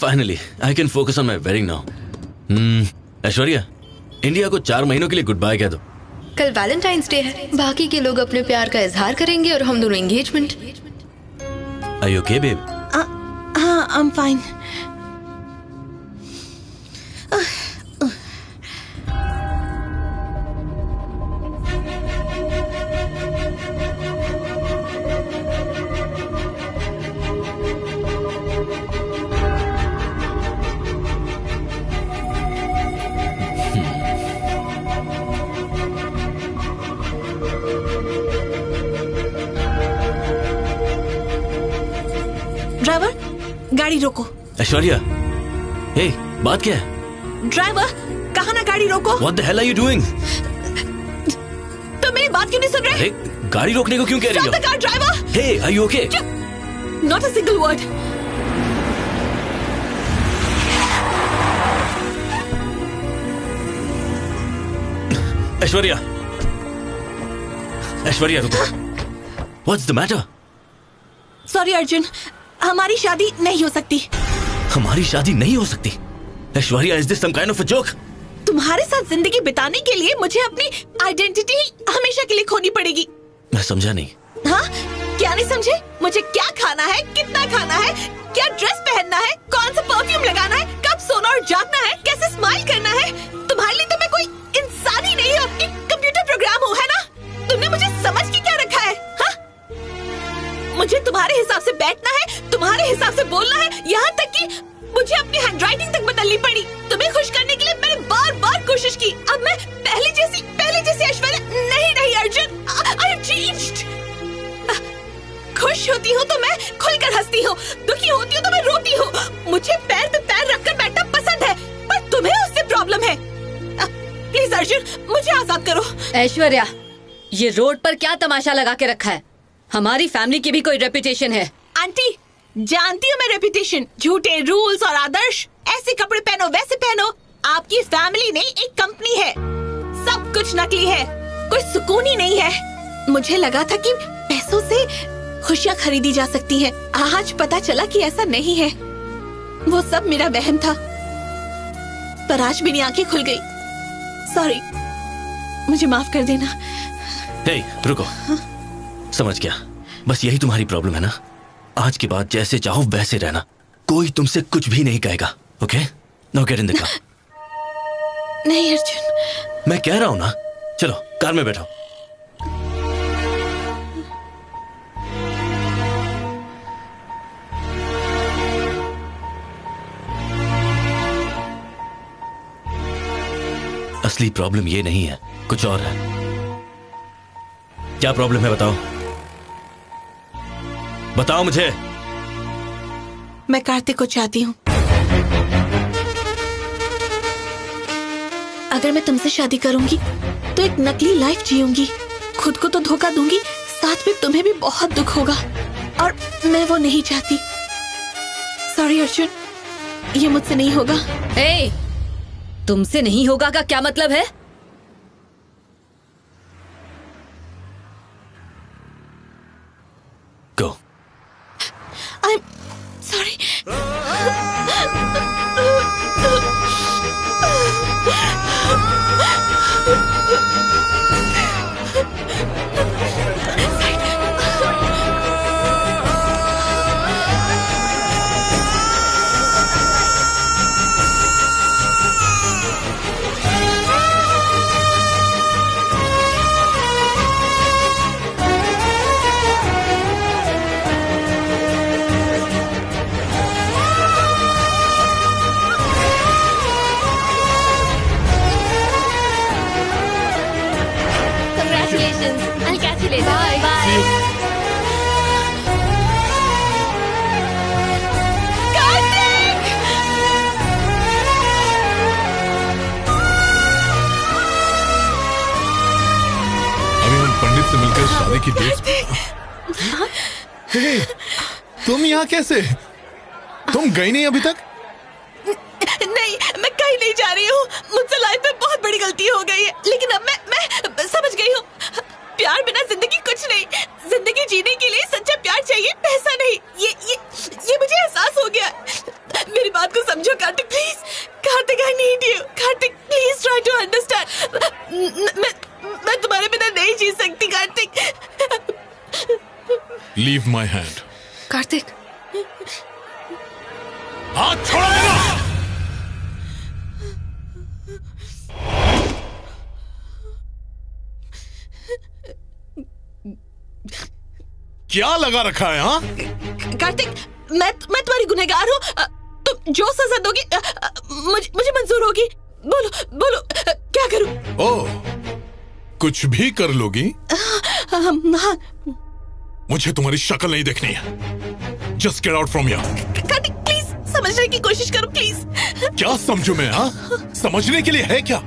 Finally, I can focus on my wedding now. Aishwarya, India को 4 महीनों के लिए गुड बाय कह दो। कल वैलेंटाइंस डे है। बाकी के लोग अपने प्यार का इजहार करेंगे और हम दोनों engagement. Are you okay, babe? हाँ, I'm fine. ड्राइवर, गाड़ी रोको। ऐश्वर्या, हे, बात क्या है? ड्राइवर, कहा ना गाड़ी रोको। What the hell are you doing? तुम मेरी बात क्यों नहीं सुन रहे? अरे, गाड़ी रोकने को क्यों कह रही हो? Stop the car, driver! Hey, are you okay? Not a single word. Aishwarya, Aishwarya रुको। What's the matter? Sorry Arjun, हमारी शादी नहीं हो सकती। हमारी शादी नहीं हो सकती? Aishwarya, is this some kind of a joke? तुम्हारे साथ जिंदगी बिताने के लिए मुझे अपनी आइडेंटिटी हमेशा के लिए खोनी पड़ेगी। मैं समझा नहीं। हाँ? क्या नहीं समझे? मुझे क्या खाना है, कितना खाना है, क्या ड्रेस पहनना है, कौन सा परफ्यूम लगाना है, कब सोना और जागना है, कैसे स्माइल करना है। तुम्हारे लिए तो मैं कोई इंसान ही नहीं हूँ, एक कंप्यूटर प्रोग्राम हूँ, है ना? तुमने मुझे समझ के क्या रखा है? हाँ? मुझे तुम्हारे हिसाब से बैठना है, तुम्हारे हिसाब से बोलना है, यहाँ तक कि मुझे अपनी हैंडराइटिंग तक बदलनी पड़ी। तुम्हें खुश करने के लिए मैंने बार-बार कोशिश की। अब मैं पहले जैसी ऐश्वर्या नहीं रही अर्जुन। I have changed. खुश होती हूँ तो मैं खुलकर हंसती हूँ, दुखी होती हूँ तो मैं रोती हूँ। मुझे पैर पे पैर रखकर बैठना पसंद है, पर तुम्हें उससे प्रॉब्लम है। प्लीज अर्जुन, मुझे आजाद करो। ऐश्वर्या, ये रोड पर क्या तमाशा लगा के रखा है? हमारी फैमिली की भी कोई रेपुटेशन है। आंटी, जानती हूँ मैं रेपुटेशन, झूठे रूल्स और आदर्श। ऐसे कपड़े पहनो, वैसे पहनो। आपकी फैमिली नहीं, एक कंपनी है। सब कुछ नकली है, कोई सुकून ही नहीं है। मुझे लगा था कि पैसों से खुशियाँ खरीदी जा सकती हैं। आज पता चला कि ऐसा नहीं है। वो सब मेरा वहम था, पर आज मेरी आंखें खुल गई। सॉरी, मुझे माफ कर देना। हे, रुको। समझ गया, बस यही तुम्हारी प्रॉब्लम है ना? आज के बाद जैसे चाहो वैसे रहना, कोई तुमसे कुछ भी नहीं कहेगा। Okay? Now get in the car. नहीं अर्जुन, मैं कह रहा हूं ना, चलो कार में बैठो। असली प्रॉब्लम ये नहीं है, कुछ और है। क्या प्रॉब्लम है बताओ, बताओ मुझे। मैं कार्तिक को चाहती हूँ। अगर मैं तुमसे शादी करूंगी तो एक नकली लाइफ जीऊंगी, खुद को तो धोखा दूंगी, साथ में तुम्हें भी बहुत दुख होगा, और मैं वो नहीं चाहती। सॉरी अर्जुन, ये मुझसे नहीं होगा। हे, तुमसे नहीं होगा का क्या मतलब है? Go. I'm sorry. I'll catch you later. Bye. Bye. Kartik! अभी हम पंडित से मिलकर शादी की डेट। हे, तुम यहाँ कैसे? तुम गई नहीं अभी तक? नहीं, मैं कहीं नहीं जा रही हूँ। मुझसे लाइफ में बहुत बड़ी गलती हो गई है, लेकिन अब मैं समझ गई हूँ। प्यार बिना जिंदगी कुछ नहीं। जिंदगी जीने के लिए सच्चा प्यार चाहिए, पैसा नहीं। ये मुझे एहसास हो गया। मेरी बात को समझो Kartik, please. Kartik, I need you. Kartik, please try to understand. मैं तुम्हारे बिना नहीं जी सकती Kartik. Leave my hand. Kartik, हाथ छोड़ो मेरा। क्या लगा रखा है? हाँ कार्तिक, मैं तुम्हारी गुनहगार हूँ। तुम जो सजा दोगी मुझे मंजूर होगी। बोलो बोलो, क्या करूँ? ओह, कुछ भी कर लोगी? हाँ। मुझे तुम्हारी शक्ल नहीं देखनी है। Just get out from here. Kartik, please समझने की कोशिश करो, प्लीज। क्या समझू मैं? हाँ, समझने के लिए है क्या?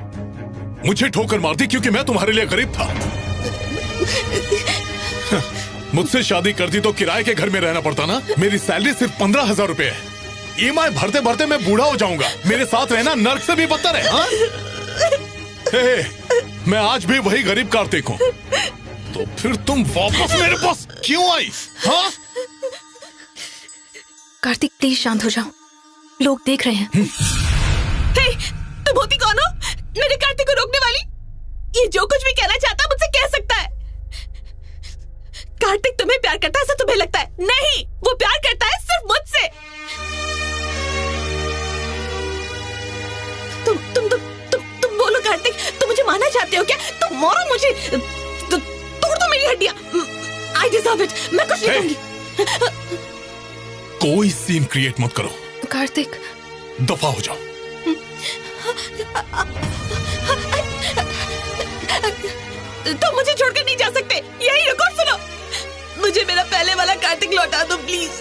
मुझे ठोकर मार दी क्योंकि मैं तुम्हारे लिए गरीब था। मुझसे शादी कर दी तो किराए के घर में रहना पड़ता ना। मेरी सैलरी सिर्फ 15,000 रुपए है। ईएमआई भरते भरते मैं बूढ़ा हो जाऊंगा। मेरे साथ रहना नर्क से भी बदतर है। हाँ? मैं आज भी वही गरीब कार्तिक हूँ। तो फिर तुम वापस मेरे पास क्यों आई? हाँ? कार्तिक, प्लीज शांत हो जाओ, लोग देख रहे हैं। तुम होती कौन हो मेरे कार्तिक को रोकने वाली? ये जो कुछ भी कहना चाहता मुझसे कह सकता है। कार्तिक तुम्हें प्यार करता है ऐसा तुम्हें लगता है? नहीं, वो प्यार करता है सिर्फ मुझसे। तुम बोलो कार्तिक, तुम मुझे मारना चाहते हो क्या? तुम मारो मुझे, तोड़ दो मेरी हड्डियां। I deserve it। मैं कुछ नहीं कहूंगी। कोई सीन क्रिएट मत करो। कार्तिक, दफा हो जाओ। तुम मुझे छोड़कर नहीं जा सकते। यही रुको और सुनो। मुझे मेरा पहले वाला कार्तिक लौटा दो please.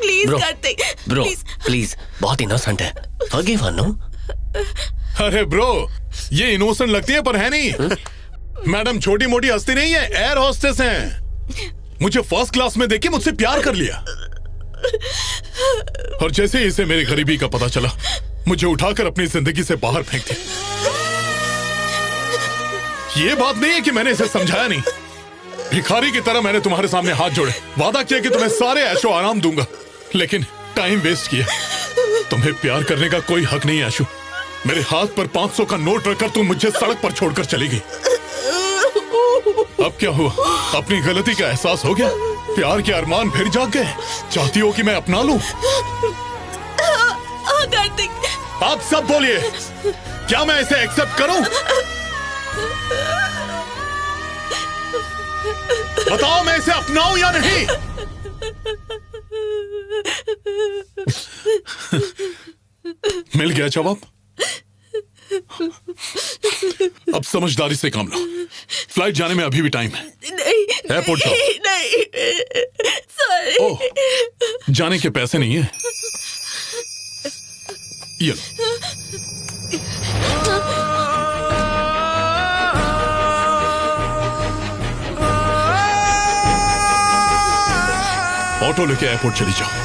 Please Kartik, bro please, बहुत इनोसेंट है। फॉरगिव हर। नो अरे ब्रो, ये इनोसेंट लगती है पर है नहीं। मैडम छोटी मोटी हस्ती नहीं है, एयर होस्टेस हैं। मुझे फर्स्ट क्लास में देख के मुझसे प्यार कर लिया और जैसे ही इसे मेरी गरीबी का पता चला मुझे उठाकर अपनी जिंदगी से बाहर फेंक दिया। ये बात नहीं है कि मैंने इसे समझाया नहीं। भिखारी की तरह मैंने तुम्हारे सामने हाथ जोड़े, वादा किया कि तुम्हें सारे ऐशो आराम दूंगा, लेकिन टाइम वेस्ट किया। तुम्हें प्यार करने का कोई हक नहीं आशु। मेरे हाथ पर 500 का नोट रखकर तुम मुझे सड़क पर छोड़कर चली गई। अब क्या हुआ? अपनी गलती का एहसास हो गया? प्यार के अरमान फिर जाग गए? चाहती हो कि मैं अपना लूं? कार्तिक, आप सब बोलिए, क्या मैं इसे एक्सेप्ट करूं? बताओ, मैं इसे अपनाऊं या नहीं? मिल गया जवाब। अब समझदारी से काम लो। फ्लाइट जाने में अभी भी टाइम है। एयरपोर्ट जाओ। सॉरी। ओह, जाने के पैसे नहीं है। ये लो। ऑटो लेके एयरपोर्ट चली जाओ।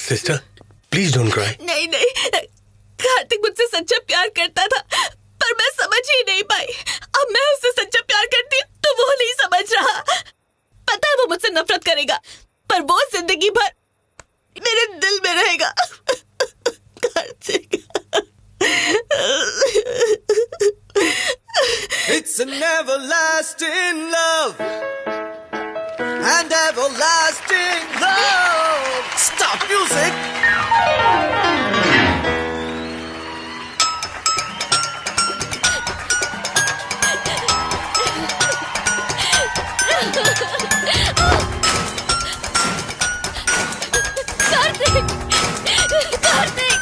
Sister, please don't cry. नहीं नहीं, कार्तिक मुझसे सच्चा प्यार करता था, पर मैं समझ ही नहीं पाई। अब मैं उससे सच्चा प्यार करती हूँ तो वो नहीं समझ रहा। पता है वो मुझसे नफरत करेगा, पर वो जिंदगी भर मेरे दिल में रहेगा। Kartik. It's an everlasting love and everlasting love. Stop music. Kartik, Kartik.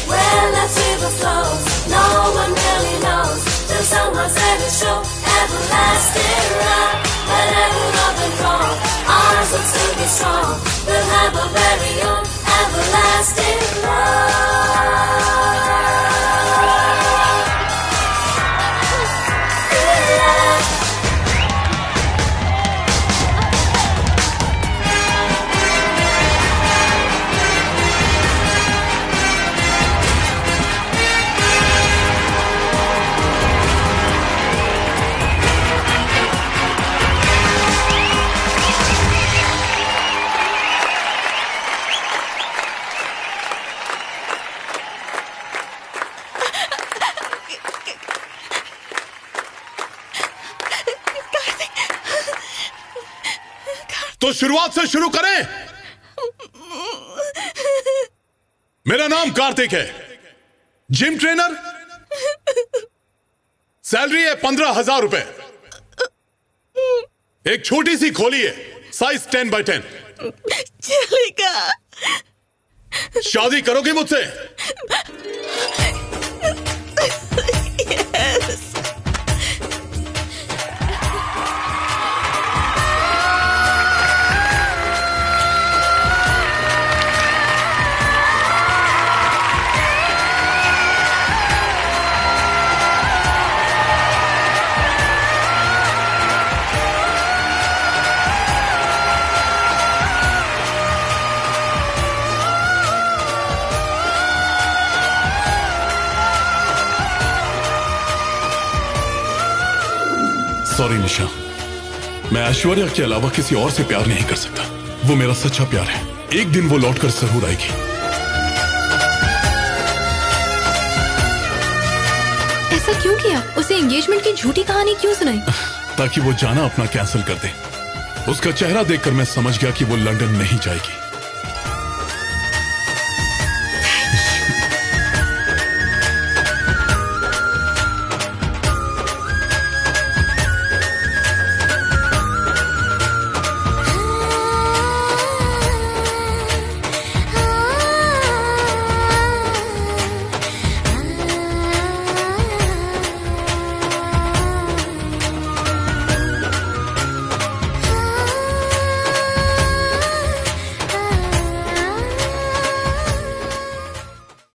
Well, let's see the flows. No one really knows till someone said it's so everlasting love. Whenever love and wrong, ours will still be strong. We'll have a very own everlasting love. तो शुरुआत से शुरू करें। मेरा नाम कार्तिक है, gym trainer. Salary है 15,000 रुपए। एक छोटी सी खोली है, साइज 10 by 10। चलेगा। शादी करोगी मुझसे? सॉरी निशा, मैं ऐश्वर्या के अलावा किसी और से प्यार नहीं कर सकता। वो मेरा सच्चा प्यार है। एक दिन वो लौटकर जरूर आएगी। ऐसा क्यों किया? उसे एंगेजमेंट की झूठी कहानी क्यों सुनाई? ताकि वो जाना अपना कैंसिल कर दे। उसका चेहरा देखकर मैं समझ गया कि वो लंदन नहीं जाएगी।